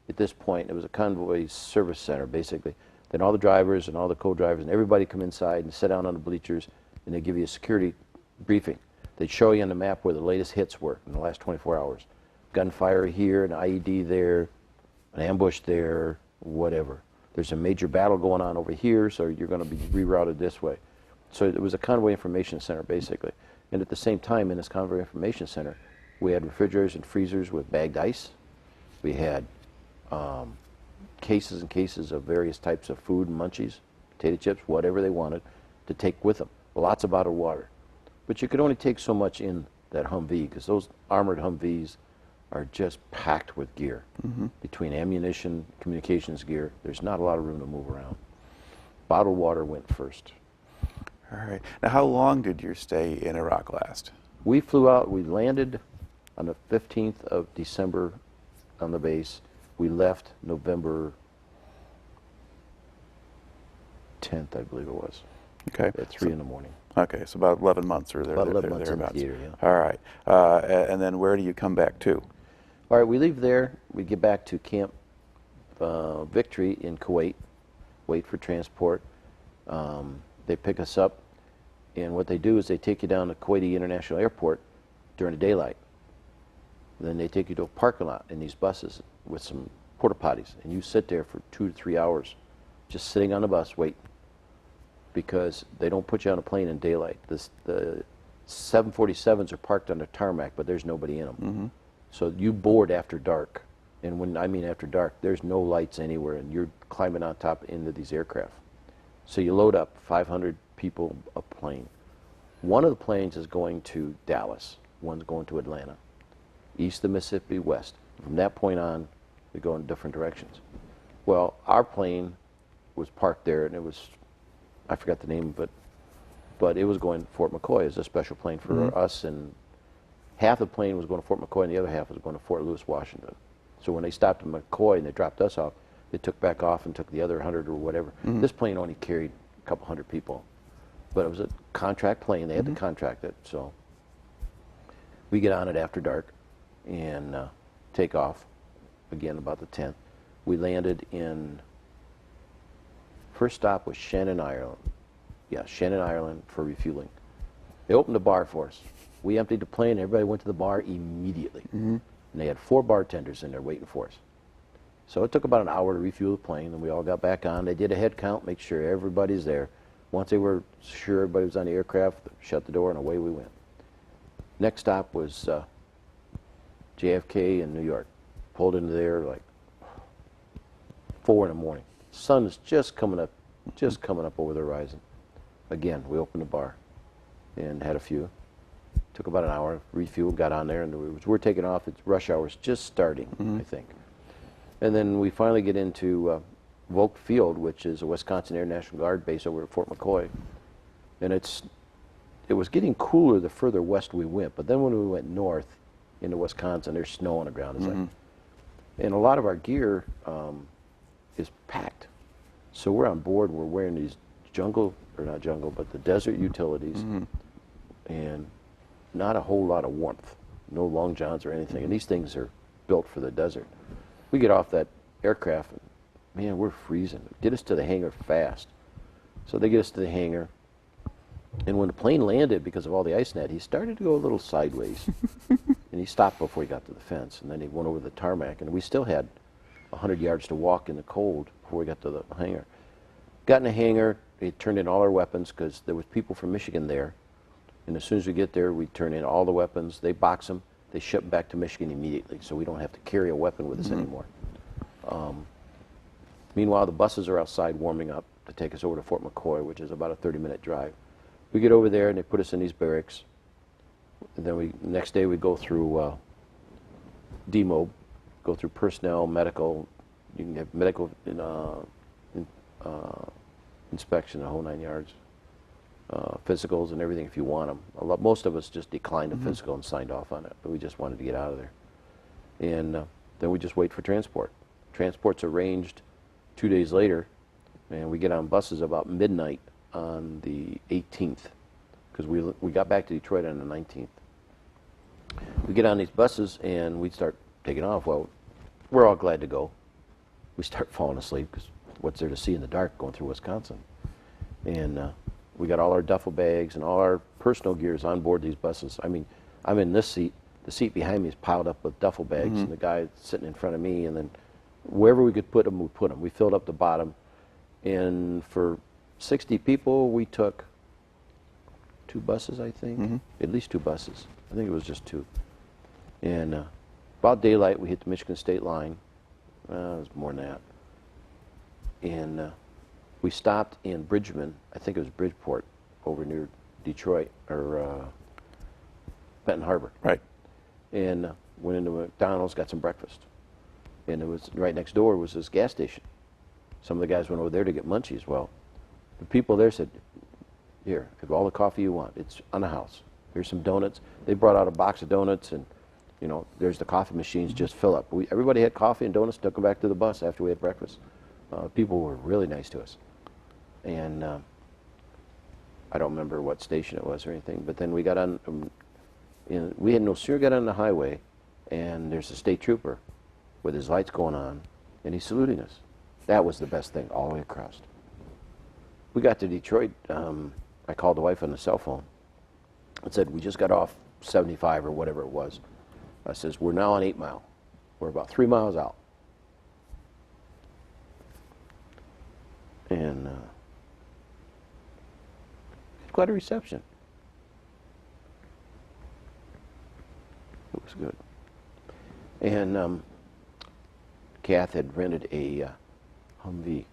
at this point. It was a convoy service center, basically. Then all the drivers and all the co-drivers and everybody come inside and sit down on the bleachers, and they give you a security briefing. They'd show you on the map where the latest hits were in the last 24 hours. Gunfire here, an IED there, an ambush there, whatever. There's a major battle going on over here, so you're going to be rerouted this way. So it was a convoy information center, basically. And at the same time, in this convoy information center, we had refrigerators and freezers with bagged ice. We had cases and cases of various types of food and munchies, potato chips, whatever they wanted, to take with them. Lots of bottled water. But you could only take so much in that Humvee, because those armored Humvees are just packed with gear. Between ammunition, communications gear, there's not a lot of room to move around. Bottled water went first. All right. Now, how long did your stay in Iraq last? We flew out, we landed on the 15th of December on the base. We left November 10th, I believe it was. Okay. At 3 in the morning. Okay, so about 11 months or About 11 months in the thereabouts. theater, yeah. All right. And then where do you come back to? All right, we leave there. We get back to Camp Victory in Kuwait, wait for transport. They pick us up, and what they do is they take you down to Kuwaiti International Airport during the daylight. Then they take you to a parking lot in these buses with some porta potties, and you sit there for 2 to 3 hours just sitting on the bus waiting, because they don't put you on a plane in daylight. The 747s are parked on the tarmac, but there's nobody in them. So you board after dark, and when I mean after dark, there's no lights anywhere, and you're climbing on top into these aircraft. So you load up 500 people a plane. One of the planes is going to Dallas, one's going to Atlanta, east of Mississippi, west. From that point on, they go in different directions. Well, our plane was parked there, and it was, I forgot the name of it, but it was going to Fort McCoy as a special plane for us, and half the plane was going to Fort McCoy, and the other half was going to Fort Lewis, Washington. So when they stopped at McCoy and they dropped us off, they took back off and took the other 100 or whatever. This plane only carried a couple hundred people, but it was a contract plane. They had to contract it. So we get on it after dark, and take off, again about the 10th. We landed in, first stop was Shannon, Ireland. Yeah, Shannon, Ireland for refueling. They opened a bar for us. We emptied the plane, everybody went to the bar immediately. And they had 4 bartenders in there waiting for us. So it took about an hour to refuel the plane, and we all got back on. They did a head count, make sure everybody's there. Once they were sure everybody was on the aircraft, shut the door, and away we went. Next stop was JFK in New York. Pulled into there like 4 in the morning. Sun is just coming up over the horizon. Again, we opened the bar and had a few. Took about an hour, refueled, got on there, and we're taking off. It's rush hour's just starting, I think. And then we finally get into Volk Field, which is a Wisconsin Air National Guard base over at Fort McCoy. And it was getting cooler the further west we went, but then when we went north into Wisconsin, there's snow on the ground. It's like, and a lot of our gear is packed. So we're on board, we're wearing these not jungle, but the desert utilities, and not a whole lot of warmth, no long johns or anything. And these things are built for the desert. We get off that aircraft, and man, we're freezing. Get us to the hangar fast. So they get us to the hangar, and when the plane landed, because of all the ice net, he started to go a little sideways. And he stopped before he got to the fence, and then he went over the tarmac, and we still had 100 yards to walk in the cold before we got to the hangar. Got in the hangar, they turned in all our weapons, because there was people from Michigan there. And as soon as we get there, we turn in all the weapons. They box them. They ship them back to Michigan immediately, so we don't have to carry a weapon with us anymore. Meanwhile, the buses are outside warming up to take us over to Fort McCoy, which is about a 30-minute drive. We get over there, and they put us in these barracks. And then next day we go through DMO, go through personnel, medical. You can have medical inspection, the whole 9 yards. Physicals and everything if you want them. Most of us just declined the physical and signed off on it, but we just wanted to get out of there. And then we just wait for transport. Transport's arranged 2 days later, and we get on buses about midnight on the 18th, because we got back to Detroit on the 19th. We get on these buses and we start taking off. Well, we're all glad to go. We start falling asleep, because what's there to see in the dark going through Wisconsin? And we got all our duffel bags and all our personal gears on board these buses. I mean, I'm in this seat. The seat behind me is piled up with duffel bags, and the guy sitting in front of me, and then wherever we could put them, we put them. We filled up the bottom, and for 60 people, we took 2 buses, I think. At least 2 buses. I think it was just 2. And about daylight, we hit the Michigan state line. It was more than that. And we stopped in Bridgman, I think it was Bridgeport, over near Detroit, or Benton Harbor. Right. And went into McDonald's, got some breakfast. And it was right next door was this gas station. Some of the guys went over there to get munchies. Well, the people there said, here, have all the coffee you want. It's on the house. Here's some donuts. They brought out a box of donuts, and there's the coffee machines, just fill up. Everybody had coffee and donuts, took them back to the bus after we had breakfast. People were really nice to us. And I don't remember what station it was or anything, but then we got on, we had no sooner got on the highway, and there's a state trooper with his lights going on, and he's saluting us. That was the best thing all the way across. We got to Detroit, I called the wife on the cell phone and said, we just got off 75 or whatever it was. I says, we're now on 8 Mile. We're about 3 miles out. And quite a reception. It was good. And Kath had rented a Humvee,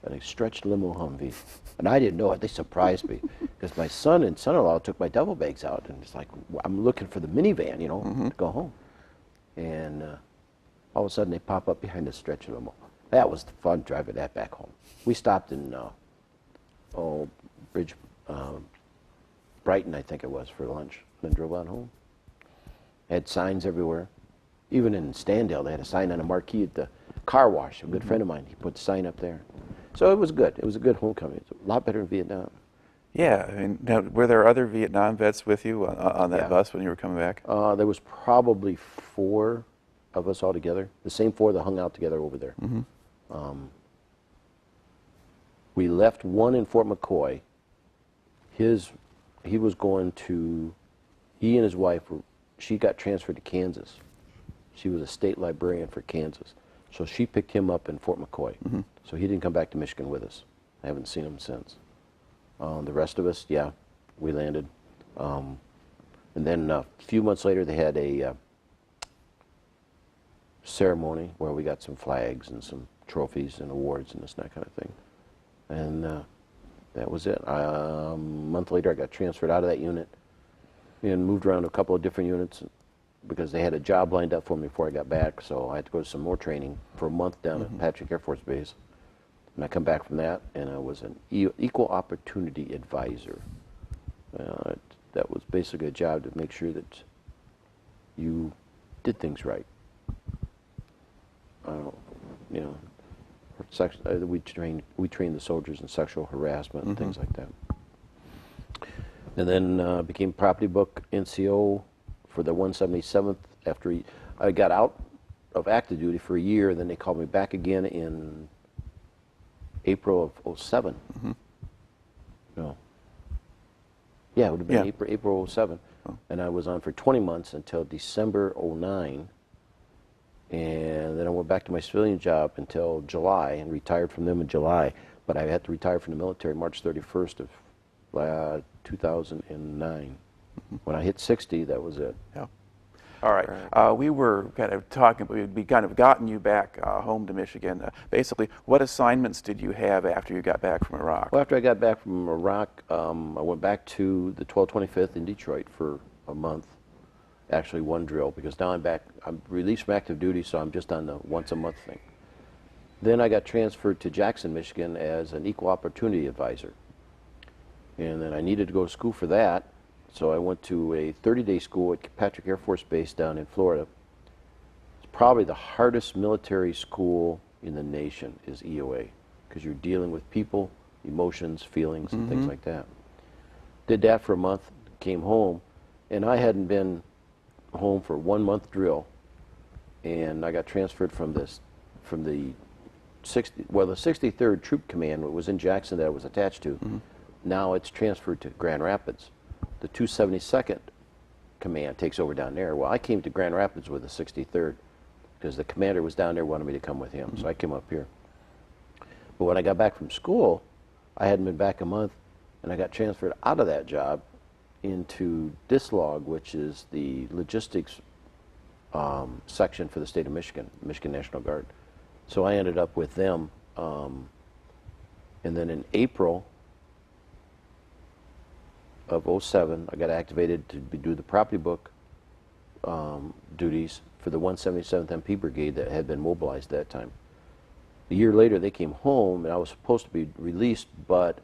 a stretched limo Humvee. And I didn't know it. They surprised me, because my son and son-in-law took my duffel bags out, and it's like, I'm looking for the minivan, to go home. And all of a sudden they pop up behind the stretch limo. That was fun, driving that back home. We stopped in Brighton, I think it was, for lunch, then drove on home. Had signs everywhere. Even in Standale, they had a sign on a marquee at the car wash. A good friend of mine, he put the sign up there. So it was good. It was a good homecoming. It's a lot better than Vietnam. Yeah. I mean, now, were there other Vietnam vets with you on that bus when you were coming back? There was probably 4 of us all together. The same 4 that hung out together over there. We left one in Fort McCoy. He was going to, he and his wife, she got transferred to Kansas. She was a state librarian for Kansas. So she picked him up in Fort McCoy. So he didn't come back to Michigan with us. I haven't seen him since. The rest of us, yeah, we landed. And then a few months later, they had a ceremony where we got some flags and some trophies and awards and this and that kind of thing. And that was it. A month later, I got transferred out of that unit and moved around to a couple of different units because they had a job lined up for me before I got back. So I had to go to some more training for a month down at Patrick Air Force Base. And I come back from that, and I was an equal opportunity advisor. That was basically a job to make sure that you did things right. You know, we trained the soldiers in sexual harassment and things like that. And then became property book NCO for the 177th after I got out of active duty for a year. And then they called me back again in April of 07. No. Yeah, it would have been April 07. Oh. And I was on for 20 months until December 09. And then I went back to my civilian job until July and retired from them in July. But I had to retire from the military March 31st of 2009. When I hit 60, that was it. Yeah. All right. We were kind of talking, we kind of gotten you back home to Michigan. Basically, what assignments did you have after you got back from Iraq? Well, after I got back from Iraq, I went back to the 1225th in Detroit for a month. Actually, one drill, because now I'm back. I'm released from active duty, so I'm just on the once-a-month thing. Then I got transferred to Jackson, Michigan as an equal opportunity advisor. And then I needed to go to school for that. So I went to a 30-day school at Patrick Air Force Base down in Florida. It's probably the hardest military school in the nation is EOA, because you're dealing with people, emotions, feelings, and things like that. Did that for a month, came home, and I hadn't been home for 1 month drill, and I got transferred from the 63rd Troop Command, which was in Jackson that I was attached to. Now it's transferred to Grand Rapids. The 272nd Command takes over down there. Well, I came to Grand Rapids with the 63rd because the commander was down there, wanted me to come with him, so I came up here. But when I got back from school, I hadn't been back a month, and I got transferred out of that job into DISLOG, which is the logistics section for the state of Michigan, Michigan National Guard. So I ended up with them, and then in April of 07, I got activated to do the property book duties for the 177th MP Brigade that had been mobilized at that time. A year later, they came home, and I was supposed to be released, but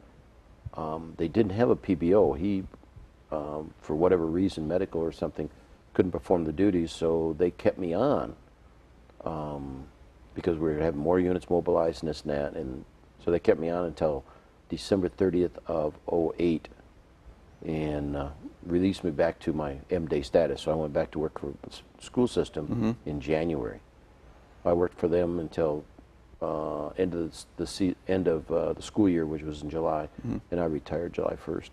they didn't have a PBO. He, for whatever reason, medical or something, couldn't perform the duties, so they kept me on because we were having more units mobilized and this and that, and so they kept me on until December 30th of 08 and released me back to my M-Day status. So I went back to work for the school system in January. I worked for them until end of the school year, which was in July, and I retired July 1st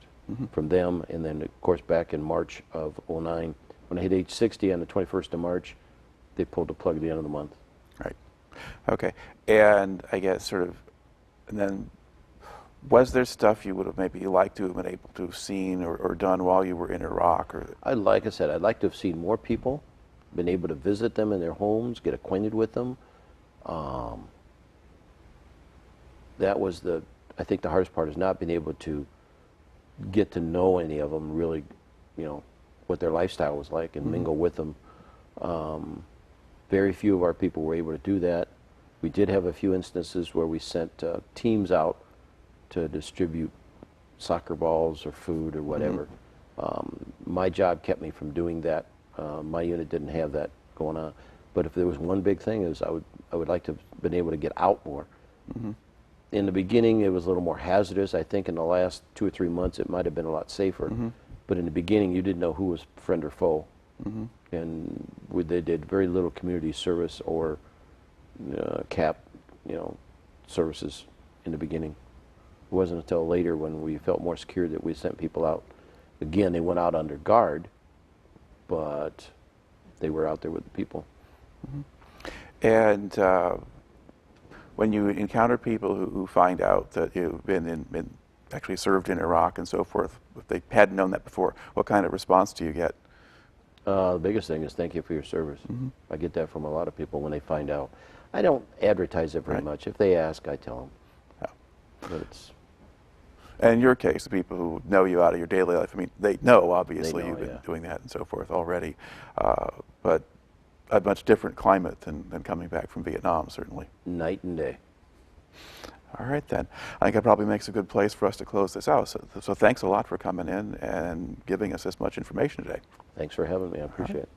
from them. And then, of course, back in March of 09, when I hit age 60 on the 21st of March, they pulled the plug at the end of the month. Right. Okay. And I guess and then was there stuff you would have maybe liked to have been able to have seen or done while you were in Iraq? Like I said, I'd like to have seen more people, been able to visit them in their homes, get acquainted with them. That was I think the hardest part is not being able to get to know any of them, really, what their lifestyle was like and mingle with them. Very few of our people were able to do that. We did have a few instances where we sent teams out to distribute soccer balls or food or whatever. My job kept me from doing that. My unit didn't have that going on. But if there was one big thing, is I would like to have been able to get out more. In the beginning, it was a little more hazardous. I think in the last 2 or 3 months, it might have been a lot safer. But in the beginning, you didn't know who was friend or foe. And they did very little community service or CAP, services in the beginning. It wasn't until later when we felt more secure that we sent people out. Again, they went out under guard, but they were out there with the people. And when you encounter people who find out that you've been actually served in Iraq and so forth, if they hadn't known that before, what kind of response do you get? The biggest thing is thank you for your service. I get that from a lot of people when they find out. I don't advertise it very much. If they ask, I tell them. But it's... And in your case, the people who know you out of your daily life, I mean, they know, obviously, They know, you've been yeah. doing that and so forth already, but a much different climate than coming back from Vietnam, certainly. Night and day. All right, then. I think that probably makes a good place for us to close this out. So thanks a lot for coming in and giving us this much information today. Thanks for having me. I appreciate it.